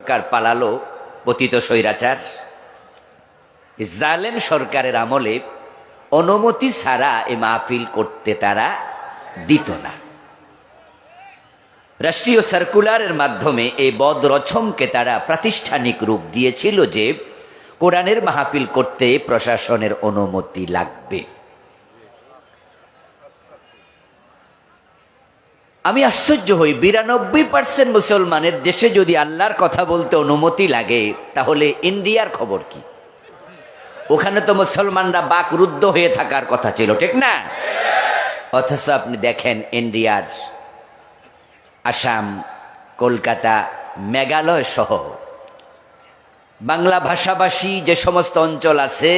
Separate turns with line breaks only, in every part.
সরকার পালালো, পতিত স্বৈরাচার। জালেম সরকারের আমলে অনুমতি ছাড়া এ মাহফিল করতে তারা দিত না। রাষ্ট্রীয় সার্কুলারের মাধ্যমে এই বদ রছমকে তারা প্রাতিষ্ঠানিক রূপ দিয়েছিল যে কোরআনের মাহফিল করতে প্রশাসনের অনুমতি লাগবে। আমি আশ্চর্য হই, 92% মুসলমানের দেশে যদি আল্লাহর কথা বলতে অনুমতি লাগে, তাহলে ইন্ডিয়ার খবর কি? ওখানে তো মুসলমানরা বাকরুদ্ধ হয়ে থাকার কথা ছিল, ঠিক না? অথচ আপনি দেখেন ইন্ডিয়ার আসাম, কলকাতা, মেঘালয় সহ বাংলা ভাষাভাষী যে সমস্ত অঞ্চল আছে,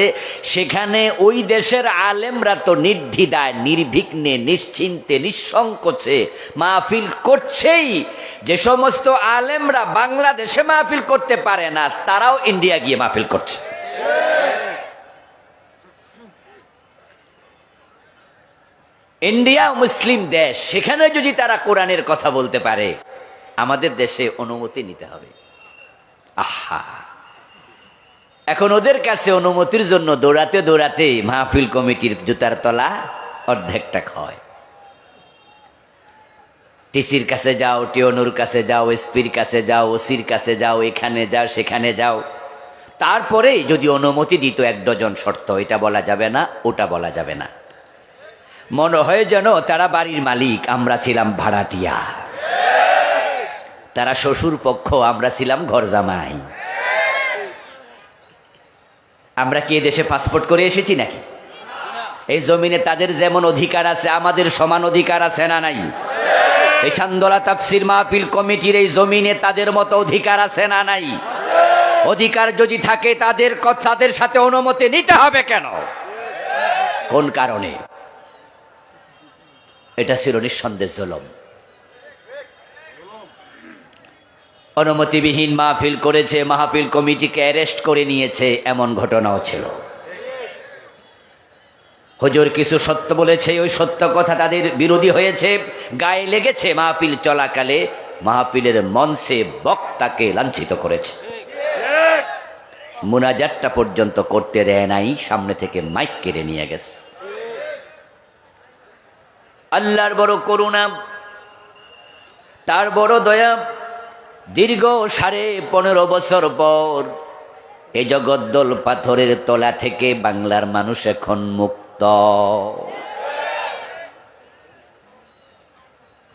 সেখানে ওই দেশের আলেমরা তো নির্দ্বিধায়, নির্বিঘ্নে, নিশ্চিন্তে, নিঃসংকোচে মাহফিল করছেই। যে সমস্ত আলেমরা বাংলাদেশে মাহফিল করতে পারে না, তারাও ইন্ডিয়া গিয়ে মাহফিল করছে। ইন্ডিয়া মুসলিম দেশ, সেখানে যদি তারা কোরআনের কথা বলতে পারে, আমাদের দেশে অনুমতি নিতে হবে। আহা, এখন ওদের কাছে অনুমতির জন্য দৌড়াতে দৌড়াতে মাহফিল কমিটির জুতার তলা অর্ধেকটা ক্ষয়। টিসির কাছে যাও, টিওনুর কাছে যাও, এসপির কাছে যাও, ওসির কাছে যাও, এখানে যাও, সেখানে যাও, তারপরে যদি অনুমতি দিত 1 ডজন শর্ত, এটা বলা যাবে না, ওটা বলা যাবে না। মনে হয় যেন তারা বাড়ির মালিক, আমরা ছিলাম ভাড়াটিয়া। তারা শ্বশুর পক্ষ, আমরা ছিলাম ঘর জামাই। আমরা কি দেশে পাসপোর্ট করে এসেছি নাকি? এই জমিনে তাদের যেমন অধিকার আছে, আমাদের সমান অধিকার আছে না নাই? এই চান্দোলা তাফসির মাহফিল কমিটির এই জমিনে তাদের মতো অধিকার আছে না নাই? অধিকার যদি থাকে, তাদের সাথে অনুমতি নিতে হবে কেন? কোন কারণে? এটা ছিল নিঃসন্দেহ জুলুম। অনুমতিবিহীন মাহফিল করেছে, মাহফিল কমিটিকে অ্যারেস্ট করে নিয়েছে, এমন ঘটনাও ছিল। হুজুর কিছু সত্য বলেছে, ওই সত্য কথা তাদের বিরোধী হয়েছে, গায়ে লেগেছে। মাহফিল চলাকালে মাহফিলের মঞ্চে বক্তাকে লাঞ্ছিত করেছে, মুনাজাতটা পর্যন্ত করতে দেয় নাই, সামনে থেকে মাইক কেড়ে নিয়ে গেছে। আল্লাহর বড় করুণা, তার বড় দয়া। দীর্ঘ 15.5 বছর পর এই জগদ্দল পাথরের তলা থেকে বাংলার মানুষ এখন মুক্ত।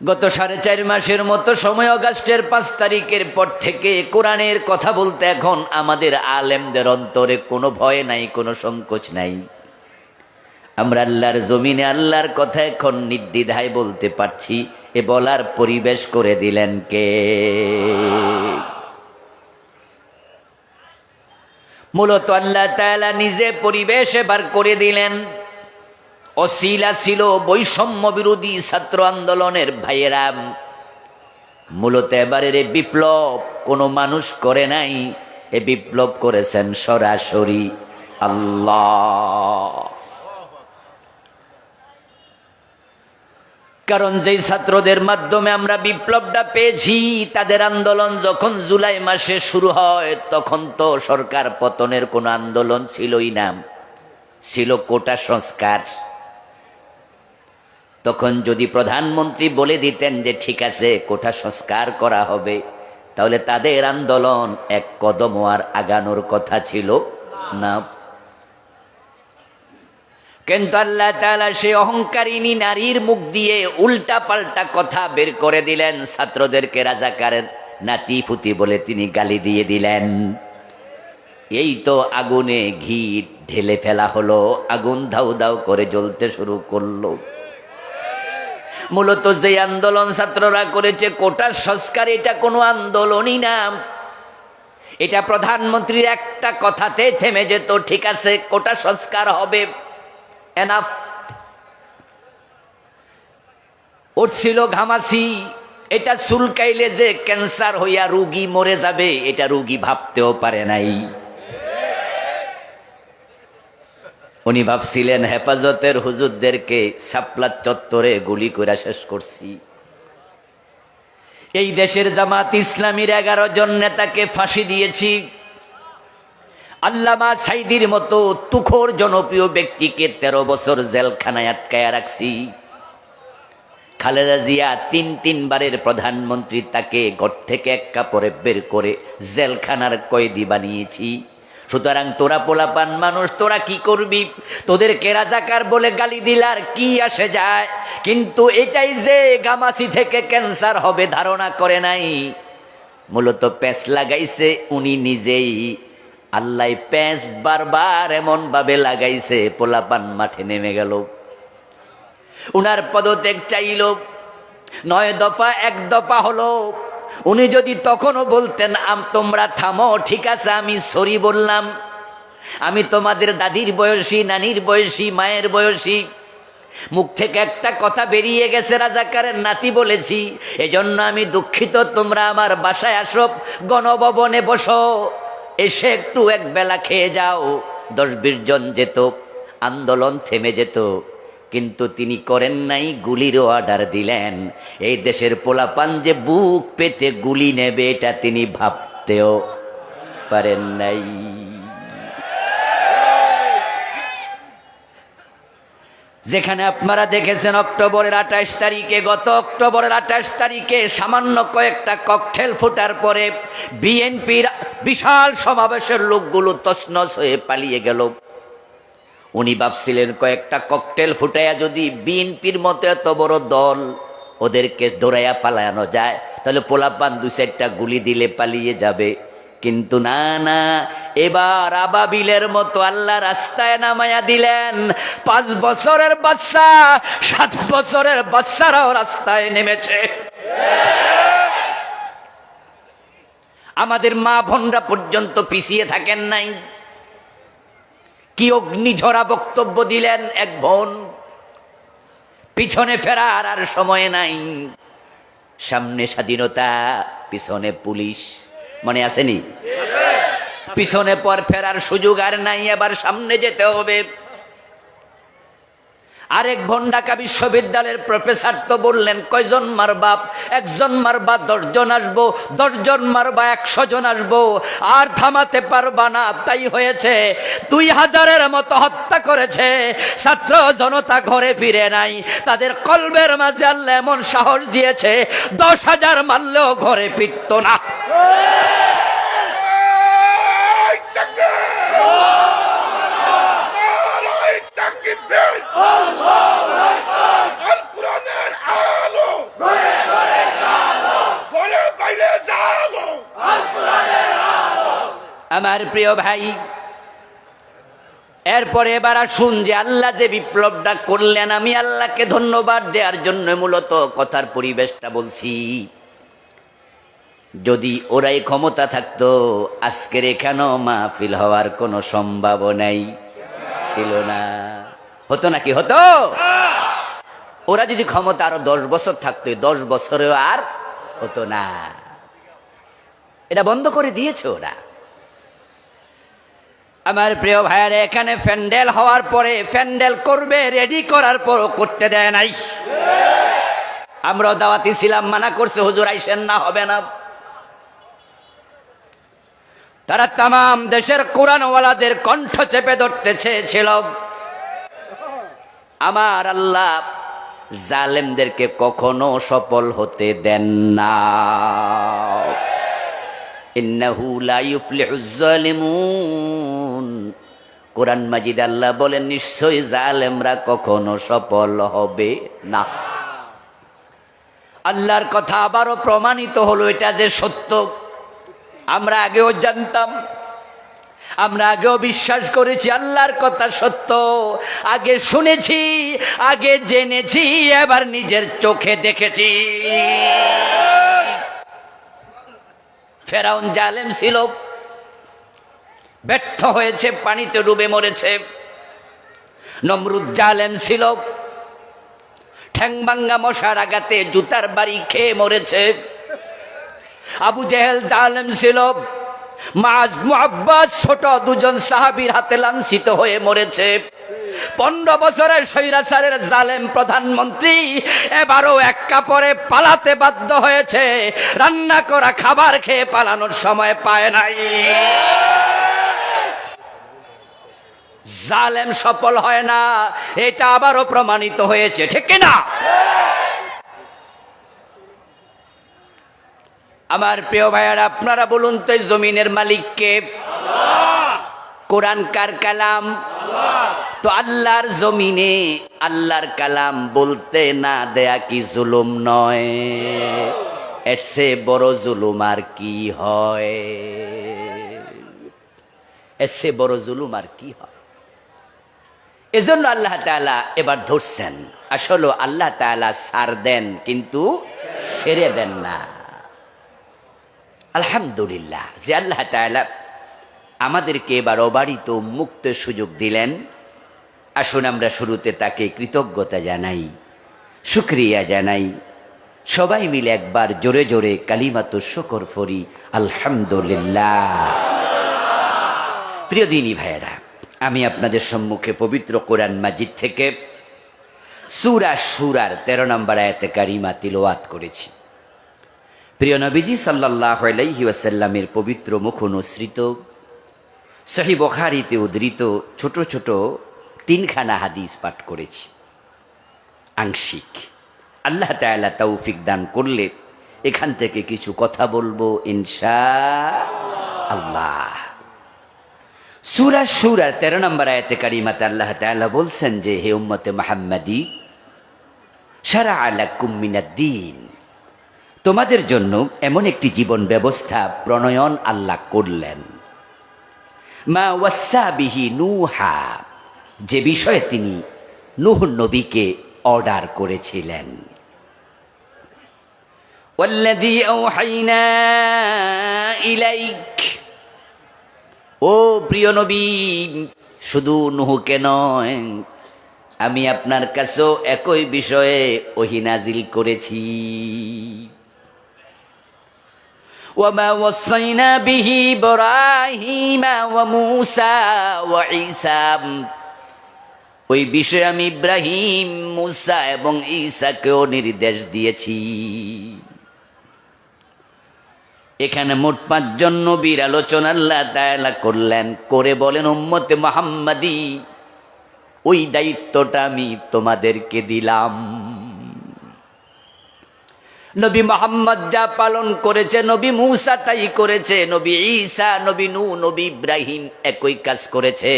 গত 4.5 মাসের মতো সময়, আগস্টের 5 তারিখের পর থেকে কোরআনের কথা বলতে এখন আমাদের আলেমদের অন্তরে কোনো ভয় নাই, কোনো সংকোচ নাই। আমরা আল্লাহর জমিনে আল্লাহর কথা এখন নির্দ্বিধায় বলতে পারছি। এ বলার পরিবেশ করে দিলেন কে? মূলত আল্লাহ তাআলা নিজে পরিবেশ এবার করে দিলেন। অসিলা ছিল বৈষম্য বিরোধী ছাত্র আন্দোলনের ভাইয়েরা। মূলত এবারের এই বিপ্লব কোনো মানুষ করে নাই, এ বিপ্লব করেছেন সরাসরি আল্লাহ। কারণ যেই ছাত্রদের মাধ্যমে আমরা বিপ্লবটা পেয়েছি, তাদের আন্দোলন যখন জুলাই মাসে শুরু হয়, তখন তো সরকার পতনের কোনো আন্দোলন ছিলই না, ছিল কোটা সংস্কার। তখন যদি প্রধানমন্ত্রী বলে দিতেন যে ঠিক আছে কোটা সংস্কার করা হবে, তাহলে তাদের আন্দোলন 1 কদমও আর আগানোর কথা ছিল না। কিন্তু আল্লাহ তাআলা সে অহংকারিনী নারীর মুখ দিয়ে উল্টা পাল্টা কথা বের করে দিলেন। ছাত্রদেরকে রাজাকারের নাতি ফুতি বলে তিনি গালি দিয়ে দিলেন। এই তো আগুনে ঘি ঢেলে ফেলা হলো, আগুন ধাউ ধাউ করে জ্বলতে শুরু করলো। মূলত যে আন্দোলন ছাত্ররা করেছে কোটা সংস্কার, এটা কোনো আন্দোলনই না। এটা প্রধানমন্ত্রীর একটা কথাতে থেমে যেত, ঠিক আছে কোটা সংস্কার হবে, এনাফ। উঠছিল ঘামাসি, এটা চুলকাইলে যে ক্যান্সার হইয়া রোগী মরে যাবে, এটা রোগী ভাবতেও পারে নাই। উনি ভাবছিলেন হেফাজতের হুজুরদেরকে শাপলা চত্বরে গুলি করে শেষ করছি। এই দেশের জামাত ইসলামীর 11 জন নেতাকে ফাঁসি দিয়েছি। আল্লামা সাইদির মতো তুখোর জনপ্রিয় ব্যক্তিকে 13 বছর জেলখানায় আটকায়া রাখছি। খালেদা জিয়া 3 বারের প্রধানমন্ত্রী, তাকে ঘর থেকে এক কাপড়ে বের করে জেলখানার কয়েদি বানিয়েছি। সুতরাং তোরা পোলাপান মানুষ, তোরা কি করবি? তোদেরকে রাজাকার বলে গালি দিলার কি আসে যায়? কিন্তু এটাই যে গামাসি থেকে ক্যান্সার হবে ধারণা করে নাই। মূলত প্যাঁচ লাগাইছে উনি নিজেই। আল্লাহ প্যাঁচ বারবার এমন ভাবে লাগাইছে, পোলাপান মাঠে নেমে গেল। উনার পদত্যাগ চাইল, 9 দফা 1 দফা হলো। উনি যদি তখনও বলতেন তোমরা থামো, ঠিক আছে আমি সরি বললাম, আমি তোমাদের দাদির বয়সী, নানির বয়সী, মায়ের বয়সী, মুখ থেকে একটা কথা বেরিয়ে গেছে, রাজাকারের নাতি বলেছি, এজন্য আমি দুঃখিত, তোমরা আমার বাসায় আসো, গণভবনে বসো, এসে একটু এক বেলা খেয়ে যাও। 10-20 জন যেত, আন্দোলন থেমে যেত। কিন্তু তিনি করেন নাই, গুলির অর্ডার দিলেন। এই দেশের পোলাপান যে বুক পেতে গুলি নেবে এটা তিনি ভাবতেও পারেন নাই। যেখানে আপনারা দেখেছেন অক্টোবরের 28 তারিখে, গত অক্টোবরের 28 তারিখে সামান্য কয়েকটা ককটেল ফোটার পরে বিএনপির বিশাল সমাবেশের লোকগুলো তছনছ হয়ে পালিয়ে গেল। উনি ভাবছিলেন কয়েকটা ককটেল ফুটাইয়া যদি বিএনপির মতো এত বড় দল ওদেরকে দৌড়াইয়া পালানো যায়, তাহলে পোলাপান 2-4টা গুলি দিলে পালিয়ে যাবে। কিন্তু না না, এবার আবাবিলের মতো আল্লাহ রাস্তায় নামায়া দিলেন। 5 বছরের বাচ্চা, 7 বছরের বাচ্চারাও রাস্তায় নেমেছে। আমাদের মা বোনরা পর্যন্ত পিছিয়ে থাকেন নাই। কি অগ্নিঝরা বক্তব্য দিলেন এক বোন, পিছনে ফেরার আর সময় নাই। সামনে স্বাধীনতা, পিছনে পুলিশ, মনে আসেনি? পিছনে পর ফেরার সুযোগ আর নাই, এবার সামনে যেতে হবে। আরেক বোন ঢাকা বিশ্ববিদ্যালয়ের প্রফেসর তো বললেন, কয়জন মারবা? 1 জন মারবা 10 জন আসবো, 10 জন মারবা 100 জন আসবো, আর থামাতে পারবা না। তাই হয়েছে, 2000-এর মতো হত্যা করেছে। ছাত্র জনতা ঘরে ফিরে নাই। তাদের কলবের মাঝে আল্লাহ এমন সাহস দিয়েছে, 10,000 মারলেও ঘরে ফিরত না। আমার প্রিয় ভাই, এরপরে এবার আসুন যে আল্লাহ যে বিপ্লবটা করলেন, আমি আল্লাহকে ধন্যবাদ দেওয়ার জন্য মূলত কথার পরিবেশটা বলছি। যদি ওরাই ক্ষমতা থাকতো, আজকের এখানেও মাহফিল হওয়ার কোনো সম্ভাবনাই ছিল না। হতো নাকি? হতো। ওরা যদি ক্ষমতা আরো 10 বছর থাকতো, 10 বছরেও আর হতো না। এটা বন্ধ করে দিয়েছে ওরা। আমার প্রিয় ভাইয়ারা, এখানে প্যান্ডেল হওয়ার পরে প্যান্ডেল করবে, রেডি করার পরও করতে দেয় নাই। আমরাও দাওয়াতি ছিলাম, মানা করছে, হুজুর আইসেন না, হবে না। তারা তামাম দেশের কোরআনওয়ালাদের কণ্ঠ চেপে ধরতে চেয়েছিল। আমার আল্লাহ জালেমদেরকে কখনো সফল হতে দেন না। ইন্নাহু লা ইউফলিহুজ জালিমুন। কোরআন মাজিদ আল্লাহ বলেন, নিশ্চয়ই জালেমরা কখনো সফল হবে না। আল্লাহর কথা আবারও প্রমাণিত হলো, এটা যে সত্য আমরা আগেও জানতাম, আমরা আগেও বিশ্বাস করেছি আল্লাহর কথা সত্য। আগে শুনেছি, আগে জেনেছি, এবার নিজের চোখে দেখেছি। ফেরাউন জালেম ছিল, ব্যর্থ হয়েছে, পানিতে ডুবে মরেছে। নমরুদ জালেম ছিল, ঠ্যাং ভাঙ্গা মশার আঘাতে জুতার বাড়ি খেয়ে মরেছে। আবু জেহেল জালেম ছিল, মাজ মুআব্বাদ ছোট 2 জন সাহাবীর হাতে লাঞ্ছিত হয়ে মরেছে। 15 বছরের স্বৈরাচারের জালেম প্রধানমন্ত্রী এবারও এক কাপড়ে পালাতে বাধ্য হয়েছে, রান্না করা খাবার খেয়ে পালানোর সময় পায় নাই। জালেম সফল হয় না, এটা আবারও প্রমাণিত হয়েছে, ঠিক কিনা? আমার প্রিয় ভাইয়ারা, আপনারা বলুন তো, জমিনের মালিক কে? কোরআন কার কালাম? তো আল্লাহর জমিনে আল্লাহর কালাম বলতে না দেয়া কি জুলুম নয়? এর চেয়ে বড় জুলুম আর কি হয়? এর চেয়ে বড় জুলুম আর কি হয়? এজন্য আল্লাহ তাআলা এবার ধরছেন। আসলে আল্লাহ তাআলা ছাড় দেন কিন্তু ছেড়ে দেন না। আলহামদুলিল্লাহ যে আল্লাহ তাআলা আমাদেরকে এবার অবারিত মুক্ত সুযোগ দিলেন। আসুন আমরা শুরুতে তাকে কৃতজ্ঞতা জানাই, শুকরিয়া জানাই। সবাই মিলে একবার জোরে জোরে কালিমাতু শুকর পড়ি, আলহামদুলিল্লাহ। প্রিয় দিনী ভাইয়েরা, আমি আপনাদের সম্মুখে পবিত্র কোরআন মাজিদ থেকে সূরা শুরার 13 নম্বর আয়াতে কারিমা তিলাওয়াত করেছি। প্রিয় নবীজি সাল্লাল্লাহু আলাইহি ওয়াসাল্লামের পবিত্র মুখ অনুসৃত সহিহ বুখারীতে উদ্ধৃত ছোট ছোট 3খানা হাদিস পাঠ করেছি। আংশিক আল্লাহ তাআলা তৌফিক দান করলে এখান থেকে কিছু কথা বলবো ইনশাআল্লাহ। সূরা শুরার 13 নম্বর আয়াতে কারিমাতে আল্লাহ তাআলা বলছেন যে, হে উম্মতে মুহাম্মাদি, শারা'a লাকুম মিনাদ-দীন, তোমাদের জন্য এমন একটি জীবন ব্যবস্থা প্রণয়ন আল্লাহ করলেন। মা ওয়াসা বিহি নূহা, যে বিষয়ে তিনি নূহ নবীকে অর্ডার করেছিলেন। ওয়াল্লাযী আওহাইনা ইলাইক, ও প্রিয় নবী, শুধু নূহকে নয়, আমি আপনার কাছেও একই বিষয়ে ওহী নাজিল করেছি। وما وصينا به إبراهيم وموسى وعيسى, ওই বিষয়ে আমি ইব্রাহিম, মুসা এবং ঈসাকেও নির্দেশ দিয়েছি। এখানে মোট 5 জন নবীর আলোচনা আল্লাহ তাআলা করলেন, করে বলেন, উম্মতে মুহাম্মাদি, ওই দায়িত্বটা আমি তোমাদেরকে দিলাম। নবী মুহাম্মদ যা পালন করেছে, নবী মুসা তাই করেছে, নবী ঈসা, নবী নূহ, নবী ইব্রাহিম একই কাজ করেছে।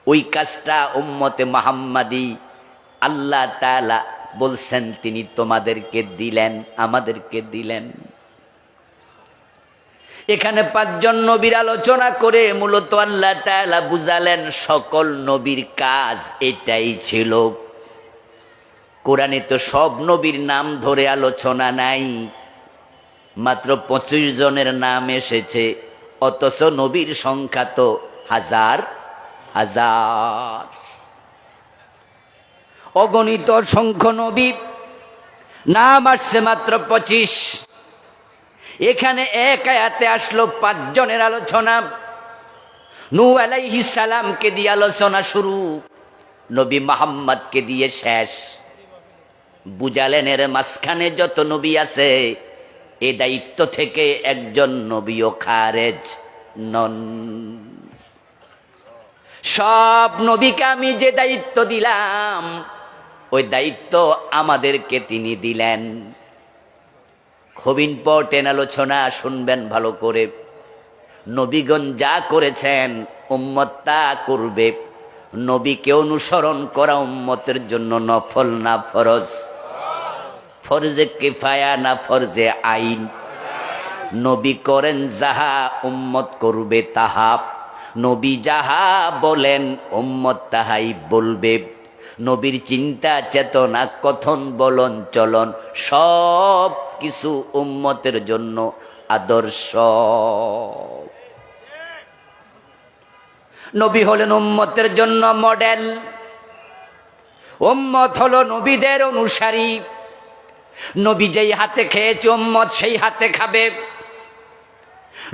ওই কাজটা উম্মতে মুহাম্মাদি আল্লাহ তাআলা বলছেন তিনি তোমাদেরকে দিলেন, আমাদেরকে দিলেন। এখানে 5 জন নবীর আলোচনা করে মূলত আল্লাহ তাআলা বুঝালেন সকল নবীর কাজ এটাই ছিল। কোরআনে তো সব নবীর নাম ধরে আলোচনা নাই, মাত্র 25 জনের নাম এসেছে, অথচ নবীর সংখ্যা তো হাজার হাজার, অগণিত সংখ্য নবী, নাম আসছে মাত্র 25। এখানে এক আয়াতে আসলো 5 জনের আলোচনা। নূহ আলাইহিস সালামকে দিয়ে আলোচনা শুরু, নবী মুহাম্মদকে দিয়ে শেষ। বুঝালেন এর মাঝখানে যত নবী আছে, এ দায়িত্ব থেকে একজন নবীও খারেজ নন। সব নবীকে আমি যে দায়িত্ব দিলাম, ওই দায়িত্ব আমাদেরকে তিনি দিলেন। খুব ইম্পর্টেন্ট আলোচনা, শুনবেন ভালো করে। নবীগণ যা করেছেন উম্মত তা করবে। নবীকে অনুসরণ করা উম্মতের জন্য নফল না ফরজ? ফরজে কিফায়া না ফরজে আইন? নবী করেন যাহা, উম্মত করবে তাহা। নবী যাহা বলেন উম্মত তাহাই বলবে। নবীর চিন্তা চেতনা, কথন বলন চলন সব কিছু উম্মতের জন্য আদর্শ। নবী হলেন উম্মতের জন্য মডেল। উম্মত হলো নবীদের অনুসারী। নবী যেই হাতে খেয়েছে উম্মত সেই হাতে খাবে।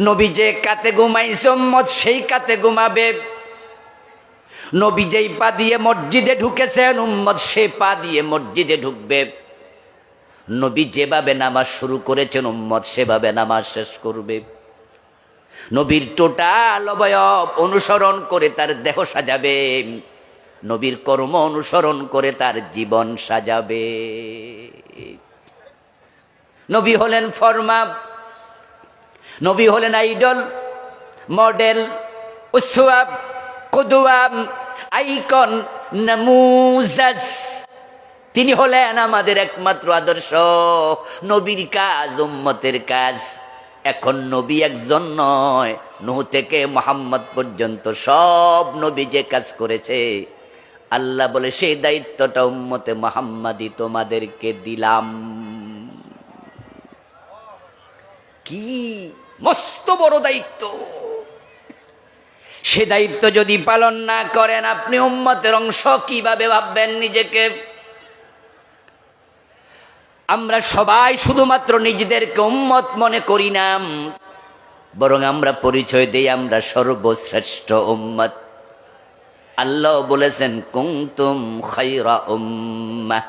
নবী যে কাতে ঘুমাইছে উম্মত সেই কাতে ঘুমাবে। নবী যেই পা দিয়ে মসজিদে ঢুকেছেন, উম্মত সে পা দিয়ে মসজিদে ঢুকবে। নবী যেভাবে নামাজ শুরু করেছেন, উম্মত সেভাবে নামাজ শেষ করবে। নবীর টোটাল অবয়ব অনুসরণ করে তার দেহ সাজাবে, নবীর কর্ম অনুসরণ করে তার জীবন সাজাবে। নবী হলেন ফরমা, নবী হলেন আইডল, মডেল, উসওয়া, কুদওয়া, আইকন, নামুজাজ। তিনি হলেন আমাদের একমাত্র আদর্শ। নবীর কাজ উম্মতের কাজ। এখন নবী একজন নয়, নূহ থেকে মুহাম্মদ পর্যন্ত সব নবী যে কাজ করেছে, আল্লাহ বলে সেই দায়িত্বটা উম্মতে মুহাম্মাদি তোমাদেরকে দিলাম। কি মস্ত বড় দায়িত্ব! সে দায়িত্ব যদি পালন না করেন, আপনি উম্মতের অংশ কিভাবে ভাববেন নিজেকে? আমরা সবাই শুধুমাত্র নিজেদেরকে উম্মত মনে করি না, বরং আমরা পরিচয় দেই আমরা সর্বশ্রেষ্ঠ উম্মত। আল্লাহ বলেছেন, কুনতুম খায়রা উম্মাহ,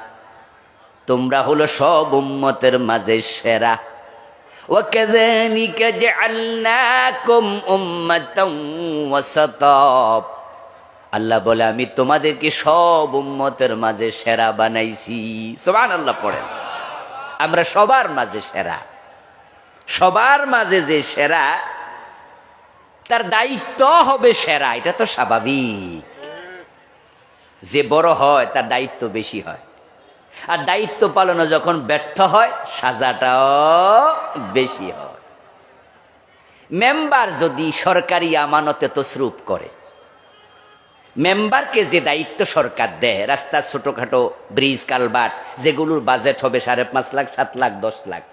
তোমরা হলো সব উম্মতের মাঝে সেরা। ওয়াকাযালিকা জাআলনাকুম উম্মাতাও ওয়াসাতা, আল্লাহ বলে আমি তোমাদেরকে সব উম্মতের মাঝে সেরা বানাইছি। সুবহানাল্লাহ পড়েন। আমরা সবার মাঝে সেরা। সবার মাঝে যে সেরা, তার দায়িত্ব হবে সেরা, এটা তো স্বাভাবিক। যে বড় হয় তার দায়িত্ব বেশি হয়, আর দায়িত্ব পালনে যখন ব্যর্থ হয় সাজাটাও বেশি হয়। মেম্বার যদি সরকারি আমানতে তসরুপ করে, মেম্বারকে যে দায়িত্ব সরকার দেয়, রাস্তার ছোটখাটো ব্রিজ কালভার্ট যেগুলোর বাজেট হবে 5.5 লাখ, 7 লাখ, 10 লাখ,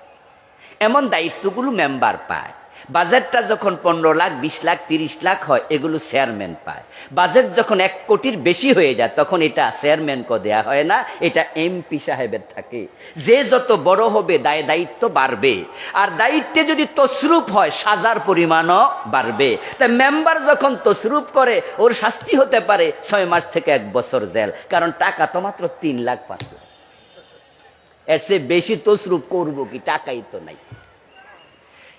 এমন দায়িত্বগুলো মেম্বার পায়। বাজেটটা যখন 15 লাখ, 20 লাখ, 30 লাখ হয়, এগুলো চেয়ারম্যান পায়। বাজেট যখন 1 কোটির বেশি হয়ে যায়, তখন এটা চেয়ারম্যানকে দেয়া হয় না, এটা এমপি সাহেবের থাকে। যে যত বড় হবে দায়িত্ব বাড়বে, আর দায়িত্বে যদি তসরুপ হয় সাজার পরিমাণও বাড়বে। তাই মেম্বার যখন তসরুপ করে, ওর শাস্তি হতে পারে 6 মাস থেকে 1 বছর জেল, কারণ টাকা তো মাত্র 3 লাখ 5 লাখ। এর চেয়ে বেশি তসরুপ করবো কি? টাকাই তো নাই।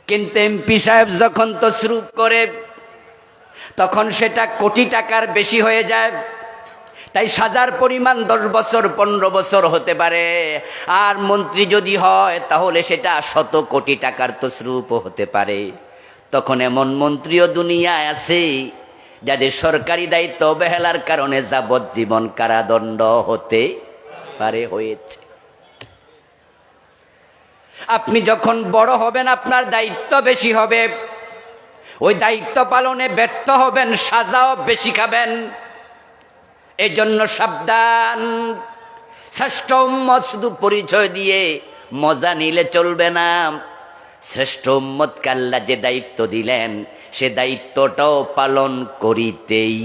কিন্তু এমপি সাহেব যখন তসরুপ করে, তখন সেটা কোটি টাকার বেশি হয়ে যায়। তাই সাজার পরিমাণ 10 বছর 15 বছর হতে পারে। আর মন্ত্রী যদি হয়, তাহলে সেটা 100 কোটি টাকার তসরুপও হতে পারে। তখন এমন মন্ত্রীও দুনিয়ায় আছে যাদের সরকারি দায়িত্ব অবহেলার কারণে যাবজ্জীবন কারাদণ্ড হতে পারে, হয়েছে। আপনি যখন বড় হবেন, আপনার দায়িত্ব বেশি হবে, ওই দায়িত্ব পালনে ব্যর্থ হবেন, সাজাও বেশি খাবেন। এজন্য সাবধান। শ্রেষ্ঠ উম্মত শুধু পরিচয় দিয়ে মজা নিলে চলবে না। শ্রেষ্ঠ উম্মতকে আল্লাহ যে দায়িত্ব দিলেন, সে দায়িত্বটাও পালন করিতেই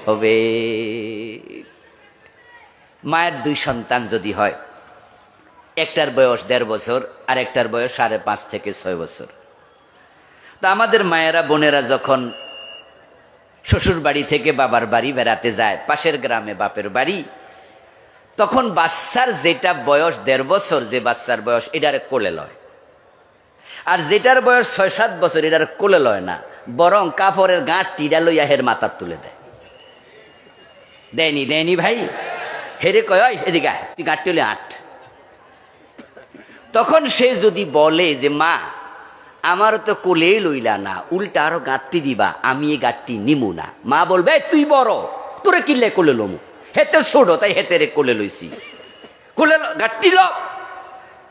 হবে। মায়ের 2 সন্তান যদি হয়, একটার বয়স 1.5 বছর আর একটার বয়স 5.5 থেকে 6 বছর, তা আমাদের মায়েরা বোনেরা যখন শ্বশুর বাড়ি থেকে বাবার বাড়ি বেড়াতে যায়, পাশের গ্রামে বাপের বাড়ি, তখন বাচ্চার যেটা বয়স 1.5 বছর, যে বাচ্চার বয়স, এটার কোলে লয়। আর যেটার বয়স 6-7 বছর, এটার কোলে লয় না, বরং কাপড়ের গাঁট টিডা লইয়া হের মাথার তুলে দেয়। দেয়নি ভাই? হেরে কয়, এদিকে তুই গাঁট তুলে আট। তখন সে যদি বলে যে মা, আমার তো কোলেই লইলা না, উল্টা আরো গাঁটটি দিবা, আমি এই গাঁটটি নিমু না। মা বলবে, তুই বড়, তোরে কিনলে কোলে লমু, হেতে ছোট, তাই হেতে রে কোলে লইছি, কোলে গাঁটটি ল।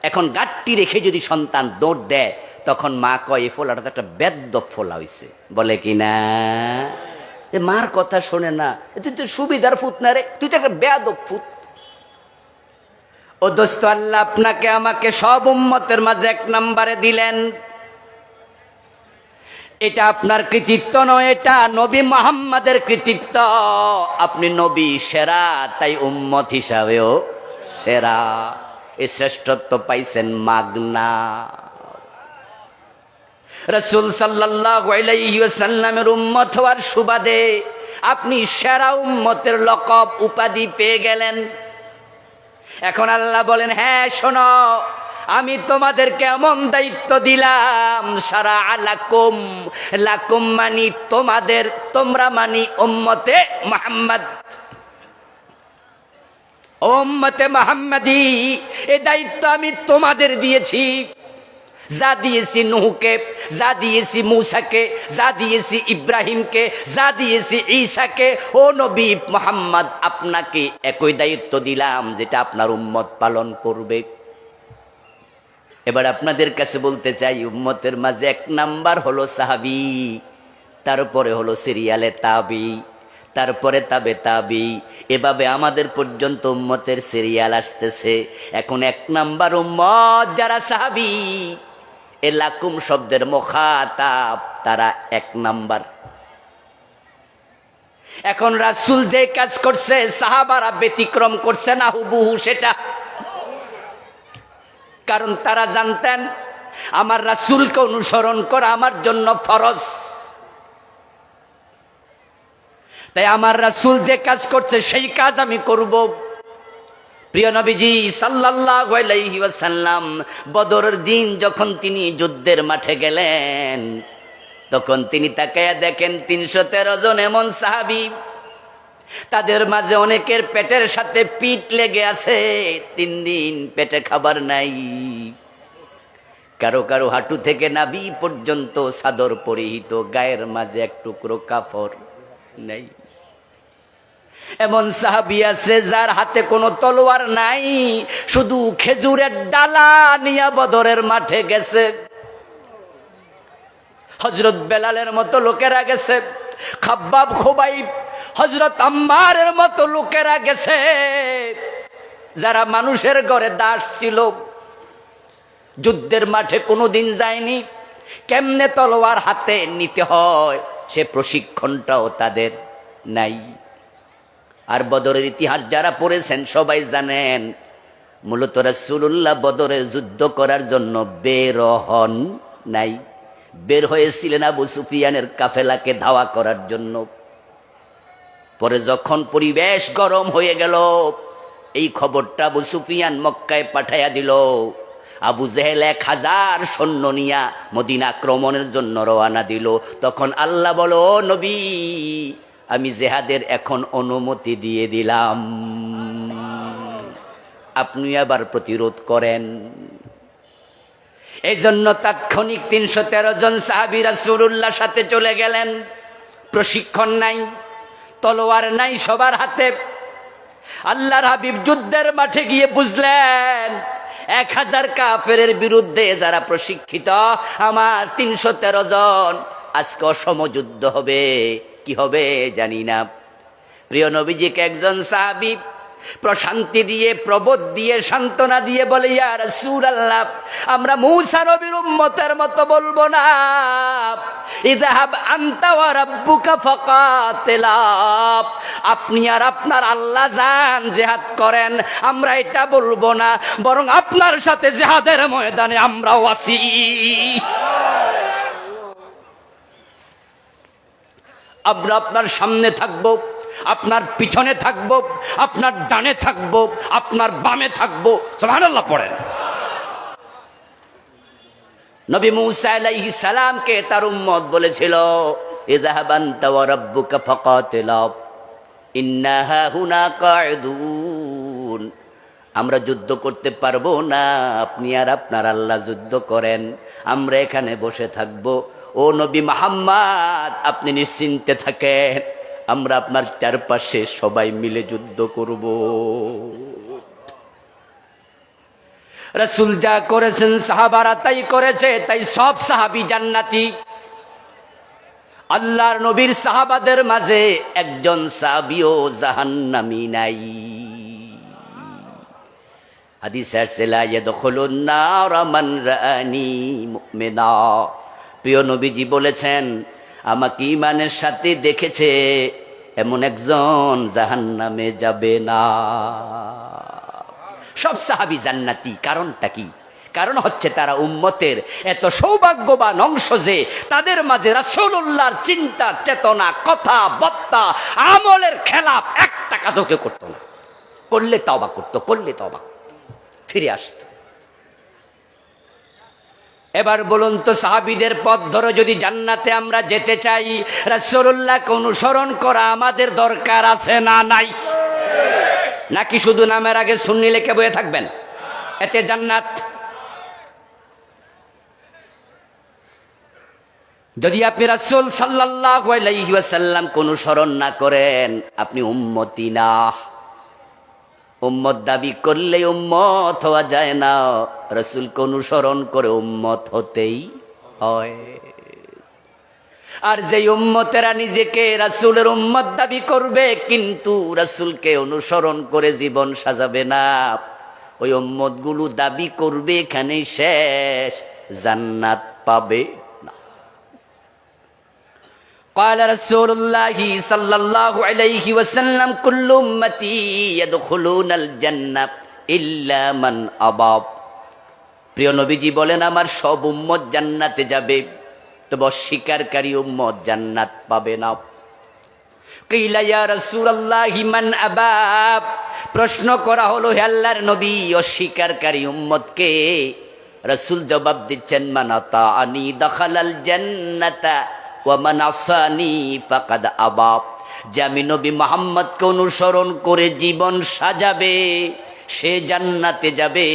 এখন গাঁটটি রেখে যদি সন্তান দৌড় দেয়, তখন মা কয়, এ ফোলাটা তো একটা বেদ্য ফোলা হইছে, বলে কিনা? মার কথা শোনে না, তুই তো সুবিধার ফুত না রে, তুই তো একটা বেয়াদব ফুত। ও দোস্ত, আল্লাহ আপনাকে আমাকে সব উম্মতের মাঝে 1 নম্বরে দিলেন। এটা আপনার কৃতিত্ব নয়, এটা নবী মুহাম্মাদের কৃতিত্ব। আপনি নবী সেরা, তাই উম্মত হিসাবেও সেরা। এই শ্রেষ্ঠত্ব পাইছেন মাগনা। রাসূল সাল্লাল্লাহু আলাইহি ওয়াসাল্লামের উম্মত হওয়ার সুবাদে আপনি সেরা উম্মতের লকব উপাধি পেয়ে গেলেন। এখন আল্লাহ বলেন, হ্যাঁ শোনো, আমি তোমাদেরকে এমন দায়িত্ব দিলাম, সারা লাকুম, লাকুম মানি তোমাদের, তোমরা মানি উম্মতে মুহাম্মদ, উম্মতে মুহাম্মাদি, এই দায়িত্ব আমি তোমাদের দিয়েছি। যা দিয়েছি নূহকে, যা দিয়েছি মূসাকে, যা দিয়েছি ইব্রাহিমকে, যা দিয়েছি ঈসাকে, ও নবী মুহাম্মদ আপনাকে একই দায়িত্ব দিলাম যেটা আপনার উম্মত পালন করবে। এবার আপনাদের কাছে বলতে চাই, উম্মতের মাঝে এক নাম্বার হলো সাহাবী, তারপরে হলো সিরিয়ালে তাবি, তারপরে তাবে তাবি, এভাবে আমাদের পর্যন্ত উম্মতের সিরিয়াল আসতেছে। এখন এক নাম্বার উম্মত যারা সাহাবী, এ লাকুম শব্দের মুখাতাব, তারা এক নাম্বার। এখন রাসূল যে কাজ করছে সাহাবারা ব্যতিক্রম করছে না হুবহু সেটা, কারণ তারা জানতেন আমার রাসূলকে অনুসরণ করা আমার জন্য ফরজ। তাই আমার রাসূল যে কাজ করছে সেই কাজ আমি করব। প্রিয় নবীজি সাল্লাল্লাহু আলাইহি ওয়াসাল্লাম বদরের দিন যখন তিনি যুদ্ধের মাঠে গেলেন, তখন তিনি তাকায়া দেখেন ৩১৩ জন এমন সাহাবী, তাদের মাঝে অনেকের পেটের সাথে পিঠ লেগে আছে, ৩ দিন পেটে খাবার নাই, কারো কারো হাঁটু থেকে নাভি পর্যন্ত চাদর পরিহিত, গায়ের মাঝে এক টুকরো কাপড় নেই। এমন সাহাবী আছে যার হাতে কোনো তলোয়ার নাই, শুধু খেজুরের ডালা নিয়ে বদরের মাঠে গেছে। হযরত বেলালের মতো লোকেরা গেছে, খাব্বাব, খুবাইব, হযরত আম্মারের মতো লোকেরা গেছে, যারা মানুষের ঘরে দাস ছিল, যুদ্ধের মাঠে কোনোদিন যায়নি, কেমনে তলোয়ার হাতে নিতে হয় সে প্রশিক্ষণটাও তাদের নাই। আর বদরের ইতিহাস যারা পড়েছেন সবাই জানেন, মূলত রাসূলুল্লাহ বদরে যুদ্ধ করার জন্য বের হন নাই, বের হয়েছিলেন আবু সুফিয়ানের কাফেলাকে ধাওয়া করার জন্য। পরে যখন পরিবেশ গরম হয়ে গেল, এই খবরটা আবু সুফিয়ান মক্কায় পাঠাইয়া দিল। আবু জেহেল ১০০০ সৈন্য নিয়া মদিনা আক্রমণের জন্য রওনা দিল। তখন আল্লাহ বলো, নবী আমি জেহাদের এখন অনুমতি দিয়ে দিলাম, আপনি আবার প্রতিরোধ করেন। এই জন্য তাৎক্ষণিক ৩১৩ জন সাহাবী রাসূলুল্লাহর সাথে চলে গেলেন। প্রশিক্ষণ নাই, তলোয়ার নাই সবার হাতে। আল্লাহর হাবিব যুদ্ধের মাঠে গিয়ে বুঝলেন ১০০০ কাফেরের বিরুদ্ধে যারা প্রশিক্ষিত আমার ৩১৩ জন, আজকে অসম যুদ্ধ হবে, কি হবে জানি না। প্রিয় নবীজিকে একজন সাহাবী প্রশান্তি দিয়ে, প্রবোধ দিয়ে, সান্ত্বনা দিয়ে বলে, ইয়া রাসূলুল্লাহ আমরা মূসা নবীর উম্মতের মতো বলবো না, ইযহাব আনতা ওয়া রাব্বুকা ফাকাতিলা, আপনি আর আপনার আল্লাহ যান জিহাদ করেন, আমরা এটা বলবো না, বরং আপনার সাথে জিহাদের ময়দানে আমরাও আছি। আমরা আপনার সামনে থাকবো, আপনার পিছনে থাকবো, আপনার ডানে থাকবো, আপনার বামে থাকবো। সুবহানাল্লাহ পড়েন। নবী মূসা আলাইহিস সালামকে তার উম্মত বলেছিল, ইযহাব আনতা ওয়া রাব্বুকা ফাকাতিলা ইন্না হাহুনা কাঈদুন, আমরা যুদ্ধ করতে পারবো না, আপনি আর আপনার আল্লাহ যুদ্ধ করেন, আমরা এখানে বসে থাকবো। ও নবী মুহাম্মদ আপনি নিশ্চিন্তে থাকেন, আমরা আপনার চারপাশে সবাই মিলে যুদ্ধ করব। রাসূল যা করেছেন সাহাবারা তাই করেছে, তাই সব সাহাবী জান্নাতি। আল্লাহর নবীর সাহাবাদের মাঝে একজন সাহাবীও জাহান্নামী নাই। হাদিসে আছে লা ইয়াদখুলুন নার মান রাআনি মুমিনা, প্রিয় নবীজি বলেছেন আমাকে ঈমানের সাথে দেখেছে এমন একজন জাহান্নামে যাবে না। সব সাহাবী জান্নাতি। কারণটা কি? কারণ হচ্ছে তারা উম্মতের এত সৌভাগ্যবান অংশ যে তাদের মাঝে রাসূলুল্লাহর চিন্তা, চেতনা, কথা, বার্তা, আমলের খেলাফ একটা কাজও কেউ করতো না। করলে তওবা করতো, ফিরে আসতো। এবার বলুন তো, সাহাবীদের পথ ধরে যদি জান্নাতে আমরা যেতে চাই, রাসূলুল্লাহকে অনুসরণ করা আমাদের দরকার আছে না নাই? নাকি শুধু নামের আগে সুন্নি লিখে বয়ে থাকবেন, এতে জান্নাত? যদি আপনি রাসূল সাল্লাল্লাহু আলাইহি ওয়াসাল্লামকে অনুসরণ না করেন, আপনি উম্মতি না। উম্মত দাবি করলে উম্মত হওয়া যায় না, রাসূলকে অনুসরণ করে উম্মত হতেই হয়। আর যে উম্মতেরা নিজেকে রাসূলের উম্মত দাবি করবে কিন্তু রাসূলকে অনুসরণ করে জীবন সাজাবে না, ওই উম্মতগুলো দাবি করবে এখানেই শেষ, জান্নাত পাবে না। قال رسول الله صلى الله عليه وسلم كل امتي يدخلون الجنه الا من ابى। প্রিয় নবীজি বলেন, আমার সব উম্মত জান্নাতে যাবে, তবে অস্বীকারী উম্মত জান্নাত পাবে না। কিলা ইয়া রাসূলুল্লাহি মান আবা, প্রশ্ন করা হলো, হে আল্লাহর নবী, অস্বীকারী উম্মত কে? রাসূল জবাব দিচ্ছেন, মান আতাআনি দাখালাল জান্নাতা ওয়া মান আসানি ফাকাদ আবা। যে আমি নবী মুহাম্মদকে অনুসরণ করে জীবন সাজাবে সে জান্নাতে যাবে,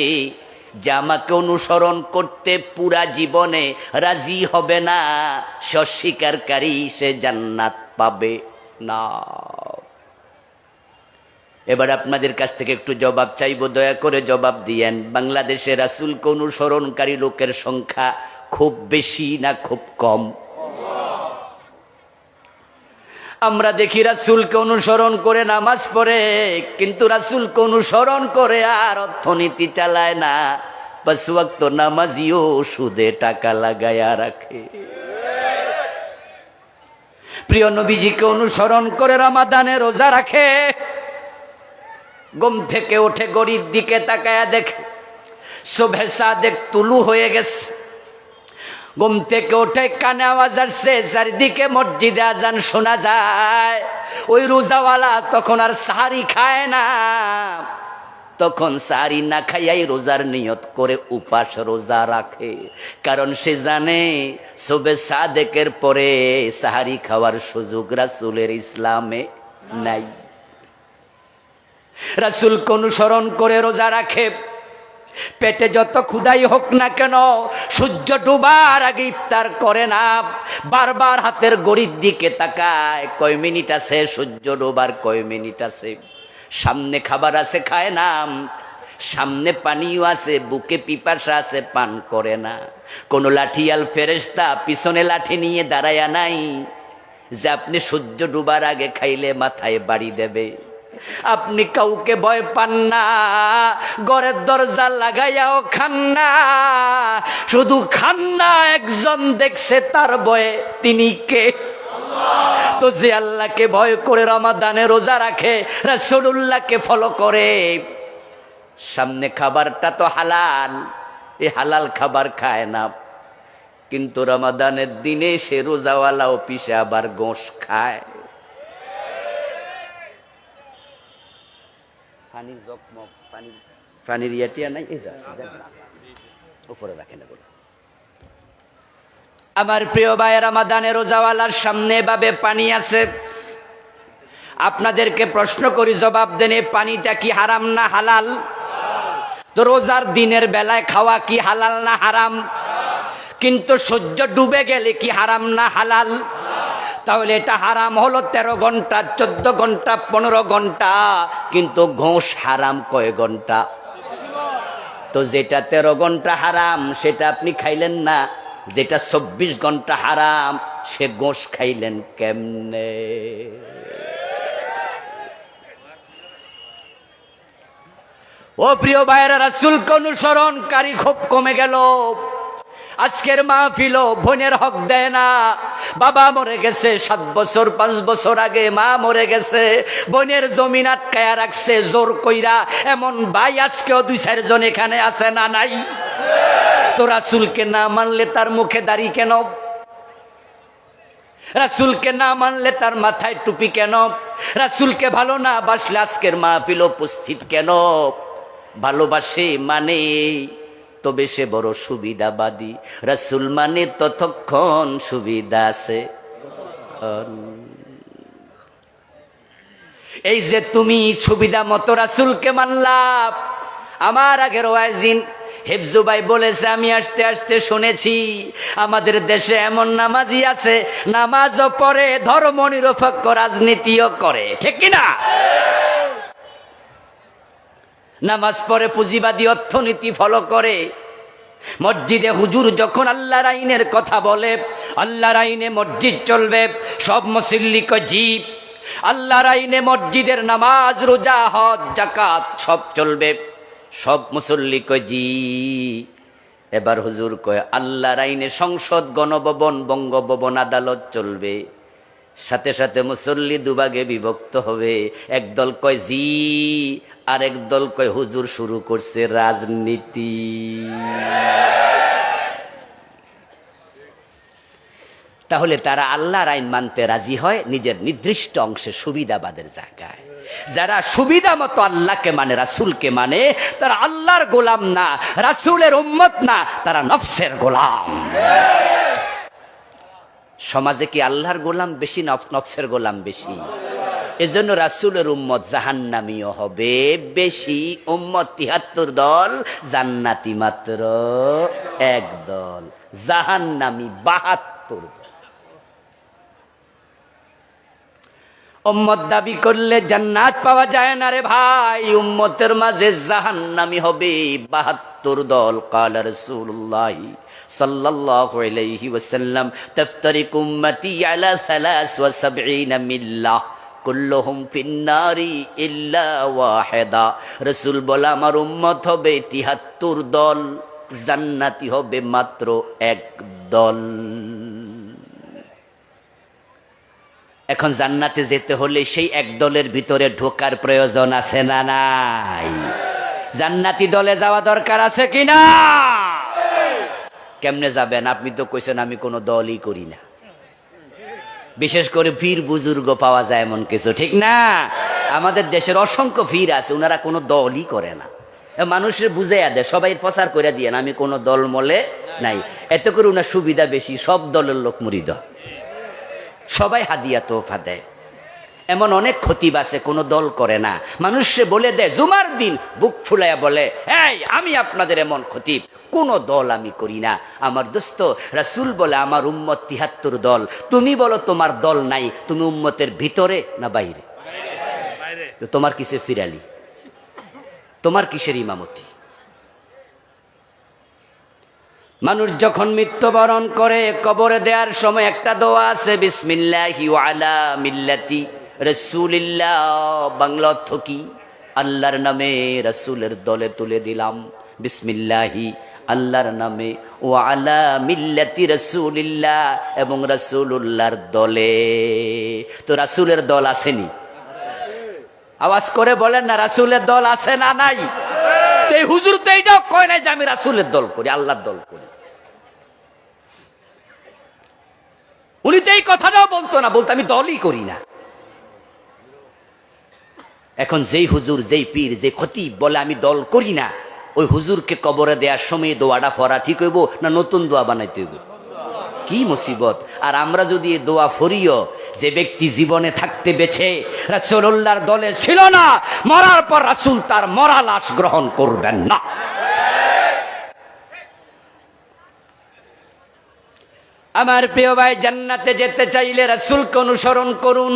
যে আমাকে অনুসরণ করতে পুরা জীবনে রাজি হবে না, সে অস্বীকারী, সে জান্নাত পাবে না। এবার আপনাদের কাছ থেকে একটু জবাব চাইবো, দয়া করে জবাব দিয়েন। বাংলাদেশে রাসূলকে অনুসরণকারী লোকের সংখ্যা খুব বেশি না খুব কম? আমরা দেখি রাসূলকে অনুসরণ করে নামাজ পড়ে, কিন্তু রাসূলকে অনুসরণ করে আর অর্থনীতি চালায় না, 5 ওয়াক্ত নামাজিও সুদে টাকা লাগায়া রাখে। প্রিয় নবীজিকে অনুসরণ করে রমাদানে রোজা রাখে, ঘুম থেকে ওঠে গড়ির দিকে তাকায়া দেখে সুবহে সাদেক তুলু হয়ে গেছে। ঘুম থেকে ওঠে কানে আওয়াজ আসছে, চারিদিকে মসজিদে আজান শোনা যায়। ওই রোজাওয়ালা তখন আর সাহারি খায় না, তখন সাহারি না খাইয়াই রোজার নিয়ত করে উপাস রোজা রাখে। কারণ সে জানে সুবহে সাদেকের পরে সাহারি খাওয়ার সুযোগ রাসূলের ইসলামে নাই। রাসূলকে অনুসরণ করে রোজা রাখে, পেটে যত ক্ষুধাই হোক না কেন সূর্য ডুবার আগে ইফতার করে না, বারবার হাতের ঘড়ির দিকে তাকায়, কয় মিনিট আছে, সূর্য ডোবার কয় মিনিট আছে, সামনে খাবার আছে খায় না, সামনে পানিও আছে, বুকে পিপাসা আছে, পান করে না। কোন লাঠিয়াল ফেরেশতা পিছনে লাঠি নিয়ে দাঁড়ায়া নাই যে আপনি সূর্য ডুবার আগে খাইলে মাথায় বাড়ি দেবে। আপনি কাউকে ভয় পান না, ঘরের দরজা লাগাইয়াও খান না, শুধু খান না একজন দেখছে তার ভয়ে, তিনি কে? তো যে আল্লাহকে ভয় করে রমাদানে রোজা রাখে, রাসূলুল্লাহকে ফলো করে, সামনে খাবারটা তো হালাল, এই হালাল খাবার খায় না, কিন্তু রমাদানের দিনে সে রোজাওয়ালা অফিসে আবার গোশ খায়। পানির জকমক, পানির ইয়াটিয়া নাই, এই যা উপরে রাখেন। আমার প্রিয় ভাই, রমাদানে রোজাওয়ালার সামনে এভাবে পানি আছে। আপনাদেরকে প্রশ্ন করি, জবাব দেন, এই পানিটা কি হারাম না হালাল? তো রোজার দিনের বেলায় খাওয়া কি হালাল না হারাম? কিন্তু সূর্য ডুবে গেলে কি হারাম না হালাল? তাহলে এটা হারাম হলো 13 ঘন্টা, 14 ঘন্টা, 15 ঘন্টা, কিন্তু ঘোষ হারাম কয় ঘন্টা? তো যেটা 13 ঘন্টা হারাম সেটা আপনি খাইলেন না, যেটা 24 ঘন্টা হারাম সে গোশ খাইলেন কেমনে? ও প্রিয় ভাইয়েরা, রাসূলকে অনুসরণকারী খুব কমে গেল। আজকের মাহফিল বোনের হক দেয় না। বাবা মরে গেছে 7 বছর 5 বছর আগে, মা মরে গেছে, বোনের জমিন আটকায়া রাখছে জোর কইরা। এমন ভাই আজকেও 2-4 জন এখানে আছে না নাই? তো রাসূলকে না মানলে তার মুখে দাড়ি কেন? রাসূলকে না মানলে তার মাথায় টুপি কেন? রাসূলকে ভালো না বাসলে আজকের মাহফিল উপস্থিত কেন? ভালোবাসে মানে তবে সে বড় সুবিধাবাদী। রাসূল মানে ততক্ষণ সুবিধা আছে। এই যে তুমি সুবিধা মতো রাসূলকে মানলা, আমার আগের ওয়াজিন হেফজু ভাই বলেছে, আমি আসতে আসতে শুনেছি আমাদের দেশে এমন নামাজি আছে নামাজও পড়ে, ধর্ম নিরপেক্ষ রাজনীতিও করে, ঠিক কিনা? নামাজ পড়ে, পুঁজিবাদী অর্থনীতি ফলো করে। মসজিদে হুজুর যখন আল্লাহর আইনের কথা বলে, আল্লাহর আইনে মসজিদ চলবে, সব মুসল্লি কয় জি। আল্লাহর আইনে মসজিদের নামাজ, রোজা, হজ, যাকাত সব চলবে, সব মুসল্লি কয় জি। এবার হুজুর কয় আল্লাহর আইনে সংসদ, গণভবন, বঙ্গভবন, আদালত চলবে। সাথে সাথে মুসল্লি দুভাগে বিভক্ত হবে, একদল কয় জি, আর একদল কয় হুজুর শুরু করছে রাজনীতি। তাহলে তারা আল্লাহর আইন মানতে রাজি হয় নিজের নির্দিষ্ট অংশে সুবিধাবাদের জায়গায়। যারা সুবিধা মতো আল্লাহকে মানে, রাসূলকে মানে, তারা আল্লাহর গোলাম না, রাসূলের উম্মত না, তারা নফসের গোলাম। সমাজে কি আল্লাহর গোলাম বেশি নফসের গোলাম বেশি? এজন্য রাসূলের উম্মত জাহান্নামীও হবে বেশি। উম্মত ৭৩ দল, জান্নাতি মাত্র এক দল, জাহান্নামী ৭২ দল। উম্মত দাবি করলে জান্নাত পাওয়া যায় না রে ভাই, উম্মতের মাঝে জাহান্নামী হবে ৭২ দল। قال رسول الله صلى الله عليه وسلم تفترق امتي على 73 ملة কুল্লুহুম ফিন্নারি ইল্লা ওয়াহিদা। রাসূল বলে আমার উম্মত হবে ৭৩ দল, জান্নাতি হবে মাত্র এক দল। এখন জান্নাতে যেতে হলে সেই এক দলের ভিতরে ঢোকার প্রয়োজন আছে না নাই? জান্নাতি দলে যাওয়া দরকার আছে কিনা? কেমনে যাবেন? আপনি তো কইছেন আমি কোনো দলই করি না। বিশেষ করে পীর বুজুর্গ পাওয়া যায় এমন কিছু, ঠিক না? আমাদের দেশের অসংখ্য পীর আছে, ওনারা কোনো দলই করে না। মানুষের বুঝাইয়া দেয়, সবাই প্রচার করে দিয়ে আমি কোনো দল মলে নাই, এত করে ওনার সুবিধা বেশি। সব দলের লোক মুরিদ, সবাই হাদিয়া তোফা দেয়। এমন অনেক খতিব আছে কোনো দল করে না, মানুষে বলে দেয় জুমার দিন বুক ফুলাইয়া বলে, এই আমি আপনাদের এমন খতিব, কোনো দল আমি করি না। আমার দোস্ত, রাসূল বলে আমার উম্মত ৭৩ দল। তুমি বলো তোমার দল নাই, তুমি উম্মতের ভিতরে না বাইরে? তোমার কিসের ফিরালি, তোমার কিসের ইমামতি? মানুষ যখন মৃত্যুবরণ করে কবরে দেওয়ার সময় একটা দোয়া আছে, বিসমিল্লাহি ওয়া আলা মিল্লাতি রাসূলিল্লাহ। বাংলা অর্থ কি? আল্লাহর নামে রাসূলের দলে তুলে দিলাম, বিসমিল্লাহি আল্লাহর নামে, ওয়া আলা মিল্লাতি রাসূলিল্লাহ এবং রাসূলুল্লাহর দলে। তো রাসূলের দল আসেনি? আওয়াজ করে বলেন না, রাসূলের দল আছে না নাই? তো এই হুজুর তো এইটাও কয় নাই যে আমি রাসূলের দল করি, আল্লাহর দল করি। উনি তো এই কথাটাও বলতো না, বলতো আমি দলই করি না। এখন যেই হুজুর, যেই পীর, যে খতিব বলে আমি দল করি না, ওই হুজুরকে কবরে দেওয়ার সময় দোয়াটা পড়া ঠিক হইব না নতুন দোয়া বানাইতে হইব? কি মুসিবত! আর আমরা যদি এই দোয়া ফরিও, যে ব্যক্তি জীবনে থাকতে বেছে রাসূলুল্লাহর দলে ছিল না, মরার পর রাসূল তার মরা লাশ গ্রহণ করবেন না। আমার প্রিয় ভাই, জান্নাতে যেতে চাইলে রাসূলকে অনুসরণ করুন।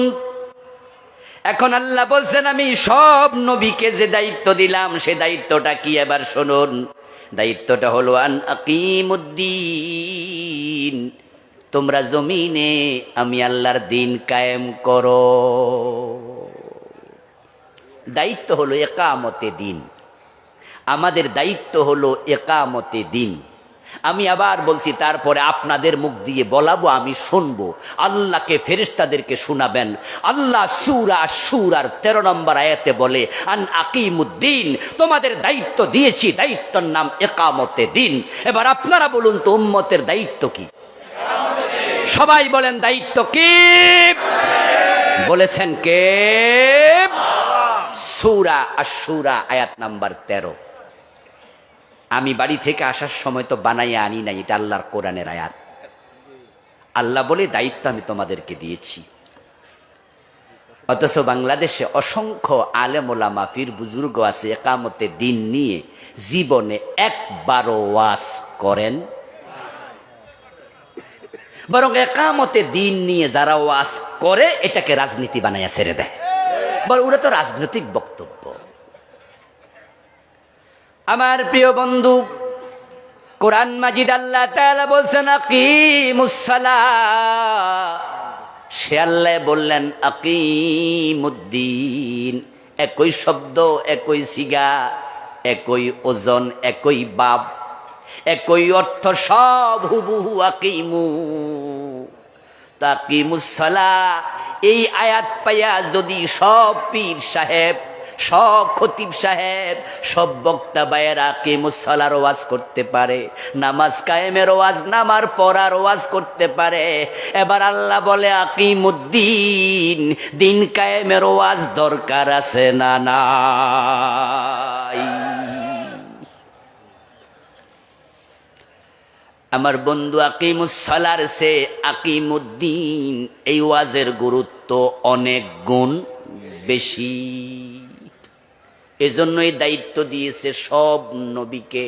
এখন আল্লাহ বলছেন আমি সব নবীকে যে দায়িত্ব দিলাম, সে দায়িত্বটা কি এবার শুনুন। দায়িত্বটা হলো আন আকিমুদ্দিন, তোমরা জমিনে আমি আল্লাহর দিন কায়েম করো। দায়িত্ব হলো একামতে দিন, আমাদের দায়িত্ব হলো একামতে দিন। আমি আবার বলছি, তারপরে আপনাদের মুখ দিয়ে বলাবো, আমি শুনবো। আল্লাহকে ফেরেশতাদেরকে শোনাবেন। আল্লাহ সূরা আশ-শূরার 13 নম্বর আয়াতে বলে, আন আকিমুদ্দিন, তোমাদের দায়িত্ব দিয়েছি, দায়িত্বের নাম ইকামতে দিন। এবার আপনারা বলুন তো, উম্মতের দায়িত্ব কি? সবাই বলেন, দায়িত্ব কি? বলেছেন কে? সূরা আশ-শূরা আয়াত নাম্বার 13। আমি বাড়ি থেকে আসার সময় তো বানাইয়া আনি নাই, এটা আল্লাহর কোরআনের আয়াত। আল্লাহ বলে, দায়িত্ব আমি তোমাদেরকে দিয়েছি। অথচ বাংলাদেশে অসংখ্য আলেম ওলামা পীর বুজুর্গ আছে, একামতে দিন নিয়ে জীবনে একবারও ওয়াজ করেন, বরং একামতে দিন নিয়ে যারা ওয়াজ করে এটাকে রাজনীতি বানাইয়া ছেড়ে দেয়। বল, ওরা তো রাজনৈতিক বক্তব্য। আমার প্রিয় বন্ধু, কোরআন মাজিদ আল্লাহ তাআলা বলছেন আকিমুস সালাহ। সে আল্লাহ বললেন আকিমুদ্দিন। একই শব্দ, একই সিগা, একই ওজন, একই বাব, একই অর্থ, সব হুবহু আকিমু। তাকিমুস সালাহ, এই আয়াত পাইয়া যদি সব পীর সাহেব, সব খতিব সাহেব, সব বক্তা বায়েরা আকিমুস সালাহর ওয়াজ করতে পারে, নামাজ কায়েমের ওয়াজ, নামার পড়ার ওয়াজ করতে পারে, এবার আল্লাহ বলে আকিমুদ্দিন, দিন কায়েমের ওয়াজ দরকার আছে না নাই? আমার বন্ধু, আকিমুস সালার সে আকিমুদ্দিন, এই ওয়াজের গুরুত্ব অনেক গুণ বেশি। এজন্যই দায়িত্ব দিয়েছে সব নবীকে।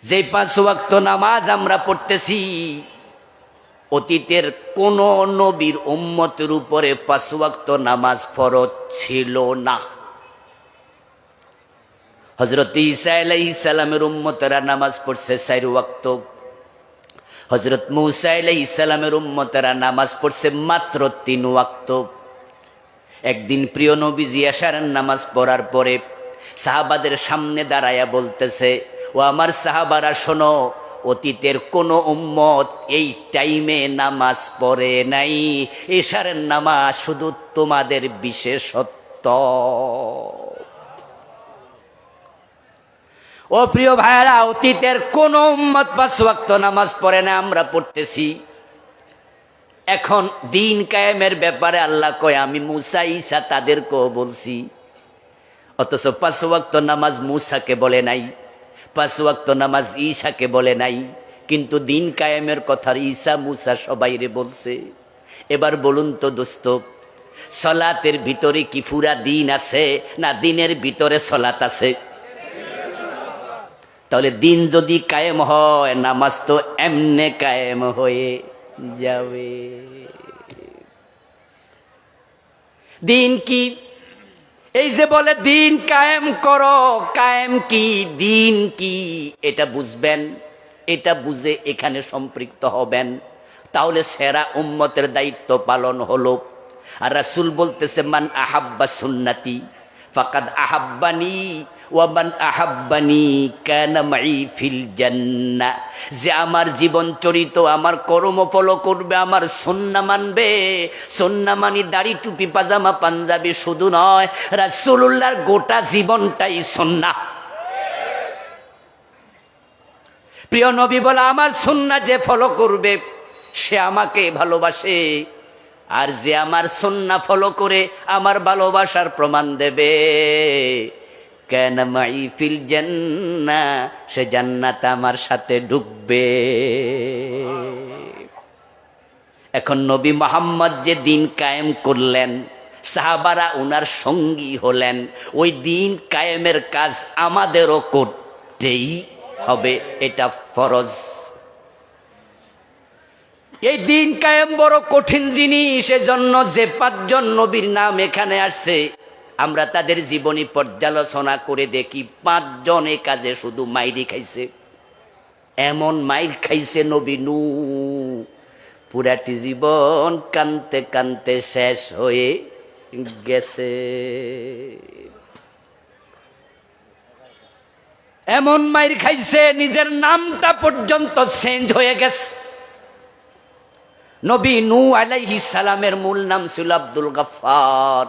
যে 5 ওয়াক্ত নামাজ আমরা পড়তেছি, অতীতের কোন নবীর উম্মতের উপরে 5 ওয়াক্ত নামাজ ফরজ ছিল না। হযরত ঈসা আলাইহিস সালামের উম্মতেরা নামাজ পড়ছে 4 ওয়াক্ত। হযরত মূসা আলাইহিস সালামের উম্মতেরা নামাজ পড়ছে মাত্র 3 ওয়াক্ত। একদিন প্রিয় নবীজি এশারের নামাজ পড়ার পরে সাহাবাদের সামনে দাঁড়ায়া বলতেছে, ও আমার সাহাবারা শোনো, অতীতের কোন উম্মত এই টাইমে নামাজ পড়ে নাই। এশারের নামাজ শুধু তোমাদের বিশেষত্ব। ও প্রিয় ভাইরা, অতীতের কোন উম্মত 5 ওয়াক্ত নামাজ পড়ে না, আমরা পড়তেছি। এখন দিন কায়েমের ব্যাপারে আল্লাহ কয়, আমি মূসা ঈসা তাদেরকেও বলছি। অথচ 5 ওয়াক্ত নামাজ মূসাকে বলে নাই, 5 ওয়াক্ত নামাজ ঈসাকে বলে নাই, কিন্তু দিন কায়েমের কথা ঈসা মূসা সবাইরে বলছে। এবার বলুন তো দোস্ত, সলাতের ভিতরে কি পুরা দিন আছে, না দিনের ভিতরে সলাত আছে? তাহলে দিন যদি কায়েম হয়, নামাজ তো এমনে কায়েম হয়ে যাবে। দিন কি? এই যে বলে দিন কায়েম করো, কায়েম কি, দিন কি, এটা বুঝবেন, এটা বুঝে এখানে সম্পৃক্ত হবেন, তাহলে সেরা উম্মতের দায়িত্ব পালন হলো। আর রাসূল বলতেছে, মান আহাব্বা সুন্নতি ফাকাদ আহাব্বানি ওয়া মান আহাব্বানি কানা মাই ফিল জান্নাহ। যে আমার জীবন চরিত, আমার কর্ম ফলো করবে, আমার সুন্নাহ মানবে। সুন্নাহ মানি দাড়ি টুপি পাজামা পাঞ্জাবি শুধু নয়, রাসূলুল্লাহর গোটা জীবনটাই সুন্নাহ। প্রিয় নবী বলে, আমার সুন্নাহ যে ফলো করবে সে আমাকে ভালোবাসে, আর যে আমার সুন্নাহ ফলো করে আমার ভালোবাসার প্রমাণ দেবে, কানা মাই ফিল জান্নাহ, সে জান্নাতে আমার সাথে ঢুকবে। এখন নবী মুহাম্মদ যে দিন কায়েম করলেন, সাহাবারা উনার সঙ্গী হলেন, ওই দিন কায়েমের কাজ আমাদেরও করতেই হবে, এটা ফরজ। এই দিন কায়েম বড় কঠিন জিনিস। এজন্য যে 5 জন নবীর নাম এখানে আসছে, আমরা তাদের জীবনী পর্যালোচনা করে দেখি, 5 জন এই কাজে শুধু মাইরি খাইছে। এমন মাইর খাইছে নবী নূহ, পুরাটি জীবন কানতে কানতে শেষ হয়ে গেছে। এমন মাইর খাইছে নিজের নামটা পর্যন্ত চেঞ্জ হয়ে গেছে। নবী নূহ আলাইহিস সালামের মূল নাম ছিল আব্দুল গাফফার।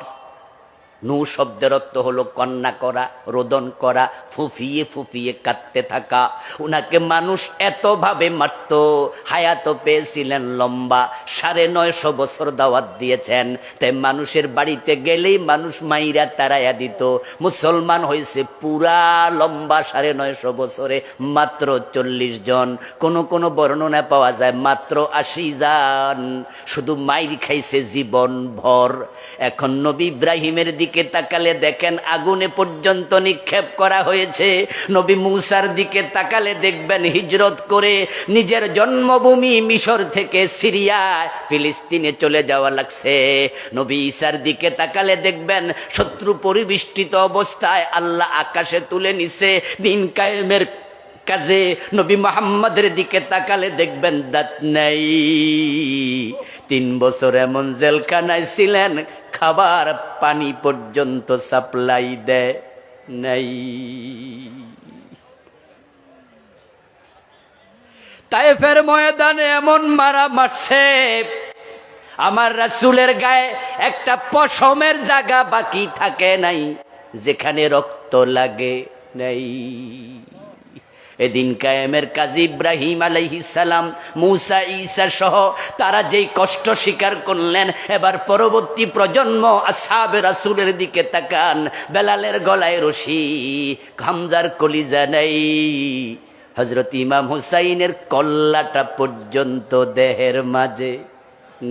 নূহ শব্দের অর্থ হলো কন্যা করা, রোদন করা, ফুফিয়ে ফুফিয়ে কাঁদতে থাকা। উনাকে মানুষ এতভাবে মারত, হায়াত পেয়েছিলেন লম্বা, 950 বছর দাওয়াত দিয়েছেন। তাই মানুষের বাড়িতে গেলেই মানুষ মাইরা তাড়াইয়া দিত। মুসলমান হয়েছে পুরা লম্বা 950 বছরে মাত্র 40 জন। কোন কোন বর্ণনা পাওয়া যায় মাত্র 80 জন। শুধু মাইর খাইছে জীবন ভর। এখন নবী ইব্রাহিমের দিকে তাকালে দেখেন আগুনে পর্যন্ত নিক্ষেপ করা হয়েছে। নবী মূসার দিকে তাকালে দেখবেন হিজরত করে নিজের জন্মভূমি মিশর থেকে সিরিয়া ফিলিস্তিনে চলে যাওয়া লাগছে। নবী ঈসার দিকে তাকালে দেখবেন শত্রু পরিবেষ্টিত অবস্থায় আল্লাহ আকাশে তুলে নিছে দিন কায়েমের কাজে। নবী মুহাম্মদের দিকে তাকালে দেখবেন দাঁত নাই। 3 বছর এমন জেলখানায় ছিলেন, খাবার পানি পর্যন্ত সাপ্লাই দেয় নাই। তায়েফের ময়দানে এমন মারা মারছে, আমার রাসূলের গায়ে একটা পশমের জায়গা বাকি থাকে নাই যেখানে রক্ত লাগে নাই। এদিন কায়েমের কাজী ইব্রাহিম আলাইহিস সালাম, মূসা, ঈসা সহ তারা যেই কষ্ট স্বীকার করলেন, এবার পরবর্তী প্রজন্ম আসহাবে রাসূলের দিকে তাকান। বেলালের গলায় রশি, হামজার কলিজা নাই, হযরত ইমাম হুসাইনের কল্লাটা পর্যন্ত দেহের মাঝে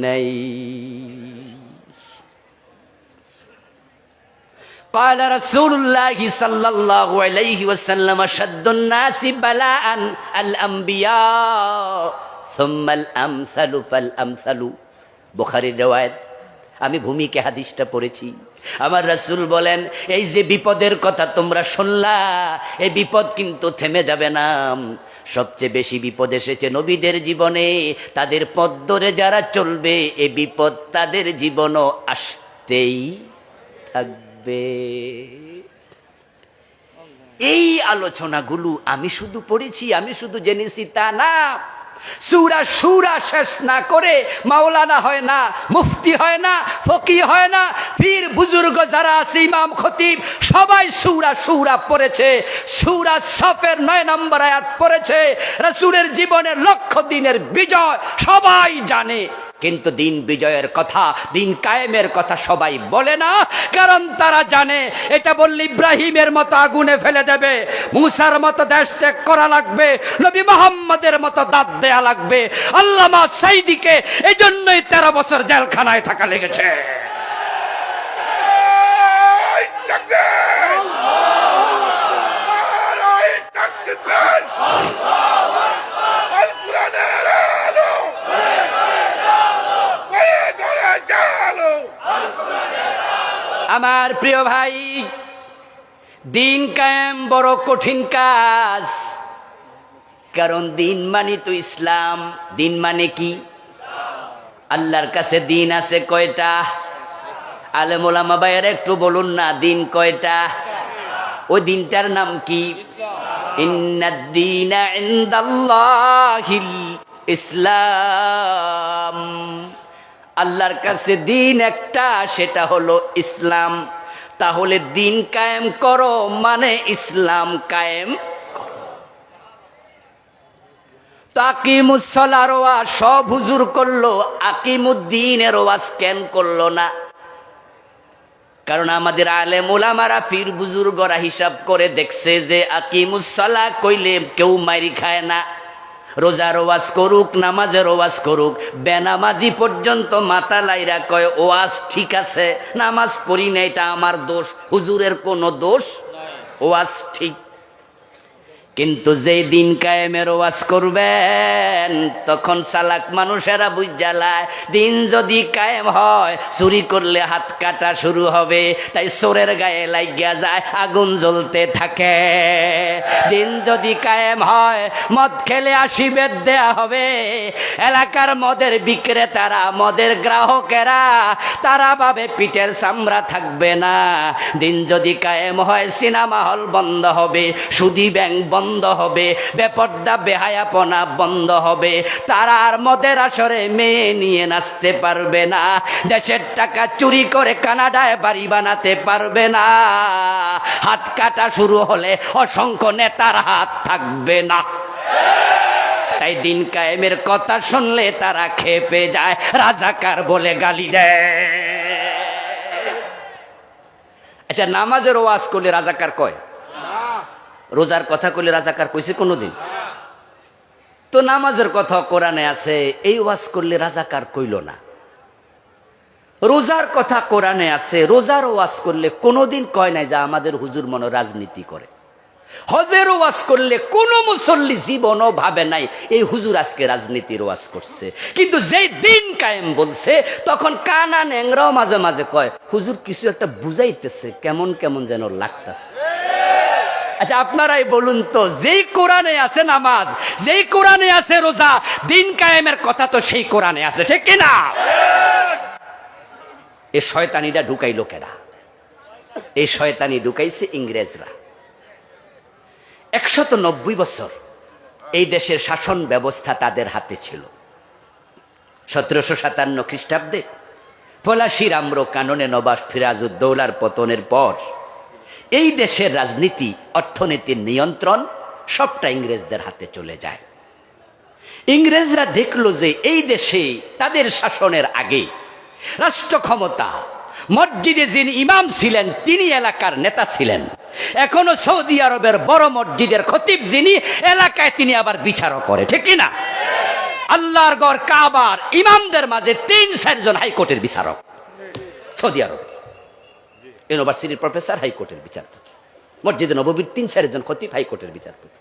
নাই। قال رسول الله صلى الله عليه وسلم شد الناس بلاء الأنبياء ثم الأمثل فالأمثل। বুখারীর riwayat। আমি ভূমিকে হাদিসটা পড়েছি। আমার রাসূল বলেন, এই যে বিপদের কথা তোমরা শুনলা, এই বিপদ কিন্তু থেমে যাবে না। সবচেয়ে বেশি বিপদ এসেছে নবীদের জীবনে। তাদের পথ ধরে যারা চলবে, এই বিপদ তাদের জীবনও আসতেই থাকবে। এই আলোচনাগুলো আমি শুধু পড়েছি, আমি শুধু জেনেছি তা না। সূরা সূরা শেষ না করে মাওলানা হয় না, মুফতি হয় না, ফকিহ হয় না, পীর বুজুর্গ যারা আছে, ইমাম খতিব, সবাই সূরা সূরা পড়েছে। সূরা সফের 9 নম্বর আয়াত পড়েছে। রাসূলের জীবনের লক্ষ দিনের বিজয় সবাই জানে, কিন্তু দিন বিজয়ের কথা, দিন কায়েমের কথা সবাই বলে না। কারণ তারা জানে এটা বললে ইব্রাহিমের মতো আগুনে ফেলে দেবে, মূসার মতো দেশ ত্যাগ করা লাগবে, নবী মুহাম্মদের মতো দাঁত দেয়া লাগবে। আল্লামা সাইদিকে এজন্যই 13 বছর জেলখানায় থাকা লেগেছে। আমার প্রিয় ভাই, দিন কায়েম বড় কঠিন কাজ। কারণ দিন মানে তো ইসলাম। দিন মানে কি? আল্লাহর কাছে দিন আছে কয়টা? আলেম ওলামা ভাইয়েরা একটু বলুন না, দিন কয়টা? ওই দিনটার নাম কি? ইন্নাদ-দীনা ইনদাল্লাহিল ইসলাম। আল্লাহর কাছে দিন একটা, সেটা হলো ইসলাম। তাহলে দিন কায়েম করো মানে ইসলাম কায়েম করো। তাকিমুস-সালার ওয়াজ সব হুজুর করলো, আকিমুদ্দিনের ওয়াজ কেন করলো না? কারণ আমাদের আলেম ওলামারা, পীর বুজুর্গরা হিসাব করে দেখছে যে আকিমুস-সালাহ কইলে কেউ মাইরি খায় না। রোজার ওয়াজ করুক, নামাজের ওয়াজ করুক, বেনামাজি পর্যন্ত মাথা লাইরা কয় ওয়াজ ঠিক আছে, নামাজ পড়ি না এটা আমার দোষ। হুজুরের কোনো দোষ, ওয়াজ ঠিক। কিন্তু যেই দিন কায়েমের ওয়াজ করবেন তখন চালাক মানুষেরা বুঝালায় দিন যদি কায়েম হয় চুরি করলে হাত কাটা শুরু হবে, তাই চোরের গায়ে লাগিয়া যায়, আগুন জ্বলতে থাকে। দিন যদি কায়েম হয় মদ খেলে 80 বেদ দেয়া হবে, এলাকার মদের বিক্রেতারা মদের গ্রাহকেরা তারা ভাবে পিঠের চামড়া থাকবে না। দিন যদি কায়েম হয় সিনেমা হল বন্ধ হবে, সুদী ব্যাংক বন্ধ হবে, বেপর্দা বেহায়াপনা বন্ধ হবে, তারা আর মদের আসরে মেয়ে নিয়ে নাচতে পারবে না, দেশের টাকা চুরি করে কানাডায় বাড়ি বানাতে পারবে না। হাত কাটা শুরু হলে অসংখ্য নেতার হাত থাকবে না। তাই দিন কায়েমের কথা শুনলে তারা খেপে যায়, রাজাকার বলে গালি দেয়। আচ্ছা, নামাজের ওয়াজ করলে রাজাকার কয়? রোজার কথা কইলে রাজাকার কইছে কোনোদিন? তো নামাজের কথা কোরআনে আছে, এই ওয়াজ করলে রাজাকার কইল না। রোজার কথা কোরআনে আছে, রোজার ওয়াজ করলে কোনোদিন কয় নাই যে আমাদের হুজুর মনে রাজনীতি করে। হজের ওয়াজ করলে কোন মুসল্লি জীবনও ভাবে নাই এই হুজুর আজকে রাজনীতির ওয়াজ করছে। কিন্তু যেই দিন কায়েম বলছে তখন কানা ন্যাংরাও মাঝে মাঝে কয় হুজুর কিছু একটা বুঝাইতেছে, কেমন কেমন যেন লাগতেছে। আচ্ছা, আপনারাই বলুন তো, যেই কোরআনে আছে নামাজ, যেই কোরআনে আছে রোজা, দিন কায়েমের কথা তো সেই কোরআনে আছে, ঠিক কিনা? এই শয়তানিটা ঢুকাইলো কেডা? এই শয়তানি ঢুকাইছে ইংরেজরা। 190 বছর এই দেশের শাসন ব্যবস্থা তাদের হাতে ছিল। 1757 খ্রিস্টাব্দে পলাশির আম্র কাননে নবাব সিরাজউদ্দৌলার পতনের পর এই দেশের রাজনীতি, অর্থনীতির নিয়ন্ত্রণ সবটা ইংরেজদের হাতে চলে যায়। ইংরেজরা দেখলো যে এই দেশে তাদের শাসনের আগে রাষ্ট্র ক্ষমতা, মসজিদে যিনি ইমাম ছিলেন তিনি এলাকার নেতা ছিলেন, এখনো সৌদি আরবের বড় মসজিদের খতিব যিনি এলাকায় তিনি আবার বিচারও করে, ঠিক কিনা? আল্লাহর ঘর কাবার ইমামদের মাঝে 3-4 জন হাইকোর্টের বিচারক, সৌদি আরবে ইউনিভার্সিটির প্রফেসর, হাইকোর্টের বিচারপতি, মসজিদে নববীর 3-4 জন খতিব, হাইকোর্টের বিচারপতি।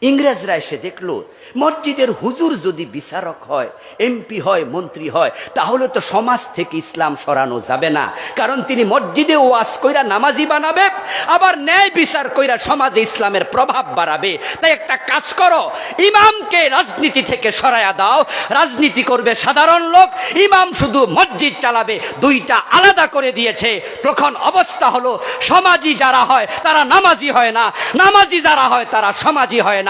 ইংরেজরা এসে দেখলো মসজিদের হুজুর যদি বিচারক হয়, এমপি হয়, মন্ত্রী হয়, তাহলে তো সমাজ থেকে ইসলাম সরানো যাবে না, কারণ তিনি মসজিদে ওয়াজ কইরা নামাজি বানাবে, আবার ন্যায় বিচার কইরা সমাজে ইসলামের প্রভাব বাড়াবে। তাই একটা কাজ করো, ইমামকে রাজনীতি থেকে সরায়া দাও, রাজনীতি করবে সাধারণ লোক, ইমাম শুধু মসজিদ চালাবে, দুইটা আলাদা করে দিয়েছে। তখন অবস্থা হলো সমাজি যারা হয় তারা নামাজি হয় না, নামাজি যারা হয় তারা সমাজি হয় না।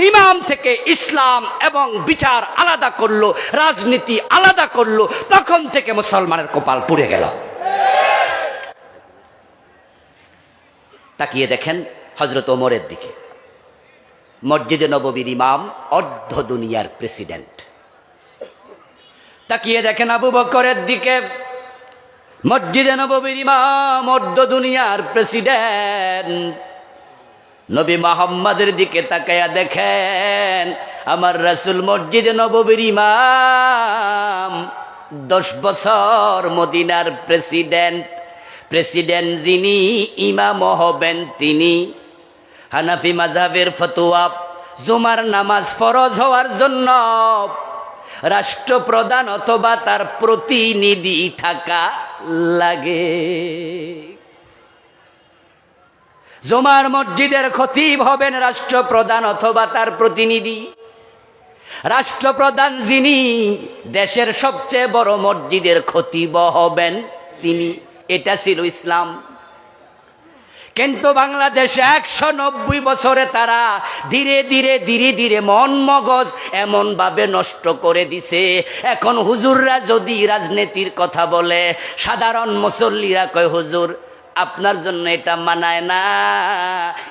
ইমাম থেকে ইসলাম এবং বিচার আলাদা করলো, রাজনীতি আলাদা করলো, তখন থেকে মুসলমানের কপাল পুড়ে গেল। তাকিয়ে দেখেন হযরত ওমরের দিকে, মসজিদে নববীর ইমাম, অর্ধ দুনিয়ার প্রেসিডেন্ট। তাকিয়ে দেখেন আবু বকরের দিকে, মসজিদে নববীর ইমাম, অর্ধ দুনিয়ার প্রেসিডেন্ট। নবী মুহাম্মাদের দিকে তাকায়া দেখেন আমার রাসূল মসজিদে নববীর ইমাম, 10 বছর মদিনার প্রেসিডেন্ট। প্রেসিডেন্ট যিনি, ইমাম হবেন তিনি। হানাফি মাযহাবের ফতোয়া, জুমার নামাজ ফরজ হওয়ার জন্য রাষ্ট্রপ্রধান অথবা তার প্রতিনিধি থাকা লাগে। জুমার মসজিদের খতিব হবেন রাষ্ট্রপ্রধান অথবা তার প্রতিনিধি। রাষ্ট্রপ্রধান যিনি, দেশের সবচেয়ে বড় মসজিদের খতিব হবেন তিনি। এটা ছিল ইসলাম। কিন্তু বাংলাদেশে 190 বছরে তারা ধীরে ধীরে মন মগজ এমন ভাবে নষ্ট করে দিছে, এখন হুজুররা যদি রাজনীতির কথা বলে, সাধারণ মুসল্লিরা কয় হুজুর আপনার জন্য এটা মানায় না,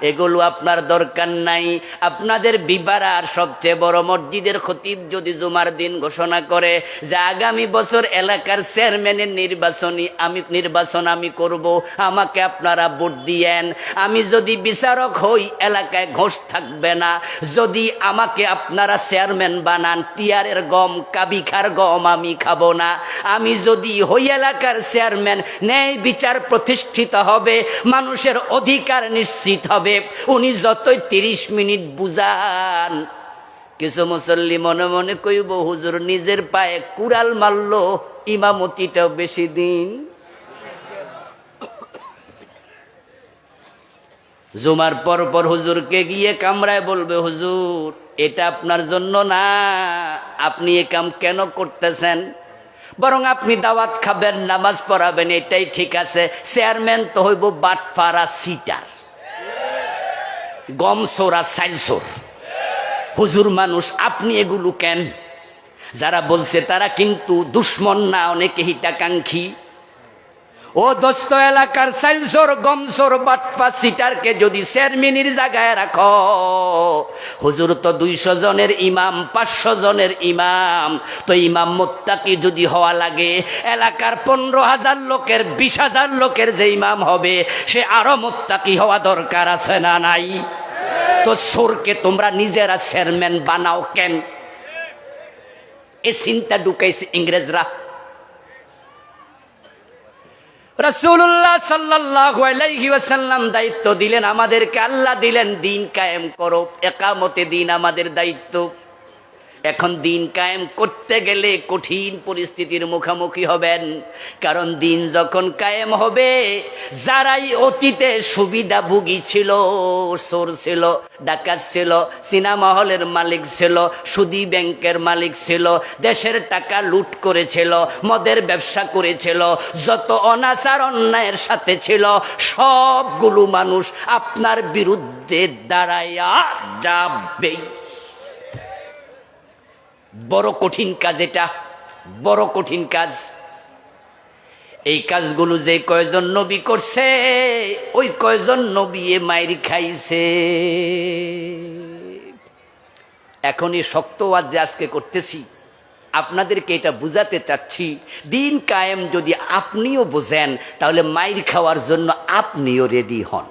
এগুলো আপনার দরকার নাই। আপনাদের বিবারার সবচেয়ে বড় মসজিদের খতিব যদি জুমার দিন ঘোষণা করে যে আগামী বছর এলাকার চেয়ারম্যানের নির্বাচন আমি করব, আমাকে আপনারা ভোট দিয়েন, আমি যদি বিচারক হই এলাকায় ঘোষ থাকবে না, যদি আমাকে আপনারা চেয়ারম্যান বানান টিয়ারের গম, কাবিখার গম আমি খাবো না, আমি যদি হই এলাকার চেয়ারম্যান, ন্যায় বিচার প্রতিষ্ঠিত নিশ্চিত হবে, মানুষের অধিকার নিশ্চিত হবে। উনি যতই 30 মিনিট বুঝান, কিছু মুসল্লি মনে মনে কইব, হুজুর নিজের পায়ে কুড়াল মারলো, ইমামতিটাও বেশি দিন। জুমার পর পর হুজুরকে গিয়ে কামরায় বলবে, হুজুর এটা আপনার জন্য না, আপনি এ কাম কেন করতেছেন? বরং আপনি দাওয়াত খাবেন, নামাজ পড়াবেন, এটাই ঠিক আছে। চেয়ারম্যান তো হইব বাটফারা সিটার, গমসোরা সাইলসোর। হুজুর মানুষ, আপনি এগুলো কেন? যারা বলছে তারা কিন্তু দুশ্মন না, অনেকে হিতাকাঙ্ক্ষী। ও দোস্ত, এলাকার সাইলসোর গমসোর বাটফা সিটারকে যদি চেয়ারম্যানের জায়গায় রাখো, হুজুর তো 200 জনের ইমাম, 500 জনের ইমাম, তো ইমাম মুত্তাকি যদি হওয়া লাগে, এলাকার 15,000 লোকের 20,000 লোকের যে ইমাম হবে, সে আরো মুত্তাকি হওয়া দরকার আছে না নাই? তো সোরকে তোমরা নিজেরা চেয়ারম্যান বানাও কেন? এ চিন্তা ঢুকাইছে ইংরেজরা। রাসূলুল্লাহ সাল্লাল্লাহু আলাইহি ওয়াসাল্লাম দায়িত্ব দিলেন আমাদেরকে, আল্লাহ দিলেন দিন কায়েম করো, একামতে দিন আমাদের দায়িত্ব। এখন দিন কায়েম করতে গেলে কঠিন পরিস্থিতির মুখোমুখি হবেন, কারণ দিন যখন কায়েম হবে, যারাই অতীতে সুবিধাভোগী ছিল, চোর ছিল, ডাকাত ছিল, সিনেমা হলের মালিক ছিল, সুদী ব্যাংকের মালিক ছিল, দেশের টাকা লুট করেছিল, মদের ব্যবসা করেছিল, যত অনাচার অন্যায়ের সাথে ছিল, সবগুলো মানুষ আপনার বিরুদ্ধে দাঁড়াইয়া যাবে। বড় কঠিন কাজ এটা, বড় কঠিন কাজ। এই কাজগুলো যে কয়জন নবী করছে, ওই কয়জন নবী মাইর খাইছে। এখনই শক্ত ওয়াজ যে আজকে করতেছি, আপনাদেরকে এটা বুঝাতে চাচ্ছি, দিন কায়েম যদি আপনিও বোঝেন, তাহলে মাইর খাওয়ার জন্য আপনিও রেডি হন।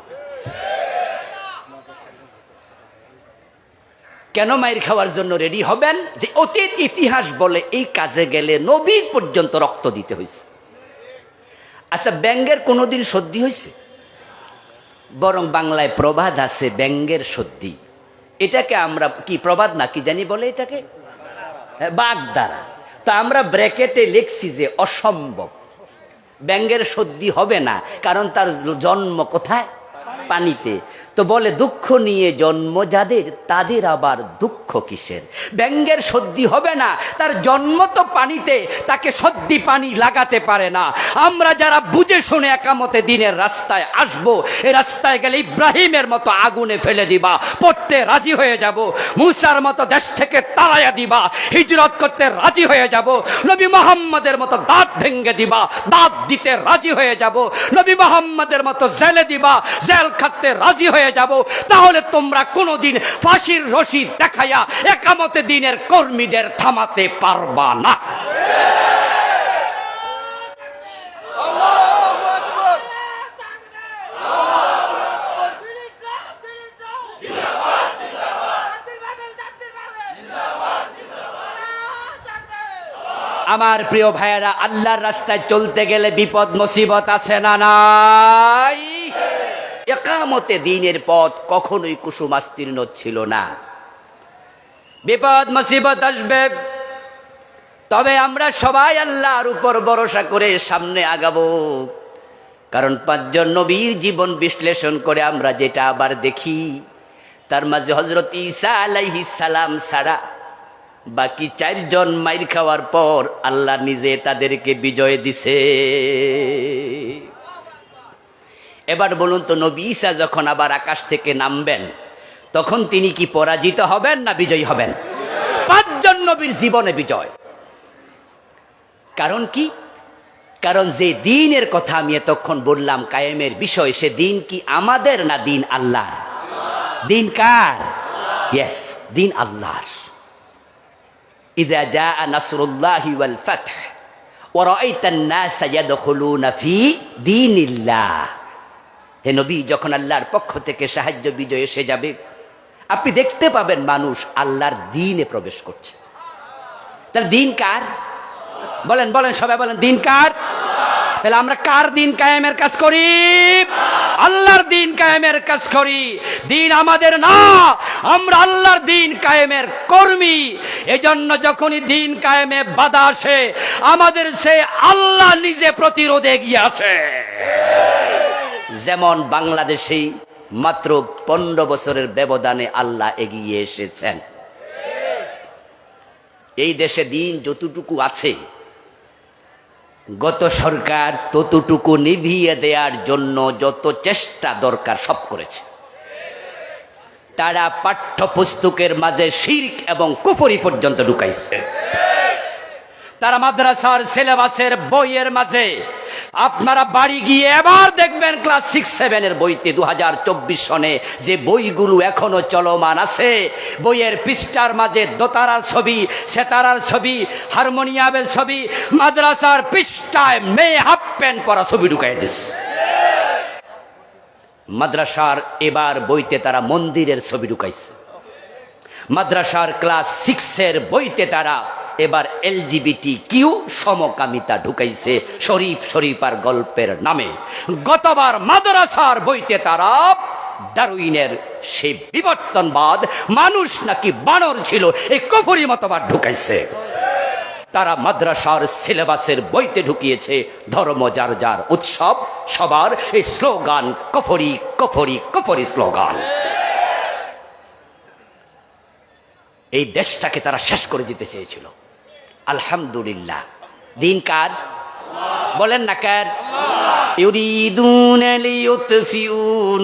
কেন মাইর খাওয়ার জন্য রেডি হবেন? যে অতীত ইতিহাস বলে এই কাজে গেলে নবী পর্যন্ত রক্ত দিতে হয়েছে। আচ্ছা, ব্যাঙের কোনোদিন সর্দি হয়েছে? বরং বাংলায় প্রবাদ আছে, ব্যাঙের সর্দি। এটাকে আমরা কি প্রবাদ না কি জানি বলে, এটাকে বাগদারা। তা আমরা ব্র্যাকেটে লিখছি যে অসম্ভব, ব্যাঙের সর্দি হবে না, কারণ তার জন্ম কোথায়? পানিতে। তো বলে দুঃখ নিয়ে জন্ম যাদের, তাদের আবার দুঃখ কিসের? ব্যাঙের সর্দি হবে না, তার জন্ম তো পানিতে, তাকে সর্দি পানি লাগাতে পারে না। আমরা যারা বুঝে শুনে একামতে দিনের রাস্তায় আসবো, এই রাস্তায় গেলে ইব্রাহিমের মতো আগুনে ফেলে দিবা, পড়তে রাজি হয়ে যাব। মুসার মতো দেশ থেকে তাড়াইয়া দিবা, হিজরত করতে রাজি হয়ে যাব। নবী মুহাম্মদের মতো দাঁত ভেঙে দিবা, দাঁত দিতে রাজি হয়ে যাব। নবী মুহাম্মদের মতো জেলে দিবা, জেল খাটতে রাজি হয়ে যাব। তাহলে তোমরা কোনোদিন ফাঁসির রশি দেখাইয়া একামতে দিনের কর্মীদের থামাতে পারবা না। আমার প্রিয় ভাইয়েরা, আল্লাহর রাস্তায় চলতে গেলে বিপদ মুসিবত আছে না নাই? একামতে দিনের পথ কখনোই কুসুমাস্তীর্ণ ছিল না। বিপদ মুসিবত আসবে, তবে আমরা সবাই আল্লাহর উপর ভরসা করে সামনে আগাবো। কারণ 5 জন নবীর জীবন বিশ্লেষণ করে আমরা যেটা আবার দেখি, তার মাঝে হযরত ঈসা আলাইহিস সালাম ছাড়া বাকি 4 জন মাইর খাওয়ার পর আল্লাহ নিজে তাদেরকে বিজয় দিছে। এবার বলুন তো, নবী ঈসা যখন আবার আকাশ থেকে নামবেন, তখন তিনি কি পরাজিত হবেন না বিজয়ী হবেন? 5 জন নবীর জীবনে বিজয়। কারণ কি? কারণ যে দিনের কথা আমি এতক্ষণ বললাম কায়েমের বিষয়, সে দিন কি আমাদের না দিন আল্লাহর? দিন কার? ইয়েস, দিন আল্লাহর। ইযা জাআ নাসরুল্লাহি ওয়াল ফাth ওয়া রাআইতান নাসা ইয়াদখুলুনা ফি দীনিল্লাহ। হে নবী, যখন আল্লাহর পক্ষ থেকে সাহায্য বিজয় এসে যাবে, আপনি দেখতে পাবেন মানুষ আল্লাহর দ্বীনে প্রবেশ করছে। তাহলে দিন কার? বলেন বলেন, সবাই বলেন, দিন কার?
তাহলে আমরা কার দিন কায়েমের কাজ করি? আল্লাহর দিন কায়েমের কাজ করি। দিন আমাদের না, আমরা আল্লাহর দিন কায়েমের কর্মী। এজন্য যখনই দিন কায়েমে বাধা আসে, আমাদের সে আল্লাহ নিজে প্রতিরোধে এগিয়ে আসে।
যেমন বাংলাদেশে মাত্র 15 বছরের ব্যবধানে আল্লাহ এগিয়ে এসেছেন। এই দেশে দিন যতটুকু আছে, গত সরকার ততটুকু নিভিয়ে দেওয়ার জন্য যত চেষ্টা দরকার সব করেছে। তারা পাঠ্যপুস্তকের মাঝে শিরক এবং কুফরি পর্যন্ত ঢুকাইছে।
তারা মাদ্রাসার সিলেবাসের বইয়ের মাঝে, আপনারা বাড়ি গিয়ে এবার দেখবেন ক্লাস 6-7 বইতে 2024 সনে যে বইগুলো এখনো চলমান আছে, বইয়ের পৃষ্ঠার মাঝে দোতারার ছবি, সেতারার ছবি, হারমোনিয়ামের ছবি, মাদ্রাসার পৃষ্ঠায় মেয়ে হাফ প্যান্ট পরা ছবি ঢুকাই দিচ্ছে।
মাদ্রাসার এবার বইতে তারা মন্দিরের ছবি ঢুকাইছে। মাদ্রাসার ক্লাস 6 বইতে তারা এবার LGBT সমকামিতা ঢুকাইছে শরীফার গল্পের নামে। গতবার মাদ্রাসার বইতে তারা ডারউইনের সেই বিবর্তনবাদ, মানুষ নাকি বানর ছিল, এই কুফরি মতবাদ ঢুকাইছে। তারা মাদ্রাসার সিলেবাসের বইতে ঢুকিয়েছে ধর্ম যার যার উৎসব, সবার এই স্লোগান কুফরি কুফরি কুফরি স্লোগান। এই দেশটাকে তারা শেষ করে দিতে চেয়েছিল। আলহামদুলিল্লাহ, দিন কার? বলেন না কার? ইউরিদুনা লিইউতফিউ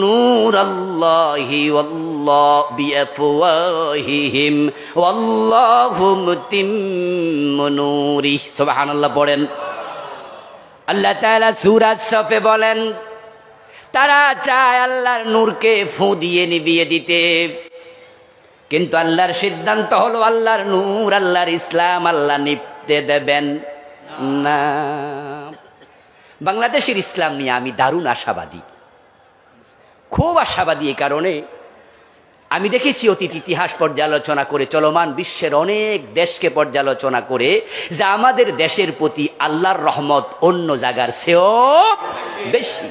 নূরাল্লাহি ওয়াল্লাহু বিআফওয়াহিহিম ওয়াল্লাহু মুতিম্মু নূরিহি। সুবহানাল্লাহ পড়েন। আল্লাহ তাআলা সূরা সাফে বলেন, তারা চায় আল্লাহর নূরকে ফু দিয়ে নিভিয়ে দিতে, কিন্তু আল্লাহর সিদ্ধান্ত হলো আল্লাহর নূর, আল্লাহর ইসলাম আল্লাহ নিভতে দেবেন না। বাংলাদেশের ইসলাম নিয়ে আমি দারুণ আশাবাদী, খুব আশাবাদী। এই কারণে আমি দেখেছি অতীত ইতিহাস পর্যালোচনা করে, চলমান বিশ্বের অনেক দেশকে পর্যালোচনা করে, যে আমাদের দেশের প্রতি আল্লাহর রহমত অন্য জায়গার চেয়েও বেশি।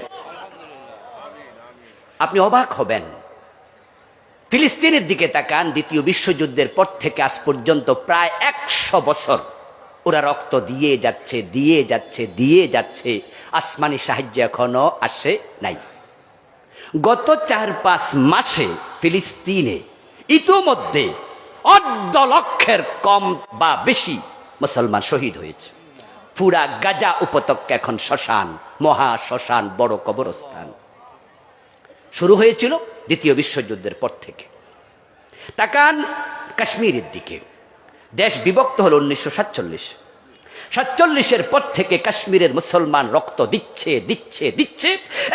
আপনি অবাক হবেন, ফিলিস্তিনের দিকে তাকান। দ্বিতীয় বিশ্বযুদ্ধের পর থেকে আজ পর্যন্ত প্রায় 100 বছর ওরা রক্ত দিয়ে যাচ্ছে, দিয়ে যাচ্ছে, দিয়ে যাচ্ছে, আসমানি সাহায্য এখনো আসে নাই। গত 4-5 মাসে ফিলিস্তিনে ইতোমধ্যে 1.5 লক্ষের কম বা বেশি মুসলমান শহীদ হয়েছে। পুরা গাজা উপত্যকা এখন শ্মশান, মহা শ্মশান, বড় কবরস্থান। শুরু হয়েছিল দ্বিতীয় বিশ্বযুদ্ধের পর থেকে। তাকান কাশ্মীরের দিকে, দেশ বিভক্ত হলো 1947-এর পর থেকে কাশ্মীরের মুসলমান রক্ত দিচ্ছে দিচ্ছে দিচ্ছে,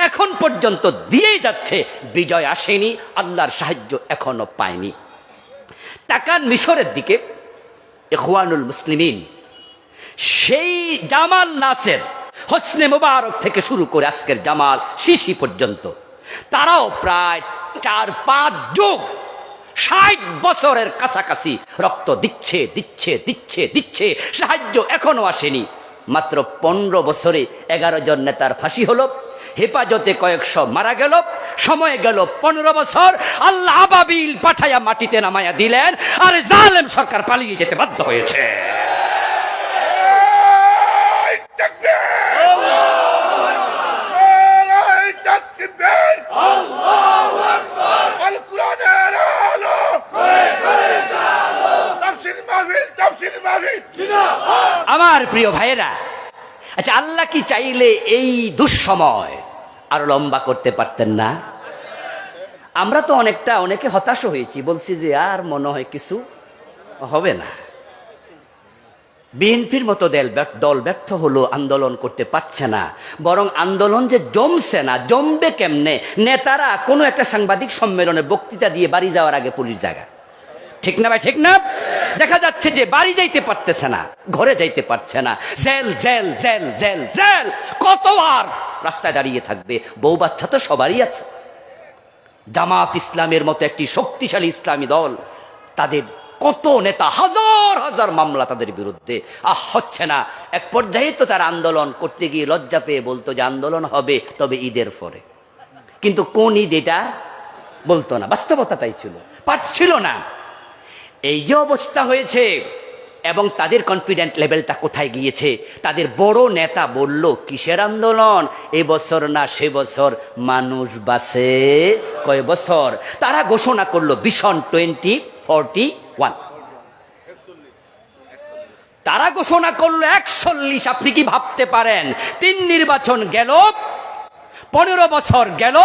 এখন পর্যন্ত দিয়েই যাচ্ছে, বিজয় আসেনি, আল্লাহর সাহায্য এখনো পায়নি। তাকান মিশরের দিকে, ইখওয়ানুল মুসলিমিন, সেই জামাল নাসের, হোসনে মুবারক থেকে শুরু করে আজকের জামাল সিসি পর্যন্ত, তারাও প্রায় 4-5 যুগ, 60 বছরের কাছাকাছি রক্ত দিচ্ছে দিচ্ছে দিচ্ছে দিচ্ছে, সাহায্য এখনো আসেনি। মাত্র 15 বছরে 11 জন নেতার ফাঁসি হলো, হেফাজতে কয়েকশো মারা গেল, সময় গেল 15 বছর, আল্লাহ আবাবিল পাঠাইয়া মাটিতে নামাইয়া দিলেন, আর জালেম সরকার পালিয়ে যেতে বাধ্য হয়েছে। আমার প্রিয় ভাইয়েরা, আচ্ছা, আল্লাহ কি চাইলে এই দুঃসময় আরো লম্বা করতে পারতেন না? আমরা তো অনেকে হতাশ হয়েছি, বলছি যে আর মনে হয় কিছু হবে না। বিএনপির মতো দল ব্যর্থ হলো, আন্দোলন করতে পারছে না, বরং আন্দোলন যে জমছে না, জমবে কেমনে? নেতারা কোনো একটা সাংবাদিক সম্মেলনে বক্তৃতা দিয়ে বাড়ি যাওয়ার আগে পুলিশ জায়গা, ঠিক না ভাই, ঠিক না? দেখা যাচ্ছে যে বাড়ি যাইতে পারতেছে না, ঘরে যাইতে পারছে না, jail jail jail jail jail, কত আর রাস্তায় দাঁড়িয়ে থাকবে? বউ বাচ্চা তো সবারই আছে। জামাত ইসলামের মতো একটি শক্তিশালী ইসলামী দল, তাদের
কত নেতা, হাজার হাজার মামলা তাদের বিরুদ্ধে, হচ্ছে না। এক পর্যায়ে তো তার আন্দোলন করতে গিয়ে লজ্জা পেয়ে বলতো যে আন্দোলন হবে তবে ঈদের পরে, কিন্তু কোন ঈদ এটা বলতো না। বাস্তবতা তাই ছিল, পারছিল না। এই যে অবস্থা হয়েছে, এবং তাদের কনফিডেন্ট লেভেলটা কোথায় গিয়েছে। তাদের বড় নেতা বলল কিসের আন্দোলন, এই বছর না সে বছর, মানুষ বাঁচে কয় বছর। তারা ঘোষণা করলো ভিশন 2041। তারা ঘোষণা করলো 41। আপনি কি ভাবতে পারেন, 3 নির্বাচন গেল, 15 বছর গেল,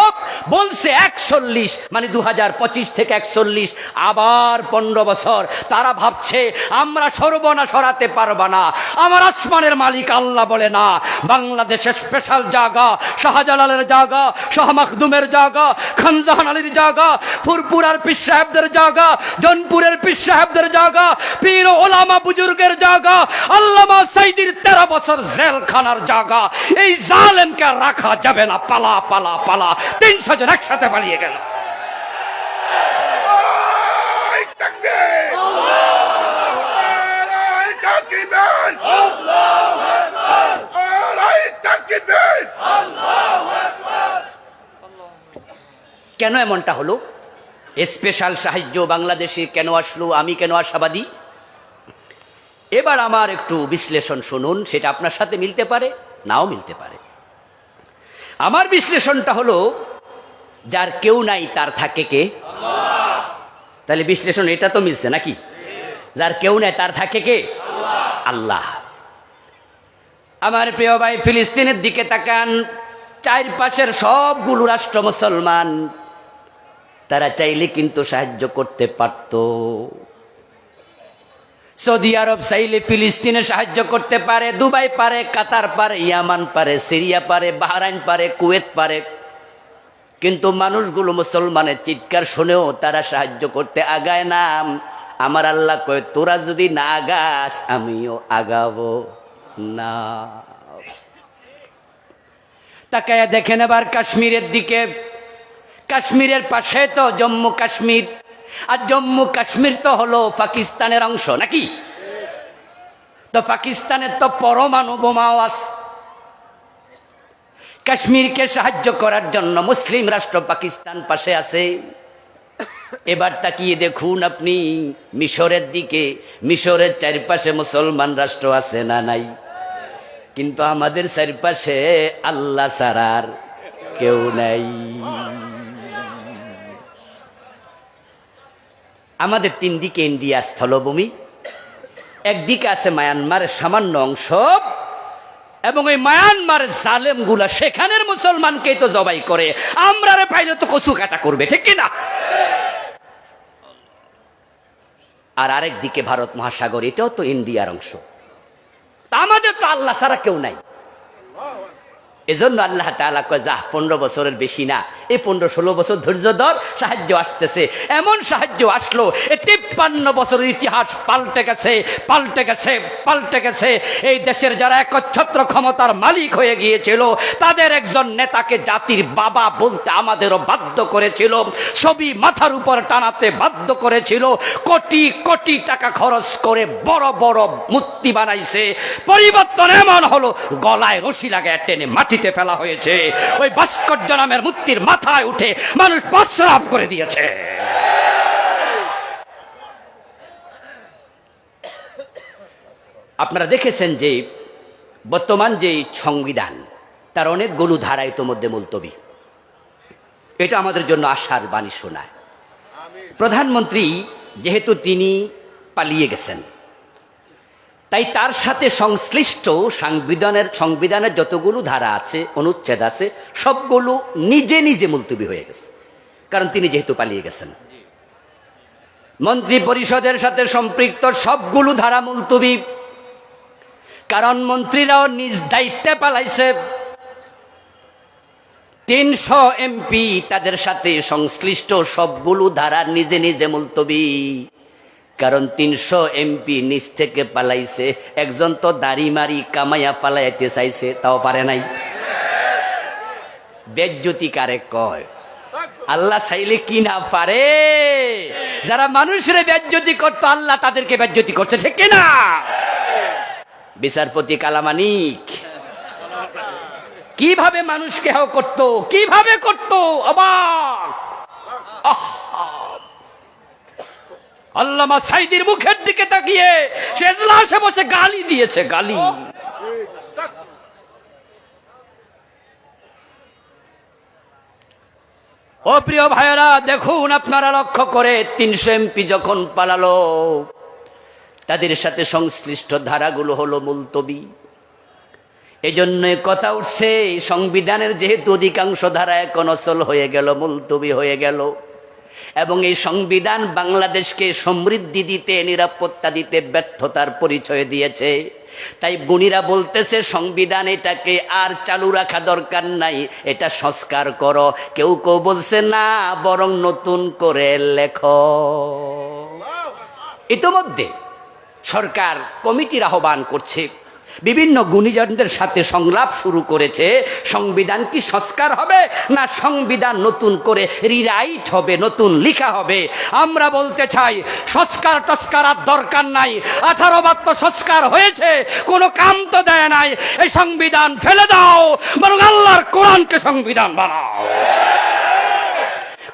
বলছে 41, মানে 2025 থেকে 41, আবার 15 বছর। তারা ভাবছে আমরা সর্বনাশ সরাতে পারবা না। আমার আসমানের মালিক আল্লাহ বলে না, বাংলাদেশের স্পেশাল জায়গা, শাহজালালের জায়গা, শাহ মাখদুমের জায়গা, খানজাহান আলীর জায়গা, ফুরপুরার পীর সাহেবদের জায়গা, জনপুরের পীর সাহেবদের জায়গা, পীর ও ওলামা বুজুর্গের জায়গা, আল্লামা সাইদির 13 বছর জেলখানার জায়গা। এই জালেমকে রাখা যাবে না। পালা পালা পালা, 300 জন একসাথে পালিয়ে গেল। কেন এমনটা হলো? স্পেশাল সাহায্য বাংলাদেশে কেন আসলো? আমি কেন আশাবাদী? এবার আমার একটু বিশ্লেষণ শুনুন, সেটা আপনার সাথে মিলতে পারে, নাও মিলতে পারে। আমার বিশ্লেষণটা হলো, যার কেউ নাই তার থাকে কে? তাহলে বিশ্লেষণ এটা তো মিলছে নাকি? যার কেউ নাই তার থাকে কে? আল্লাহ। আমার প্রিয় ভাই, ফিলিস্তিনের দিকে তাকান। চারপাশের সবগুলো রাষ্ট্র মুসলমান, তারা চাইলে কিন্তু সাহায্য করতে পারত। সৌদি আরব চাইলে ফিলিস্তিনে সাহায্য করতে পারে, দুবাই পারে, কাতার পারে, ইয়ামান পারে, সিরিয়া পারে, বাহরাইন পারে, কুয়েত পারে, কিন্তু মানুষগুলো মুসলমানের চিৎকার শুনেও তারা সাহায্য করতে আগায় না। আমার আল্লাহ কয়, তোরা যদি না আগাস আমিও আগাবো না। তাকায়া দেখেন এবার কাশ্মীরের দিকে। কাশ্মীরের পাশে তো জম্মু কাশ্মীর, আর জম্মু কাশ্মীর তো হলো পাকিস্তানের অংশ নাকি? তো পাকিস্তানের তো পরমাণু বোমাও আছে। কাশ্মীরকে সাহায্য করার জন্য মুসলিম রাষ্ট্র পাকিস্তান পাশে আছে। এবার তাকিয়ে দেখুন আপনি মিশরের দিকে। মিশরের চারপাশে মুসলমান রাষ্ট্র আছে না নাই? কিন্তু আমাদের চারপাশে আল্লাহ ছাড়ার কেউ নাই। আমাদের 3 দিকে ইন্ডিয়া স্থলভূমি, একদিকে আছে মায়ানমারের সামান্য অংশ, এবং ওই মায়ানমার জালেম গুলা সেখানের মুসলমানকেই তো জবাই করে। আমরা রে পাইলে তো কচু কাটা করবে, ঠিক কিনা? আর আরেক দিকে ভারত মহাসাগর, এটাও তো ইন্ডিয়ার অংশ। তা আমাদের তো আল্লাহ ছাড়া কেউ নাই। এজন্য আল্লাহ তাআলা কয়, যা 15 বছরের বেশি না, এই 15-16 বছর ধৈর্য ধর, সাহায্য আসতেছে। এমন সাহায্য আসলো, এই 53 বছরের ইতিহাস পাল্টে গেছে, পাল্টে গেছে, পাল্টে গেছে। এই দেশের যারা একচ্ছত্র ক্ষমতার মালিক হয়ে গিয়েছিল, তাদের একজন নেতাকে জাতির বাবা বলতে আমাদেরও বাধ্য করেছিল, ছবি মাথার উপর টানাতে বাধ্য করেছিল, কোটি কোটি টাকা খরচ করে বড় বড় মূর্তি বানাইছে। পরিবর্তন এমন হলো, গলায় রশি লাগায় টেনে মাটি ফেলা হয়েছে। ওই ভাস্কর্য নামের মূর্তির মাথায় উঠে মানুষ প্রস্রাব করে দিয়েছে। আপনারা দেখেছেন যে বর্তমান যে সংবিধান, তার অনেকগুলো ধারা ইতোমধ্যে মুলতবি। এটা আমাদের জন্য আশার বাণী শোনায়। প্রধানমন্ত্রী যেহেতু তিনি পালিয়ে গেছেন, তাই তার সাথে সংশ্লিষ্ট সংবিধানের যতগুলো ধারা আছে, অনুচ্ছেদ আছে, সবগুলো নিজে নিজে মুলতবি হয়ে গেছে, কারণ তিনি যেহেতু পালিয়ে গেছেন। মন্ত্রী পরিষদের সাথে সম্পৃক্ত সবগুলো ধারা মুলতবি, কারণ মন্ত্রীরাও নিজ দায়িত্বে পালাইছে। 300 এমপি, তাদের সাথে সংশ্লিষ্ট সবগুলো ধারা নিজে নিজে মুলতবি, কারণ 300 এমপি নিজ থেকে পালাইছে। একজন তো দাড়ি মারি কামাইয়া পালাইতে চাইছে, তাও পারে নাই। বেজ্জতি কারে কয়? আল্লাহ চাইলে কি না পারে? যারা মানুষের বেজ্জতি করতো আল্লাহ তাদেরকে বেজ্জতি করছে, ঠিক কিনা? বিচারপতি কালামানিক কিভাবে মানুষকে হেয় করতো, কিভাবে করতো, অবাক। আল্লামা সাইদির মুখের দিকে তাকিয়ে সে এজলাসে বসে গালি দিয়েছে, গালি। ও প্রিয় ভাইয়েরা, দেখুন আপনারা লক্ষ্য করে 300 এমপি যখন পালালো, তাদের সাথে সংশ্লিষ্ট ধারাগুলো হলো মুলতবি। এজন্য কথা উঠছে, সংবিধানের যেহেতু অধিকাংশ ধারা এখন অচল হয়ে গেল, মুলতবি হয়ে গেল, এবং এই সংবিধান বাংলাদেশকে সমৃদ্ধি দিতে, নিরাপত্তা দিতে ব্যর্থতার পরিচয় দিয়েছে। তাই গুণীরা বলতেছে সংবিধান এটাকে আর চালু রাখা দরকার নাই, এটা সংস্কার করো। কেউ কেউ বলছে না, বরং নতুন করে লেখো। ইতোমধ্যে সরকার কমিটির আহ্বান করছে, বিভিন্ন গুণীজনদের সাথে সংলাপ শুরু করেছে। সংবিধান কি সংস্কার হবে, না সংবিধান নতুন করে রিরাইট হবে, নতুন লিখা হবে? আমরা বলতে চাই সংস্কার টস্কার আর দরকার নাই। 18 বার তো সংস্কার হয়েছে, কোনো কাম তো দেয় নাই। এই সংবিধান ফেলে দাও, বরং আল্লাহর কোরআনকে সংবিধান বানাও।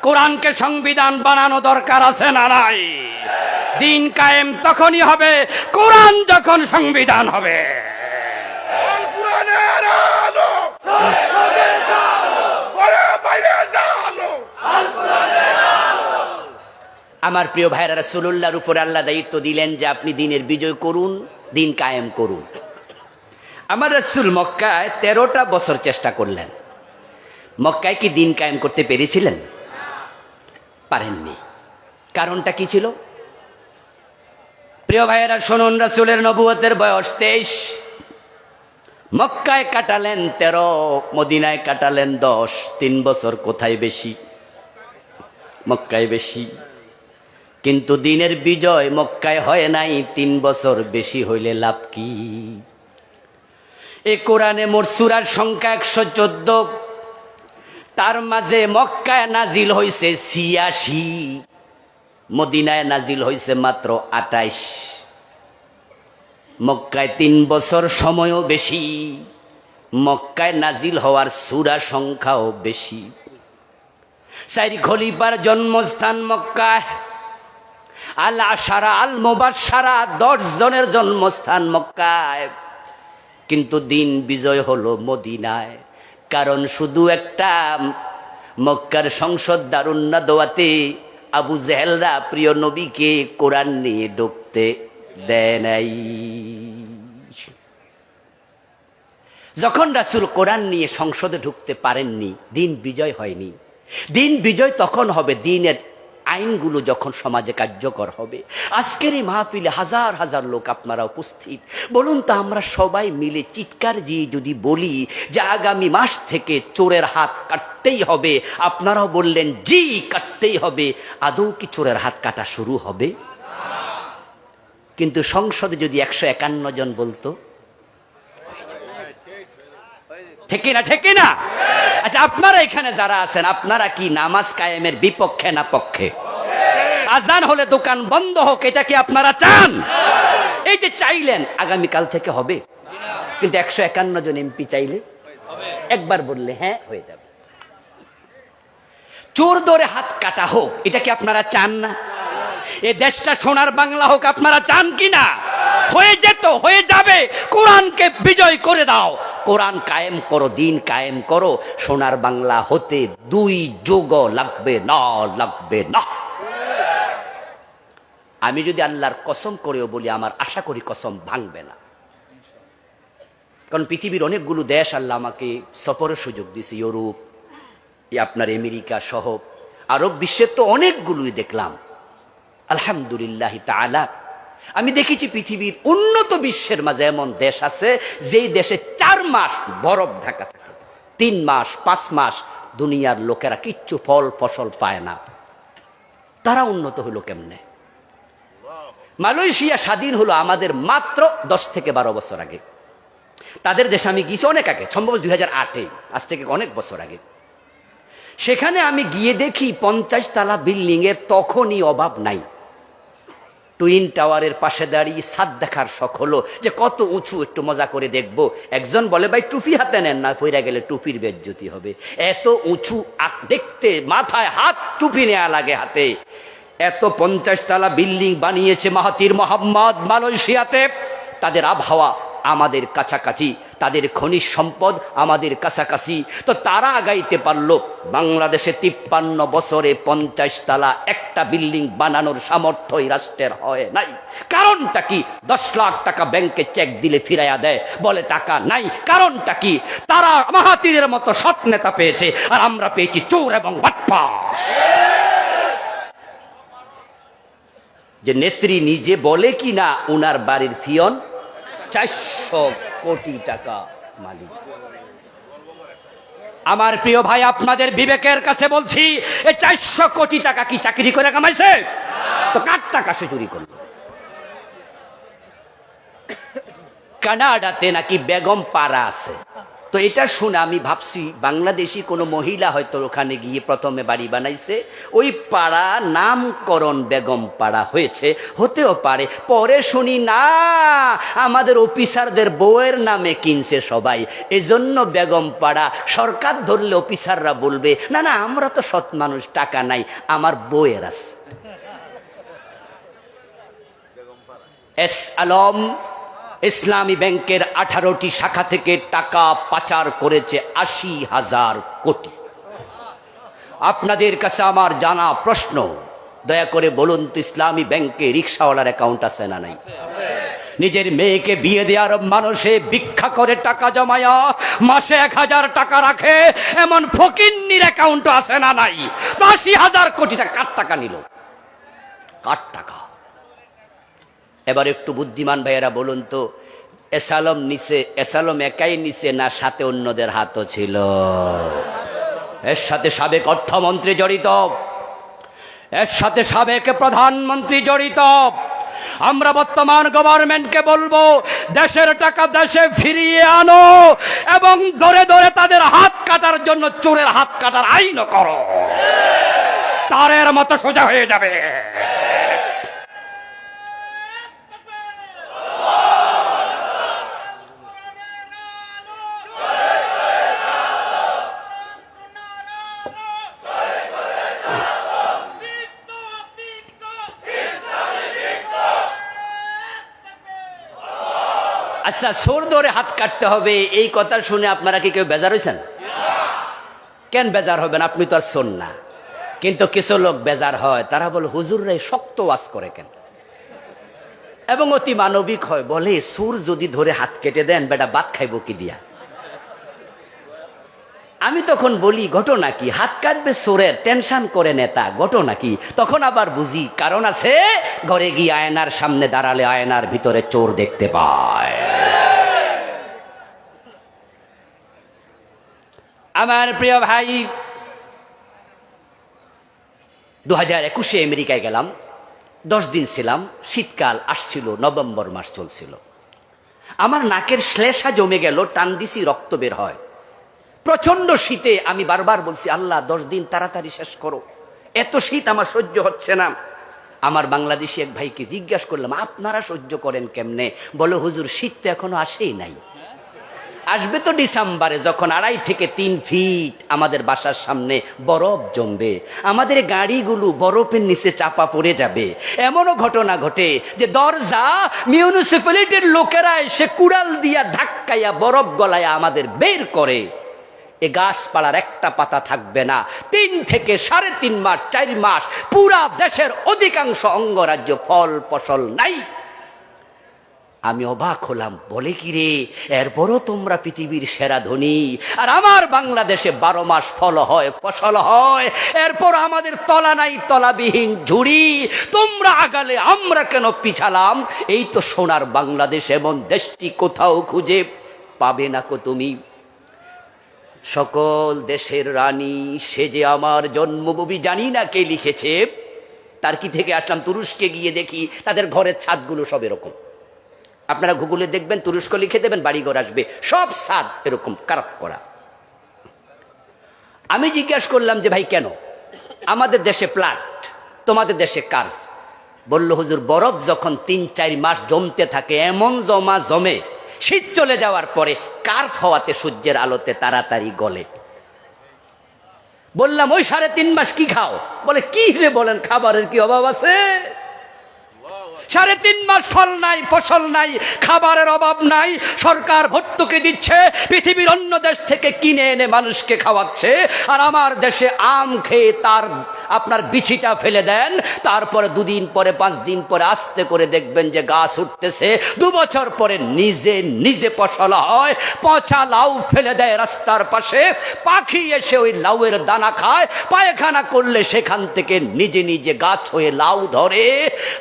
কোরআনকে সংবিধান বানানো দরকার আছে না নাই? দিন কায়েম তখনই হবে কোরআন যখন সংবিধান হবে। আমার প্রিয় ভাইরা, রাসূলুল্লাহর উপরে আল্লাহ দায়িত্ব দিলেন যে আপনি দিনের বিজয় করুন, দিন কায়েম করুন। আমার রাসূল মক্কায় 13টা বছর চেষ্টা করলেন। মক্কায় কি দিন কায়েম করতে পেরেছিলেন? পারেননি। কারণটা কি ছিল? প্রিয় ভাইয়েরা শুনুন, রাসূলের নবুয়তের বয়স 23। মক্কায় কাটালেন 13, মদিনায় কাটালেন 10। 3 বছর কোথায় বেশি? মক্কায় বেশি। কিন্তু দিনের বিজয় মক্কায় হয় নাই। 3 বছর বেশি হইলে লাভ কি? এ কোরআনে মোট সূরার সংখ্যা 114। তার মাঝে মক্কায় নাজিল হইছে 86, মদিনায় নাজিল হইছে মাত্র 28। মক্কায় 3 বছর সময়ও বেশি, মক্কায় নাজিল হওয়ার সূরা সংখ্যাও বেশি। 4 খলিফার জন্মস্থান মক্কায়। আল আশারা আল মুবাশশারা 10 জনের জন্মস্থান মক্কায়। কিন্তু দিন বিজয় হলো মদিনায়। কারণ শুধু একটা, মক্কার সংসদ দারুন নাদওয়াতে আবু জেহেলরা প্রিয় নবীকে কোরআন নিয়ে ঢুকতে দেয় নাই। যখন রাসূল কোরআন নিয়ে সংসদে ঢুকতে পারেননি, দিন বিজয় হয়নি। দিন বিজয় তখন হবে দিনের আইনগুলো যখন সমাজে কার্যকর হবে। আজকের এই মাহফিলে হাজার হাজার লোক আপনারা উপস্থিত। বলুন তো, আমরা সবাই মিলে চিৎকার দিয়ে যদি বলি যে আগামী মাস থেকে চোরের হাত কাটতেই হবে, আপনারাও বললেন জি কাটতেই হবে, আদৌ কি চোরের হাত কাটা শুরু হবে? কিন্তু সংসদে যদি 151 জন বলতো, ঠিক না? ঠিক না? আচ্ছা, আপনারা এখানে যারা আছেন, আপনারা কি নামাজ কায়েমের বিপক্ষে না পক্ষে? আজান হলে দোকান বন্ধ হোক, এটা কি আপনারা চান? এই যে চাইলেন, আগামীকাল থেকে হবে। কিন্তু 151 জন এমপি চাইলে, একবার বললে হ্যাঁ হয়ে যাবে। চোর ধরে হাত কাটা হোক, এটা কি আপনারা চান না? এ দেশটা সোনার বাংলা হোক, আপনারা চান কি না? হয়ে যেত, হয়ে যাবে। কোরআনকে বিজয় করে দাও, কোরআন কায়েম করো, দিন কায়েম করো। সোনার বাংলা হতে 2 যুগ লাগবে না, লাগবে না। আমি যদি আল্লাহর কসম করেও বলি, আমার আশা করি কসম ভাঙবে না। কারণ পৃথিবীর অনেকগুলো দেশ আল্লাহ আমাকে সফরের সুযোগ দিয়েছে। ইউরোপ, আপনার আমেরিকা সহ আরব বিশ্বের তো অনেকগুলোই দেখলাম। আলহামদুলিল্লাহ তাআলা। আমি দেখেছি পৃথিবীর উন্নত বিশ্বের মাঝে এমন দেশ আছে যেই দেশে 4 মাস বরফ ঢাকা থাকে, 3 মাস 5 মাস দুনিয়ার লোকেরা কিচ্ছু ফল ফসল পায় না। তারা উন্নত হলো কেমনে? মালয়েশিয়া স্বাধীন হলো আমাদের মাত্র 10 থেকে 12 বছর আগে। তাদের দেশে আমি গিয়েছি অনেক আগে, সম্ভবত 2008-এ, আজ থেকে অনেক বছর আগে। সেখানে আমি গিয়ে দেখি 50 তলা বিল্ডিং এর তখনই অভাব নাই। টুইন টাওয়ারের পাশে দাঁড়িয়ে ছাদ দেখার শখ হলো যে কত উঁচু, একটু মজা করে দেখব। একজন বলে ভাই টুপি হাতে নেন না, পইরা গেলে টুপির বেজ্জতি হবে। এত উঁচু দেখতে, মাথায় হাত টুপি নেওয়া লাগে হাতে। এত 50 তলা বিল্ডিং বানিয়েছে মাহাতির মোহাম্মদ মালয়েশিয়াতে। তাদের আবহাওয়া আমাদের কাছাকাছি, তাদের খনিজ সম্পদ আমাদের কাছাকাছি। তো তারা আগাইতে পারলো, বাংলাদেশে 53 বছরে 50 তলা একটা বিল্ডিং বানানোর সামর্থ্য এই রাষ্ট্রের হয় নাই। কারণটা কি? 10 লাখ টাকা ব্যাংকে চেক দিলে ফিরাইয়া দেয়, বলে টাকা নাই। কারণটা কি? তারা মাহাতিরের মতো সৎ নেতা পেয়েছে, আর আমরা পেয়েছি চোর এবং বাটপার। যে নেত্রী নিজে বলে কি না উনার বাড়ির ফিয়ন 400 কোটি টাকা মালিক। আমার প্রিয় ভাই, আপনাদের বিবেকের কাছে বলছি, এই 400 কোটি টাকা কি চাকরি করে কামাইছে? তো কার টাকা সে চুরি করলো? কানাডাতে নাকি বেগম পাড়া আছে। তো এটা শুনে আমি ভাবছি বাংলাদেশি কোনো মহিলা হয়তো ওখানে গিয়ে প্রথমে বাড়ি বানাইছে, ওই পাড়া নামকরণ বেগম পাড়া হয়েছে, হতেও পারে। পরে শুনি না, আমাদের অফিসারদের বউয়ের নামে কিনছে সবাই, এজন্য বেগম পাড়া। সরকার ধরলে অফিসাররা বলবে না না, আমরা তো সৎ মানুষ, টাকা নাই, আমার বউয়ের আছে। এস আলম ইসলামী ব্যাংকের 18টি শাখা থেকে টাকা পাচার করেছে 80,000 কোটি। আপনাদের কাছে আমার জানা প্রশ্ন, দয়া করে বলুন তো ইসলামী ব্যাংকে রিকশাওয়ালার অ্যাকাউন্ট আছে না নাই? নিজের মেয়েকে বিয়ে দেওয়ার মানুষে ভিক্ষা করে টাকা জমায়া মাসে 1000 টাকা রাখে, এমন ফকিন্নির অ্যাকাউন্ট আছে না নাই? তো 80,000 কোটি টাকা কার টাকা নিল? কার টাকা? এবার একটু বুদ্ধিমান ভাইয়েরা বলুন তো, এসালম নিচে, এসালম একাই নিচে না সাথে অন্যদের হাতও ছিল? এর সাথে সাবেক অর্থমন্ত্রী জড়িত, এর সাথে সাবেক প্রধানমন্ত্রী জড়িত। আমরা বর্তমান গভর্নমেন্টকে বলবো, দেশের টাকা দেশে ফিরিয়ে আনো এবং ধরে ধরে তাদের হাত কাটার জন্য চোরের হাত কাটার আইন করো, তারের মতো সোজা হয়ে যাবে। আচ্ছা, সোর ধরে হাত কাটতে হবে, এই কথা শুনে আপনারা কি কেউ বেজার হয়েছেন? কেন বেজার হবেন? আপনি তো আর শোন না। কিন্তু কিছু লোক বেজার হয়, তারা বলে হুজুররাই শক্ত ওয়াজ করে কেন, এবং অতি মানবিক হয়, বলে সুর যদি ধরে হাত কেটে দেন বেটা ভাত খাইব কি দিয়া? আমি তখন বলি ঘটনা কি? হাত কাটবে সোরের, টেনশন করে নেতা, ঘটনা কি? তখন আবার বুঝি কারণ আছে, ঘরে গিয়ে আয়নার সামনে দাঁড়ালে আয়নার ভিতরে চোর দেখতে পায়। আমার প্রিয় ভাই, 2021-এ আমেরিকায় গেলাম, 10 দিন ছিলাম। শীতকাল আসছিল, নভেম্বর মাস চলছিল। আমার নাকের শ্লেষা জমে গেল, টান দিছি, রক্ত বের হয়। প্রচন্ড শীতে আমি বারবার বলছি, আল্লাহ 10 দিন তাড়াতাড়ি শেষ করো, এত শীত আমার সহ্য হচ্ছে না। আমার বাংলাদেশি এক ভাইকে জিজ্ঞাসা করলাম, আপনারা সহ্য করেন কেমনে? বলে হুজুর শীত তো এখনো আসেই নাই, আসবে তো ডিসেম্বরে, যখন 2.5 থেকে 3 ফিট আমাদের বাসার সামনে বরফ জমবে, আমাদের গাড়িগুলো বরফের নিচে চাপা পড়ে যাবে। এমনও ঘটনা ঘটে যে দরজা মিউনিসিপ্যালিটির লোকেরা এসে কুড়াল দিয়া ধাক্কাইয়া বরফ গলায়া আমাদের বের করে। এ গাছপালার একটা পাতা থাকবে না। 3 থেকে 3.5 মাস, 4 মাস পুরা দেশের অধিকাংশ অঙ্গরাজ্য ফল ফসল নাই। আমি অবাক হলাম, বলে কি রে, এরপরও তোমরা পৃথিবীর সেরা ধনী, আর আমার বাংলাদেশে 12 মাস ফল হয়, ফসল হয়, এরপর আমাদের তলা নাই, তলাবিহীন ঝুড়ি। তোমরা আগালে আমরা কেন পিছালাম? এই তো সোনার বাংলাদেশ, এমন দেশটি কোথাও খুঁজে পাবে না কো তুমি। সকল দেশের রানী সে যে আমার জন্মভূমি, জানি না কে লিখেছে। তার কি থেকে আসলাম, তুরস্কে গিয়ে দেখি তাদের ঘরের ছাদগুলো সব এরকম। আপনারা গুগলে দেখবেন, তুরস্ক লিখে দেবেন, বাড়িঘর আসবে, সব ছাদ এরকম কারাপ করা। আমি জিজ্ঞাসা করলাম যে ভাই কেন, আমাদের দেশে প্লাট, তোমাদের দেশে কার্ভ। বলল হুজুর, বরফ যখন ৩-৪ মাস জমতে থাকে, এমন জমে শীত চলে যাওয়ার পরে কার্ভ হওয়াতে সূর্যের আলোতে তাড়াতাড়ি গলে। বললাম ওই ৩.৫ মাস কি খাও? বলে কি যে বলেন, খাবারের কি অভাব আছে? ৩.৫ মাস ফল নাই, ফসল নাই, খাবারের অভাব নাই, সরকার ভর্তুকি দিচ্ছে, পৃথিবীর অন্য দেশ থেকে কিনে এনে মানুষকে খাওয়াচ্ছে, আর আমার দেশে আম খেয়ে তার আপনার বিচিটা ফেলে দেন, তারপরে 2 দিন পরে 5 দিন পরে আস্তে করে দেখবেন যে গাছ উঠতেছে, 2 বছর পরে নিজে নিজে ফসল হয়, পচা লাউ ফেলে দেয় রাস্তার পাশে, পাখি এসে ওই লাউয়ের দানা খায়, পায়খানা করলে সেখান থেকে নিজে নিজে গাছ হয়ে লাউ ধরে।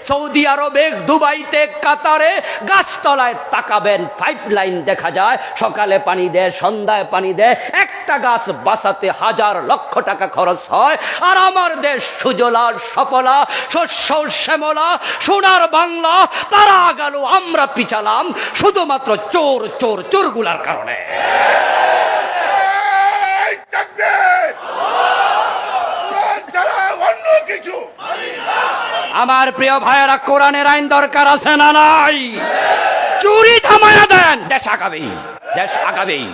সৌদি আরবে, দুবাইতে, কাতারে গাছতলায় তাকাবেন, পাইপলাইন দেখা যায়, সকালে পানি দেয়, সন্ধ্যায় পানি দেয়, একটা গাছ বাঁচাতে 1000 লক্ষ টাকা খরচ হয়। আর আমার দেশ সুজলা সফলা, শস্য শ্যামলা, সোনার বাংলা, তারা গেল, আমরা পিছালাম শুধুমাত্র চোর চোর চোরগুলার কারণে। আমার প্রিয় ভাইয়েরা, কোরআনের আইন দরকার আছে না নাই? চুরি থামায়া দেন, দেশ আগাবেই, দেশ আগাবেই।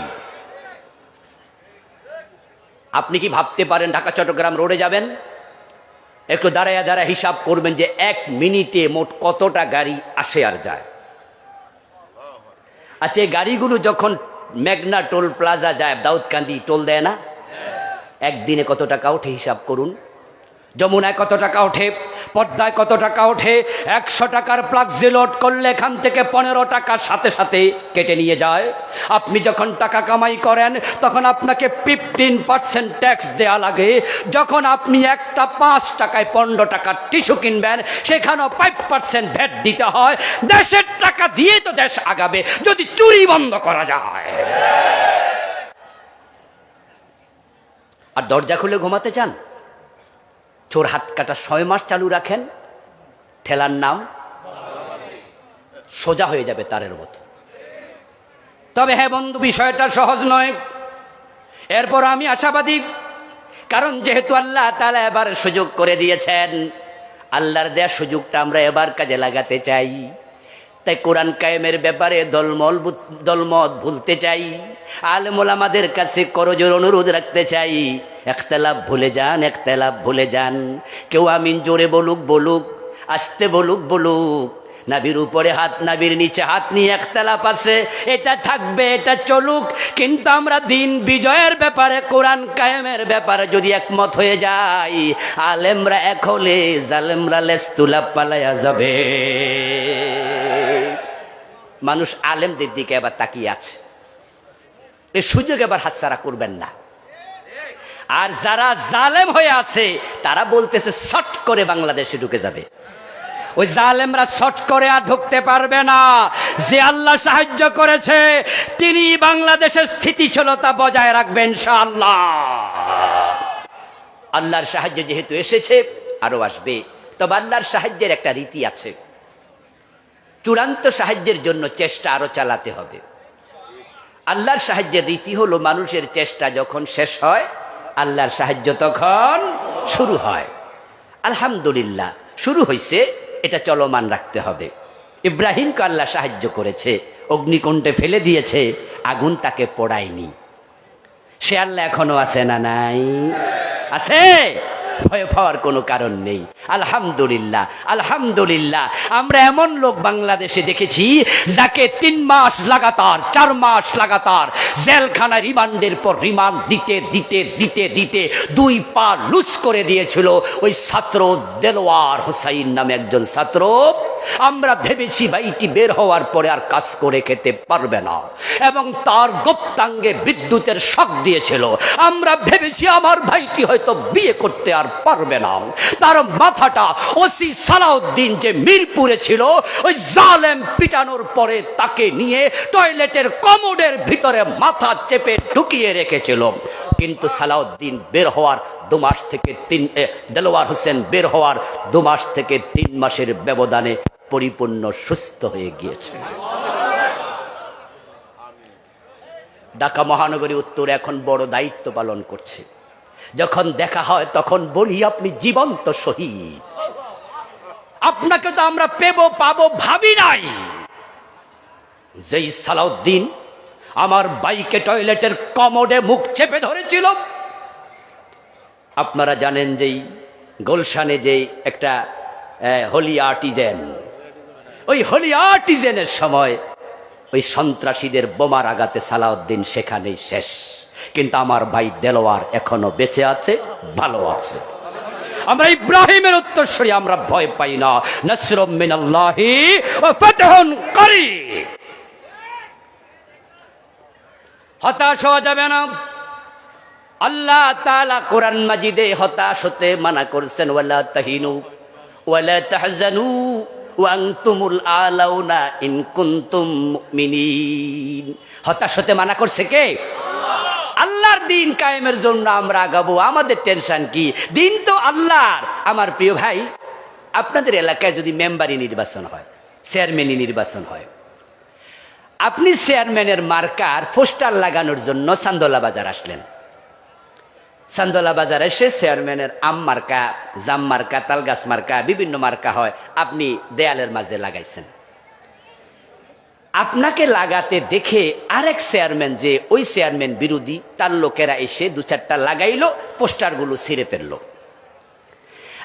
আপনি কি ভাবতে পারেন ঢাকা চট্টগ্রাম রোডে যাবেন, একটু দাঁড়ায় দাঁড়ায় হিসাব করবেন যে 1 মিনিটে মোট কতটা গাড়ি আসে আর যায়। আচ্ছা, এই গাড়িগুলো যখন মেঘনা টোল প্লাজা যায়, দাউদকান্দি টোল দেয় না, একদিনে কত টাকা ওঠে হিসাব করুন। যমুনায় কত টাকা ওঠে, পদ্মায় কত টাকা ওঠে। 100 টাকার প্লাক্সি লোড করলে এখান থেকে 15 টাকা সাথে সাথে কেটে নিয়ে যায়। আপনি যখন টাকা কামাই করেন তখন আপনাকে 15% ট্যাক্স দেয়া লাগে। যখন আপনি একটা 5 টাকায় 15 টাকার টিস্যু কিনবেন, সেখানেও 5% ভ্যাট দিতে হয়। দেশের টাকা দিয়ে তো দেশ আগাবে যদি চুরি বন্ধ করা যায়। আর দরজা খুলে ঘুমাতে চান, চোর হাত কাটা 6 মাস চালু রাখেন, ঠেলার নাম সোজা হয়ে যাবে তারের মতো। তবে হ্যাঁ বন্ধু, বিষয়টা সহজ নয়। এরপর আমি আশাবাদী, কারণ যেহেতু আল্লাহ তাআলা এবার সুযোগ করে দিয়েছেন, আল্লাহর দেয়া সুযোগটা আমরা এবার কাজে লাগাতে চাই। তাই কোরআন কায়েমের ব্যাপারে দলমত ভুলতে চাই। আলেম ওলামাদের কাছে করজোর অনুরোধ রাখতে চাই, একতলাফ ভুলে যান, একতলাফ ভুলে যান। কেউ আমিন জোরে বলুক বলুক, আস্তে বলুক বলুক, নাভির উপরে হাত, নাভির নিচে হাত নিয়ে একতলাফ আছে, এটা থাকবে, এটা চলুক। কিন্তু আমরা দিন বিজয়ের ব্যাপারে, কোরআন কায়েমের ব্যাপারে যদি একমত হয়ে যাই, আলেমরা এক হলে জালেমরা লেস্তুলা পালায়া যাবে। মানুষ আলেমদের দিকে এবার তাকিয়ে আছে, এই সুযোগ এবার হাতছাড়া করবেন না। আর যারা জালেম হয়ে আছে তারা বলতেছে শর্ট করে বাংলাদেশে ঢুকে যাবে। ওই জালেমরা শর্ট করে আর ঢুকতে পারবে না। যে আল্লাহ সাহায্য করেছে তিনি বাংলাদেশের স্থিতিশীলতা বজায় রাখবেন ইনশাআল্লাহ। আল্লাহর সাহায্য যেহেতু এসেছে, আরো আসবে। তবে আল্লাহর সাহায্যের একটা রীতি আছে, চূড়ান্ত সাহায্যের জন্য চেষ্টা আরো চালাতে হবে। আল্লাহর সাহায্যের রীতি হলো, মানুষের চেষ্টা যখন শেষ হয়, আল্লাহর সাহায্য তখন শুরু হয়। আলহামদুলিল্লাহ, শুরু হয়েছে, এটা চলমান রাখতে হবে। ইব্রাহিমকে আল্লাহ সাহায্য করেছে, অগ্নিকুণ্ডে ফেলে দিয়েছে, আগুন তাকে পোড়ায়নি। সে আল্লাহ এখনো আছে না নাই? আছে। ভয় পাওয়ার কোনো কারণ নেই। আলহামদুলিল্লাহ, আলহামদুলিল্লাহ। আমরা এমন লোক বাংলাদেশে দেখেছি যাকে 3 মাস লাগাতার, 4 মাস লাগাতার জেলখানা রিমান্ডের পর রিমান্ড দিতে দিতে দিতে দিতে 2 পা লুজ করে দিয়েছিল ওই ছাত্র দেলোয়ার হোসাইন নামে একজন ছাত্র। আমরা ভেবেছি ভাইটি বের হওয়ার পরে আর কাজ করে খেতে পারবে না, এবং তার গুপ্তাঙ্গে বিদ্যুতের শক দিয়েছিল। আমরা ভেবেছি আমার ভাইটি হয়তো বিয়ে করতে আর পারবে না। তার মাথাটা ওসি সালাউদ্দিন যে মিরপুরে ছিল, ওই জালেম পিটানোর পরে তাকে নিয়ে টয়লেটের কমোডের ভিতরে মাথা চেপে ঢুকিয়ে রেখেছিল। কিন্তু সালাউদ্দিন বের হওয়ার 2 মাস থেকে দেলোয়ার হোসেন বের হওয়ার 2 মাস থেকে 3 মাসের ব্যবধানে পরিপূর্ণ সুস্থ হয়ে গিয়েছে। ঢাকা মহানগরী উত্তর এখন বড় দায়িত্ব পালন করছে। যখন দেখা হয় তখন বলি আপনি জীবন্ত শহীদ। আপনাকে তো আমরা পাবো ভাবি নাই। যেই সালাউদ্দিন আমার বাইকে টয়লেটের কমোডে মুখ চেপে ধরেছিল, আপনারা জানেন যেই গুলশানে যেই একটা হোলি আর্টিজেন, ওই হোলি আর্টিজেনের সময় ওই সন্ত্রাসীদের বোমার আঘাতে সালাউদ্দিন সেখানেই শেষ। কিন্তু আমার ভাই দেলোয়ার এখনো বেঁচে আছে, ভালো আছে। আমরা ইব্রাহিমের উত্তরসূরি, আমরা ভয় পাই না। নাসরুম মিনাল্লাহি ওয়া ফাতহুন করিব। হতাশ হওয়া যাবে না। আল্লাহ তাআলা কোরআন মাজিদে হতাশ হতে মানা করছেন, ওয়ালা তাহিনু ওয়ালা তাহজানু ওয়া আনতুমুল আলাউনা ইন কুনতুম মুমিনিন। হতাশ হতে মানা করছে কে? আল্লাহর দিন কায়েমের জন্য আমরা আগাবো, আমাদের টেনশন কি? দিন তো আল্লাহর। আমার প্রিয় ভাই, আপনাদের এলাকায় যদি মেম্বারি নির্বাচন হয়, চেয়ারম্যানই নির্বাচন হয়, আপনি চেয়ারম্যানের মার্কার পোস্টার লাগানোর জন্য চান্দোলা বাজার আসলেন। চান্দোলা বাজার এসে চেয়ারম্যানের আম মার্কা, জাম মার্কা, তালগাছ মার্কা, বিভিন্ন মার্কা হয়, আপনি দেয়ালের মাঝে লাগাইছেন। আপনাকে লাগাতে দেখে আরেক চেয়ারম্যান, যে ওই চেয়ারম্যান বিরোধী, তার লোকেরা এসে দু চারটা লাগাইলো, পোস্টারগুলো ছিঁড়ে ফেললো।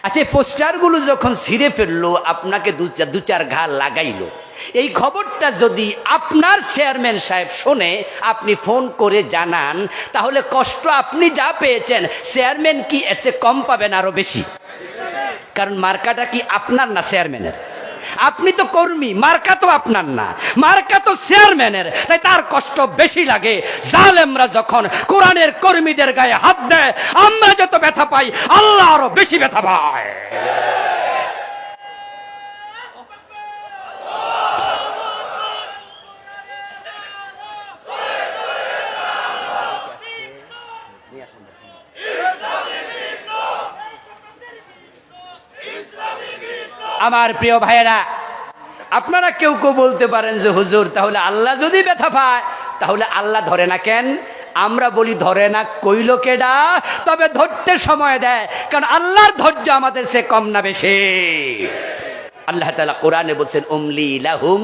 আচ্ছা, পোস্টারগুলো যখন ছিঁড়ে ফেললো, আপনাকে দু চার ঘা লাগাইলো, এই খবরটা যদি আপনার চেয়ারম্যান সাহেব শোনে, আপনি ফোন করে জানান, তাহলে কষ্ট আপনি যা পেয়েছেন চেয়ারম্যান কি এসে কম পাবেন? আরো বেশি। কারণ মার্কাটা কি আপনার না চেয়ারম্যানের? আপনি তো কর্মী, মার্কা তো আপনার না, মার্কা তো চেয়ারম্যানের, তাই তার কষ্ট বেশি লাগে। জালেমরা যখন কোরআনের কর্মীদের গায়ে হাত দেয়, আমরা যত ব্যথা পাই, আল্লাহ আরো বেশি ব্যথা পায়। আমার প্রিয় ভাইয়েরা, আপনারা কেউ কেউ বলতে পারেন যে হুজুর, তাহলে আল্লাহ যদি ব্যথা পায় তাহলে আল্লাহ ধরে না কেন? আমরা বলি ধরে না কইল কেডা, তবে ধরতে সময় দেয়, কারণ আল্লাহর ধৈর্য আমাদের সে কম না বেশি। আল্লাহ তাআলা কোরআনে বলছেন, উমলি লাহুম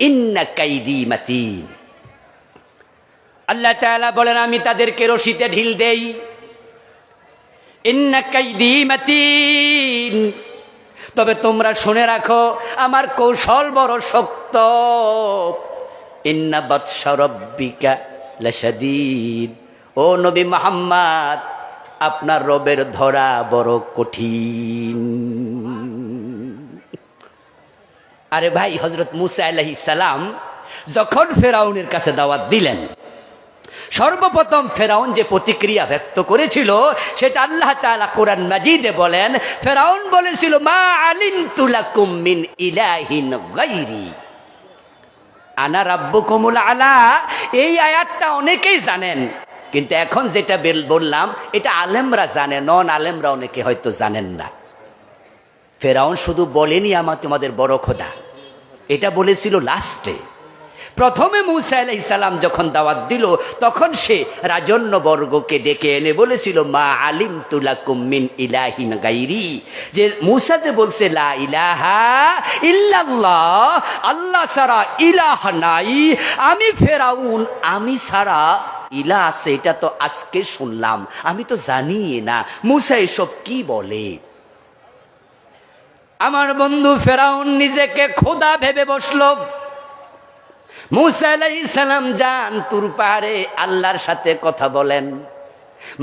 ইন্না কাইদি মাতিন। আল্লাহ তাআলা বলেন, আমি তাদেরকে রশিতে ঢিল দেই। ইন্না কাইদি মাতিন, তবে তোমরা শুনে রাখো, আমার কৌশল বড় শক্ত। ইন্না বাতশা রাব্বিকা লাশাদীদ। ও নবী মুহাম্মদ, আপনার রবের ধরা বড় কঠিন। আরে ভাই, হযরত মূসা আলাইহিস সালাম যখন ফেরাউনের কাছে দাওয়াত দিলেন, সর্বপ্রথম ফেরাউন যে প্রতিক্রিয়া ব্যক্ত করেছিল সেটা আল্লাহ তাআলা কোরআন মাজিদে বলেন। ফেরাউন বলেছিল, মা আলিমতু লাকুম মিন ইলাহিন গায়রি আনা রাব্বুকুমুল আলা। এই আয়াতটা অনেকেই জানেন, কিন্তু এখন যেটা বললাম এটা আলেমরা জানে, নন আলেমরা অনেকে হয়তো জানেন না। ফেরাউন শুধু বলেনি আমার তোমাদের বড় খোদা, এটা বলেছিল লাস্টে। প্রথমে মূসা আলাইহিস সালাম যখন দাওয়াত দিল, তখন সে রাজন্য বর্গকে ডেকে এনে বলেছিল, মা আলিমতু লাকুম মিন ইলাহিন গায়রি। যে মূসা যে বলছে লা ইলাহা ইল্লাল্লাহ, আল্লাহ ছাড়া ইলাহ নাই, আমি ফেরাউন আমি ছাড়া ইলাহ আছে এটা তো আজকে শুনলাম, আমি তো জানি না মূসা এসব কি বলে। আমার বন্ধু ফেরাউন নিজেকে খোদা ভেবে বসলো। মূসা আলাইহিস সালাম যান তুর পাহাড়ে, আল্লাহর সাথে কথা বলেন,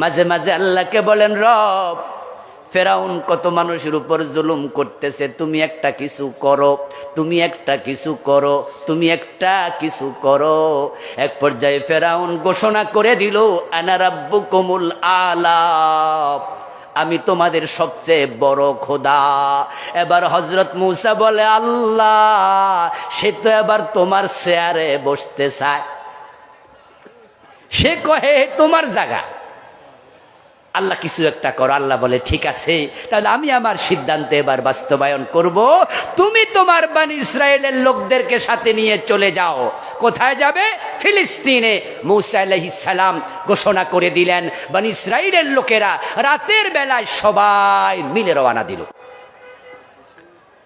মাঝে মাঝে আল্লাহকে বলেন, রব ফেরাউন কত মানুষের উপর জুলুম করতেছে, তুমি একটা কিছু করো, তুমি একটা কিছু করো, তুমি একটা কিছু করো। এক পর্যায়ে ফেরাউন ঘোষণা করে দিল, আনা রাব্বুকুমুল আলা, আমি তোমাদের সবচেয়ে বড় খোদা। এবার হযরত মূসা বলে, আল্লাহ সে তো এবার তোমার চেয়ারে বসতে চায়, সে কহে তোমার জায়গা।
আল্লাহ কিছু একটা করো। আল্লাহ বলে ঠিক আছে, তাহলে আমি আমার সিদ্ধান্ত এবার বাস্তবায়ন করব। তুমি তোমার বনি ইসরায়েলের লোকদেরকে সাথে নিয়ে চলে যাও। কোথায় যাবে? ফিলিস্তিনে। মূসা আলাইহিস সালাম ঘোষণা করে দিলেন, বনি ইসরায়েলের লোকেরা রাতের বেলায় সবাই মিলে রওনা দিল।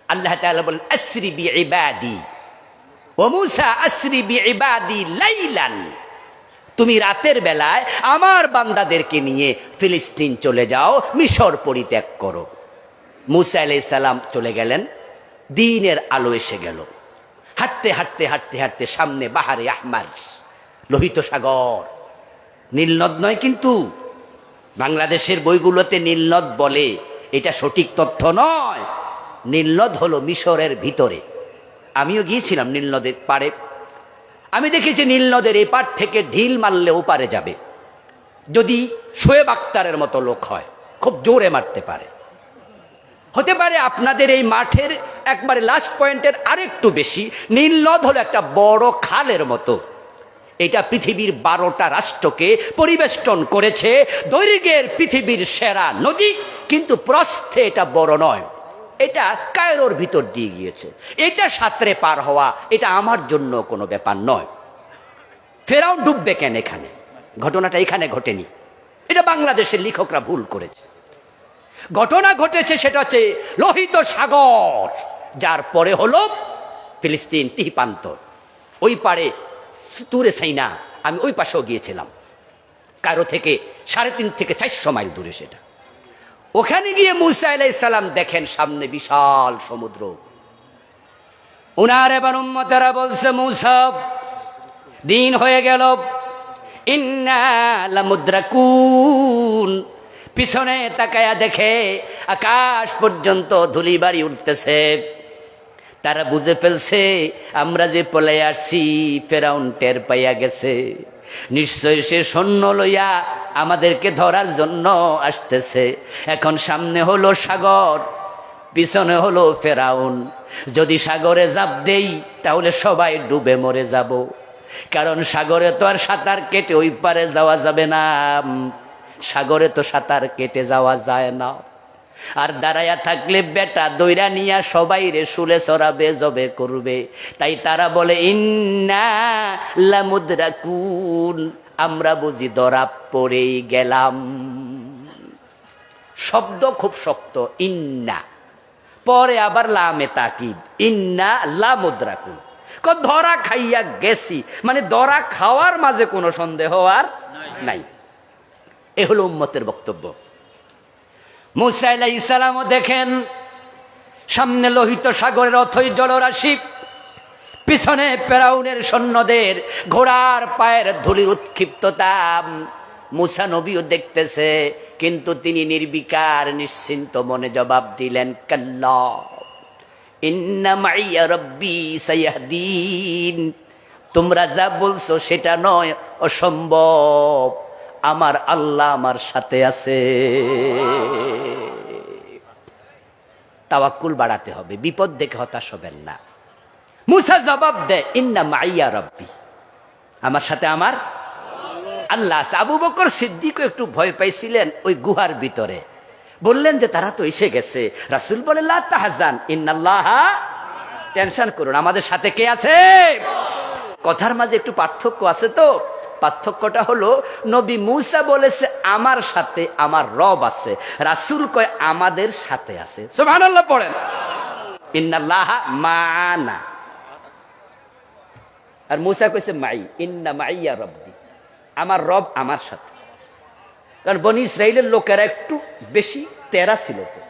আল্লাহ তাআলা বলেন, আসরি বিইবাদি ওয়া মূসা আসরি বিইবাদি লাইলান, তুমি রাতের বেলায় আমার বান্দাদেরকে নিয়ে ফিলিস্তিন চলে যাও, মিশর পরিত্যাগ করো। মূসা আলাইহিস সালাম চলে গেলেন। দিনের আলো এসে গেল। হাঁটতে হাঁটতে হাঁটতে হাঁটতে সামনে বাহারে আহমার, লোহিত সাগর। নীলনদ নয় কিন্তু, বাংলাদেশের বইগুলোতে নীলনদ বলে, এটা সঠিক তথ্য নয়। নীলনদ হলো মিশরের ভিতরে। আমিও গিয়েছিলাম নীলনদের পাড়ে। আমি দেখেছি নীলনদের এপার থেকে ঢিল মারলে ওপারে যাবে। যদি শোয়েব আক্তারের মতো লোক হয়, খুব জোরে মারতে পারে। হতে পারে আপনাদের এই মাঠের একবারে লাস্ট পয়েন্টের আরেকটু বেশি। নীলনদ হলো একটা বড় খালের মতো। এটা পৃথিবীর 12টা রাষ্ট্রকে পরিবেষ্টন করেছে। দৈর্ঘ্যের পৃথিবীর সেরা নদী, কিন্তু প্রস্থে এটা বড় নয়। এটা কায়রোর ভিতর দিয়ে গিয়েছে। এটা সাঁতরে পার হওয়া, এটা আমার জন্য কোনো ব্যাপার নয়। ফেরাউন ডুববে কেন এখানে? ঘটনাটা এখানে ঘটেনি। এটা বাংলাদেশের লেখকরা ভুল করেছে। ঘটনা ঘটেছে সেটা হচ্ছে লোহিত সাগর, যার পরে হলো ফিলিস্তিন তিহপান্তর। ওই পারে তুরে সাইনা, আমি ওই পাশেও গিয়েছিলাম। কায়রো থেকে 3.5 থেকে 400 মাইল দূরে সেটা। ওখানে গিয়ে মূসা আলাইহিস সালাম দেখেন সামনে বিশাল সমুদ্র। উনার এবার উম্মতেরা বলছে, মূসা দিন হয়ে গেল, ইন্না লামুদ্রাকুন। পিছনে তাকায়া দেখে আকাশ পর্যন্ত ধুলিবাড়ি উঠতেছে। তারা বুঝে ফেলছে আমরা যে পলায় আসছি, ফেরাউন টের পাইয়া গেছে। নিশ্চয় সে সৈন্য লইয়া আমাদেরকে ধরার জন্য আসতেছে। এখন সামনে হলো সাগর, পিছনে হলো ফেরাউন। যদি সাগরে ঝাঁপ দেই তাহলে সবাই ডুবে মরে যাব, কারণ সাগরে তো আর সাঁতার কেটে ওই পারে যাওয়া যাবে না। সাগরে তো সাঁতার কেটে যাওয়া যায় না। আর দাঁড়াইয়া থাকলে বেটা দইরা নিয়া সবাই রে শুলে চড়াবে, জবে করবে। তাই তারা বলে, ইন্না লামুদ্রাকুন, আমরা বুঝি ধরা পড়েই গেলাম। শব্দ খুব শক্ত, ইন্না। পরে আবার লামে তাকিদ, ইন্না লামুদ্রাকুন। ধরা খাইয়া গেছি, মানে ধরা খাওয়ার মাঝে কোনো সন্দেহ আর নাই। এ হলো উম্মতের বক্তব্য। মূসা আলাইহিস সালামও দেখেন সামনে লোহিত সাগরের অথই জলরাশি, পিছনে ফেরাউনের সৈন্যদের ঘোড়ার পায়ের ধুলির উৎক্ষিপ্ততা। মূসা নবীও দেখতেছে, কিন্তু তিনি নির্বিকার নিশ্চিন্ত মনে জবাব দিলেন, কাল্লা ইন্না মাইয়া রব্বি সায়াহদিন। তোমরা যা বলছো সেটা নয়, অসম্ভব। আমার আল্লাহ আমার সাথে আছে। তাওয়াক্কুল বাড়াতে হবে, বিপদ দেখে হতাশ হবেন না। মূসা জবাব দেয়, ইন্না মাইয়া রব্বি, আমার সাথে আমার আল্লাহ আছে। আবু বকর সিদ্দিকও একটু ভয় পাইছিলেন ওই গুহার ভিতরে। বললেন যে তারা তো এসে গেছে। রাসূল বলে, লা তাহজান ইন্নাল্লাহা, টেনশন করুন, আমাদের সাথে কে আছে? কথার মাঝে একটু পার্থক্য আছে। তো পার্থক্যটা হলো, নবী মূসা বলেছে আমার সাথে আমার রব আছে, রাসূল কয় আমাদের সাথে আছে। সুবহানাল্লাহ পড়েন, ইন্নাল্লাহা মা'ানা। আর মূসা কইছে মাই, ইন্না মাইয়া রব্বি, আমার রব আমার সাথে। কারণ বনি ইসরাইলের লোকেরা একটু বেশি তেরা ছিল, তো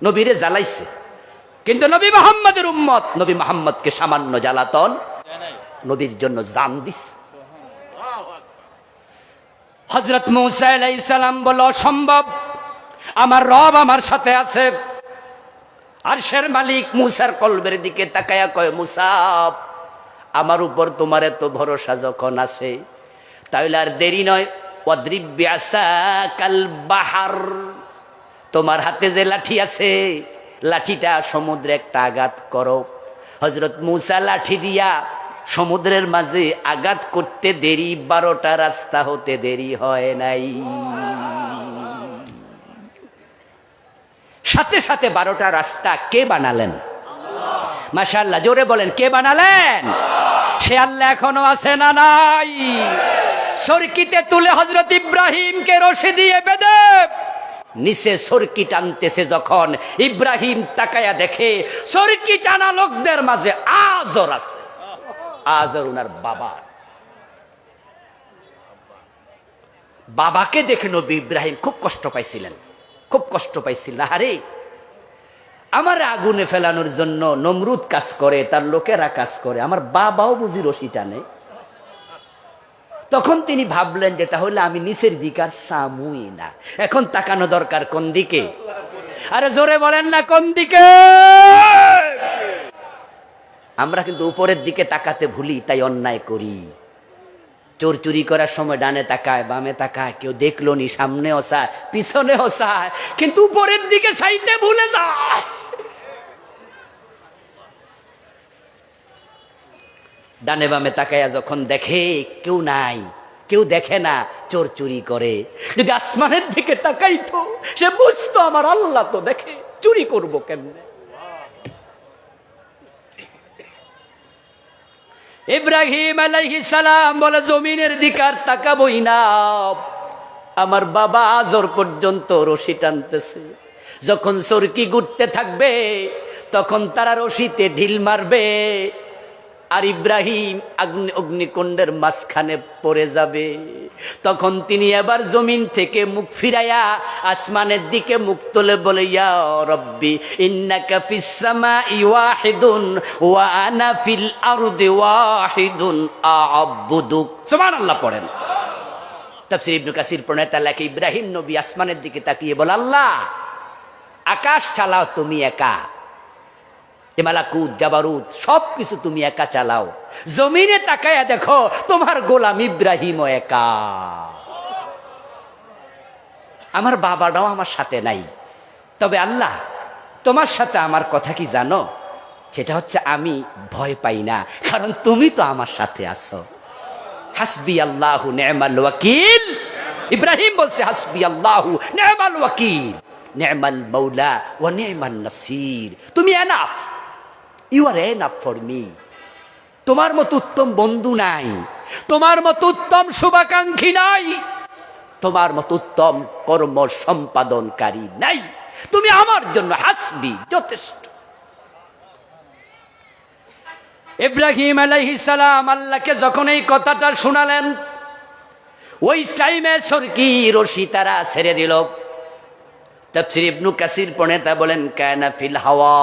নবীরে জ্বালাইছে। কিন্তু নবী মুহাম্মদের উম্মত, নবী মুহাম্মদকে সামান্য জ্বালাতন নবীর জন্য জান দিছে। হযরত মূসা আলাইহিস সালাম বলল, অসম্ভব, আমার রব আমার সাথে আছে। আরশের মালিক মূসার কলবের দিকে তাকায়া কয়, মূসা, আমার উপর তোমার এত ভরসা যখন আছে, তাহলে আর দেরি নয়, ওয়াদরিব বিআসাকাল বাহার, তোমার হাতে যে লাঠি আছে, লাঠিটা সমুদ্রে একটা আঘাত করো। হযরত মূসা লাঠি দিয়া সমুদ্রের মাঝে আঘাত করতে দেরি, 12টা রাস্তা হতে দেরি হয় নাই।
সাথে সাথে 12টা রাস্তা কে বানালেন? মাশাআল্লাহ, জোরে বলেন, কে বানালেন? সে আল্লাহ এখনো আছে না নাই? সরকিতে তুলে হযরত ইব্রাহিমকে রশি দিয়ে বেঁধে নিচে সরকি টানতেছে, যখন ইব্রাহিম তাকায়া দেখে সরকি টানা লোকদের মাঝে আজর আছে। আজর উনার বাবা। বাবাকে দেখে নবী ইব্রাহিম খুব কষ্ট পাইছিলেন, খুব কষ্ট পাইছিলেন। আরে আমার আগুনে ফেলানোর জন্য নমরুদ কাজ করে, তার লোকেরা কাজ করে, আমার বাবাও বুঝি রশি টানে। তখন তিনি ভাবলেন যে তাহলে আমি নিচের দিকে আর সামুই না, এখন তাকানো দরকার কোন দিকে? আরে জোরে বলেন না, কোন দিকে? আমরা কিন্তু উপরের দিকে তাকাতে ভুলি, তাই অন্যায় করি। চোর চুরি করার সময় ডানে তাকায়, বামে তাকায়, কেউ দেখলো নি, সামনে চায়, পিছনে চায়, কিন্তু উপরের দিকে চাইতে ভুলে যায়। ডানে বামে তাকায়া যখন দেখে কেউ নাই, কেউ দেখে না, চোর চুরি করে, যদি আসমানের দিকে তাকাইতো সে বুঝতো আমার আল্লাহ তো দেখে, চুরি করব কেমনে? ইব্রাহিম আলাইহিস সালাম বলে জমিনের দিকে আর তাকাবই না। আমার বাবা আজর পর্যন্ত রশি টানতেছে, যখন সরকি ঘুরতে থাকবে তখন তারা রশিতে ঢিল মারবে, আর ইব্রাহিম অগ্নিকুণ্ডের মাঝখানে পড়ে যাবে। তখন তিনি এবার জমিন থেকে মুখ ফিরাইয়া আসমানের দিকে মুখ তুলে বলে, ইয়া রব্বি ইন্নাকা ফিস সামাই ওয়াহিদুন ওয়া আনা ফিল আরদি ওয়াহিদুন আ'বুদুক। সুবহানাল্লাহ পড়েন। তাফসীর ইবনে কাসির প্রণেতা লেখে, ইব্রাহিম নবী আসমানের দিকে তাকিয়ে বলে, আল্লাহ আকাশ চালাও তুমি একা, মালাকুত জাবারুত সবকিছু তুমি একা চালাও, জমিনে তাকায়া দেখো তোমার গোলাম ইব্রাহিমও একা, আমার বাবাটাও আমার সাথে নাই। তবে আল্লাহ তোমার সাথে আমার কথা কি জানো? সেটা হচ্ছে আমি ভয় পাই না, কারণ তুমি তো আমার সাথে আছো। হাসবি আল্লাহু নি'মাল ওয়াকিল। ইব্রাহিম বলছে হাসবি আল্লাহু নি'মাল ওয়াকিল, নি'মাল মাওলা ওয়া নি'মান নাসির। তুমি enough, you are enough for me. তোমার মতো উত্তম বন্ধু নাই, তোমার মতো উত্তম শুভাকাঙ্ক্ষী নাই, তোমার মতো উত্তম কর্ম সম্পাদনকারী নাই, তুমি আমার জন্য হাসবি, যথেষ্ট। ইব্রাহিম আলাইহিস সালাম আল্লাহকে যখন এই কথাটা শোনালেন, ওই টাইমে সরকি রশি তারা ছেড়ে দিল। তাফসীর ইবনে কাসির প্রণেতা বলেন, কানা ফিল হাওয়া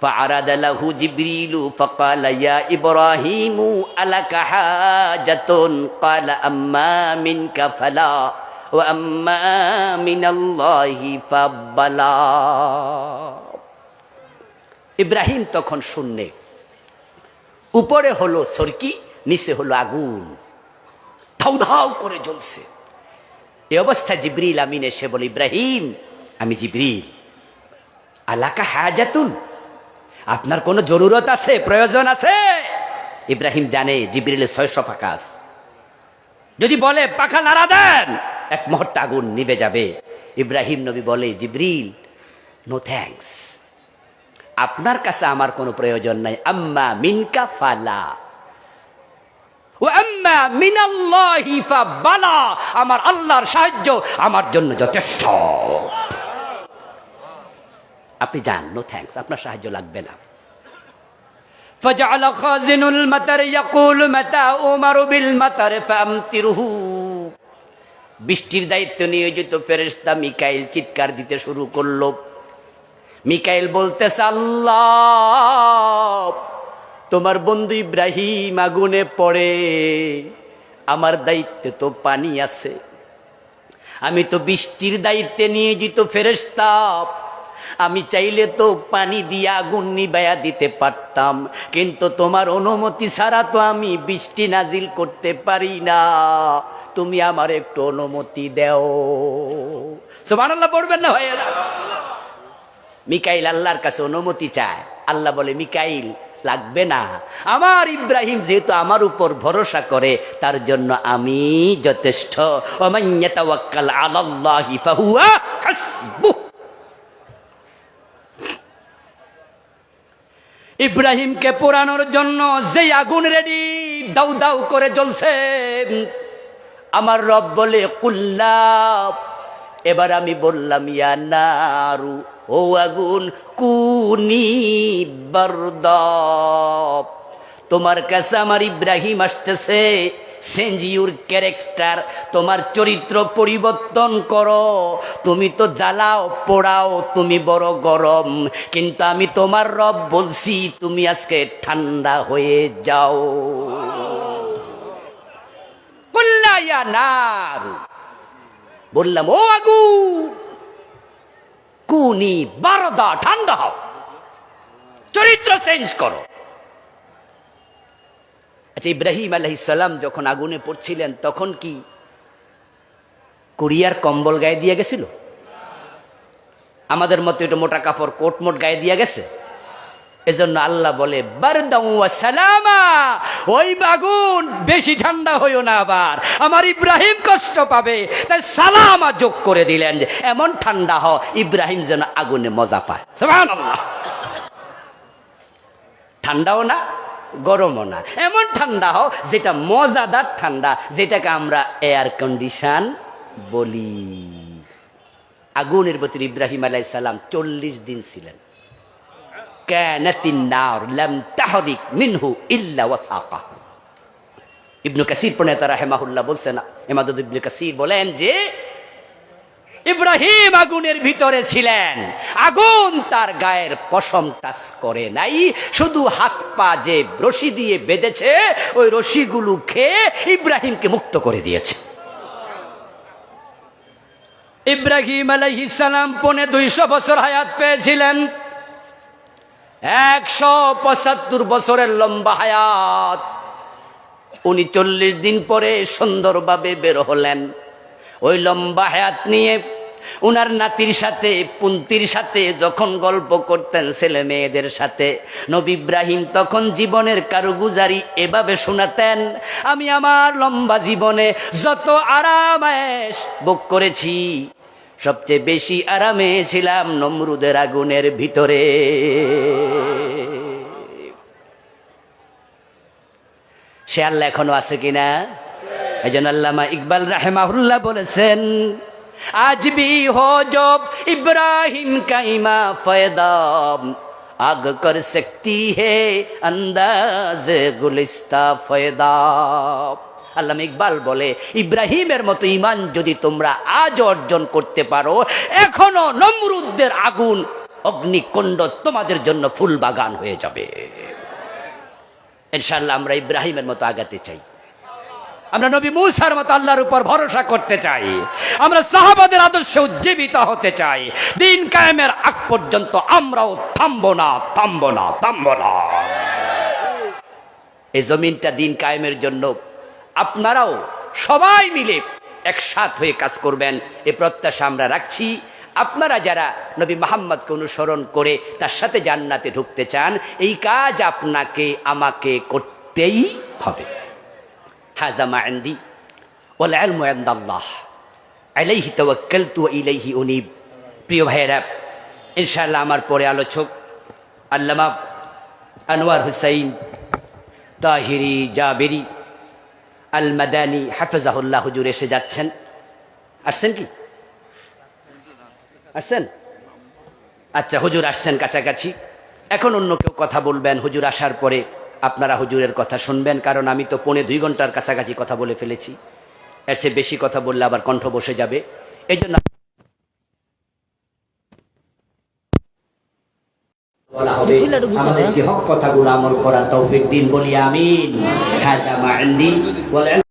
ফাআরাদা লাহু জিবরিলু ফাকালা ইয়া ইব্রাহিমু আলাকা হাজাতুন ক্বালা আম্মা মিনকা ফালা ওয়া আম্মা মিনাল্লাহি ফাবালা। ইব্রাহিম তখন শূন্যে, উপরে হলো সরকি, নিচে হলো আগুন, ধাউ ধাউ করে জ্বলছে। এই অবস্থায় জিবরিল আমিন এসে বলে, ইব্রাহিম আমি জিবরিল, আলাকা হাজাতুন, আপনার কোনো জরুরত আছে, প্রয়োজন আছে? ইব্রাহিম জানে জিবরিলের 600 পাকাস, যদি বলে পাখা নাড়া দেন এক মুহূর্তে আগুন নিভে যাবে। ইব্রাহিম নবী বলে, জিবরিল নো থ্যাঙ্কস, আপনার কাছে আমার কোনো প্রয়োজন নাই, আম্মা মিনকা ফালা ওয়া আম্মা মিনাল্লাহি ফাবালা, আমার আল্লাহর সাহায্য আমার জন্য যথেষ্ট। আপনি যান, নো থ্যাঙ্কস, আপনার সাহায্য লাগবে না। ফাজআলা খাজিনুল মাতার ইয়াকুলু মাতা উমারু বিল মাতার ফামতিরহু। বৃষ্টির দায়িত্ব নিয়োজিত ফেরেশতা মিকাইল চিৎকার দিতে শুরু করলো। মিকাইল বলতেছে, আল্লাহ তোমার বন্ধু ইব্রাহিম আগুনে পড়ে, আমার দায়িত্বে তো পানি আছে, আমি তো বৃষ্টির দায়িত্বে নিয়োজিত ফেরেশতা, আমি চাইলে তো পানি দিয়ে আগুন নিবাইয়া দিতে পারতাম, কিন্তু তোমার অনুমতি ছাড়া তো আমি বৃষ্টি নাজিল করতে পারি না, তুমি আমার একটু অনুমতি দাও। সুবহানাল্লাহ পড়বেন না ভাইয়েরা? মিকাইল আল্লাহর কাছে অনুমতি চায়। আল্লাহ বলে, মিকাইল লাগবে না, আমার ইব্রাহিম যেহেতু আমার উপর ভরসা করে তার জন্য আমি যথেষ্ট। ওয়া মান ইয়াতাওয়াক্কাল আলাল্লাহি ফাহুয়া হাসবুহ। ইব্রাহিমকে পোড়ানোর জন্য যেই আগুন রেডি দাউ দাউ করে জ্বলছে, আমার রব বলে কুল্লাব। এবার আমি বললাম ইয়া নারু, ও আগুন, কুনি বারদা, তোমার কাছে আমার ইব্রাহিম আসতেছে, চেঞ্জ ইউর ক্যারেক্টার, তোমার চরিত্র পরিবর্তন করো। তুমি তো জ্বালাও পোড়াও, তুমি বড় গরম, কিন্তু আমি তোমার রব বলছি তুমি আজকে ঠান্ডা হয়ে যাও। কুল্লা ইয়া নারু, বললাম ও আগুন, কুনি বারদা, ঠান্ডা হও, চরিত্র চেঞ্জ করো। আচ্ছা, ইব্রাহিম আলাইহিস সালাম যখন আগুনে পড়ছিলেন তখন কি কোরিয়ার কম্বল গায়ে দিয়ে গেছিল? আমাদের মতো একটু মোটা কাপড় কোট মোট গায়ে দিয়ে গেছে? এজন্য আল্লাহ বলে বারদাউ ওয়া সালামা, ওই আগুন বেশি ঠান্ডা হইও না, আবার আমার ইব্রাহিম কষ্ট পাবে, তাই সালামা যোগ করে দিলেন যে এমন ঠান্ডা হ ইব্রাহিম যেন আগুনে মজা পায়। সুবহানাল্লাহ। ঠান্ডাও না গরমও না, এমন ঠান্ডা হও যেটা মজাদার ঠান্ডা, যেটাকে আমরা এয়ার কন্ডিশন বলি। আগুনের ভিতরে ইব্রাহিম আলাইহিস সালাম 40 দিন ছিলেন। কানাতিন নার লাম তাহরিক মিনহু ইল্লা ওয়াসাকা। ইবনে কাসির প্রণেতা রাহিমাহুল্লাহ বলছেন, ইমাদ ইবনে কাসির বলেন যে ইব্রাহিম আগুনের ভিতরে ছিলেন, আগুন তার গায়ের পশম টাচ করে নাই, শুধু হাত পা যে রশি দিয়ে বেঁধেছে ওই রশিগুলো খেয়ে ইব্রাহিমকে মুক্ত করে দিয়েছে। ইব্রাহিম আলাইহিস সালাম 250 বছর হায়াত পেয়েছিলেন, 175 বছরের লম্বা হায়াত। উনি 40 দিন পরে সুন্দরভাবে বের হলেন। ওই লম্বা হায়াত নিয়ে উনার নাতির সাথে পুন্তির সাথে যখন গল্প করতেন, ছেলে মেয়েদের সাথে, নবী ইব্রাহিম তখন জীবনের কারুগুজারি এভাবে শোনাতেন, আমি আমার লম্বা জীবনে যত আরাম-আয়েশ ভোগ করেছি, সবচেয়ে বেশি আরামে ছিলাম নমরুদের আগুনের ভিতরে। সে আল্লাহ এখনো আছে কিনা? এই জন্য আল্লামা ইকবাল রাহিমাহুল্লাহ বলেছেন, আজ ভি হো জব ইব্রাহিম কা ইমা ফয়দা, আগ কর সকতি হে আন্দাজে গুলিস্তা ফয়দা। আল্লামা ইকবাল বলে, ইব্রাহিমের মতো ইমান যদি তোমরা আজ অর্জন করতে পারো, এখনো নমরুদদের আগুন অগ্নিকুণ্ড তোমাদের জন্য ফুল বাগান হয়ে যাবে। ইনশাআল্লাহ আমরা ইব্রাহিমের মতো আগাতে চাই, আমরা নবী মূসার মতো আল্লাহর উপর ভরসা করতে চাই, আমরা সাহাবাদের আদর্শে উজ্জীবিত হতে চাই। দিন কায়েমের আগ পর্যন্ত আমরাও থামবো না, থামবো না, থামবো না। এই জমিনটা দিন কায়েমের জন্য আপনারাও সবাই মিলে একসাথ হয়ে কাজ করবেন, এই প্রত্যাশা আমরা রাখছি। আপনারা যারা নবী মুহাম্মদকে অনুসরণ করে তার সাথে জান্নাতে ঢুকতে চান, এই কাজ আপনাকে আমাকে করতেই হবে। হাযা মা ইনদি ওয়াল ইলমু ইনদাল্লাহ আলাইহি তাওয়াক্কালতু ওয়া ইলাইহি উনীব। প্রিয় ভাইয়েরা, ইনশাআল্লাহ আমার পরে আলোচক আল্লামা আনোয়ার হুসাইন তাহিরি জাবেরি আল মাদানী হাফিজাহুল্লাহ হুজুর এসে যাচ্ছেন। আসছেন কি? আসছেন? আচ্ছা, হুজুর আসছেন কাছাকাছি। এখন অন্য কেউ কথা বলবেন, হুজুর আসার পরে আপনারা হুজুরের কথা শুনবেন, কারণ আমি তো 2.25 ঘন্টার কাছাকাছি কথা বলে ফেলেছি। এর চেয়ে বেশি কথা বললে আবার কণ্ঠ বসে যাবে। এই জন্য আমাদেরকে হক কথাগুলো আমল করার তৌফিক দিন, বলি আমিন। হাযা মা ইনদি ওয়াল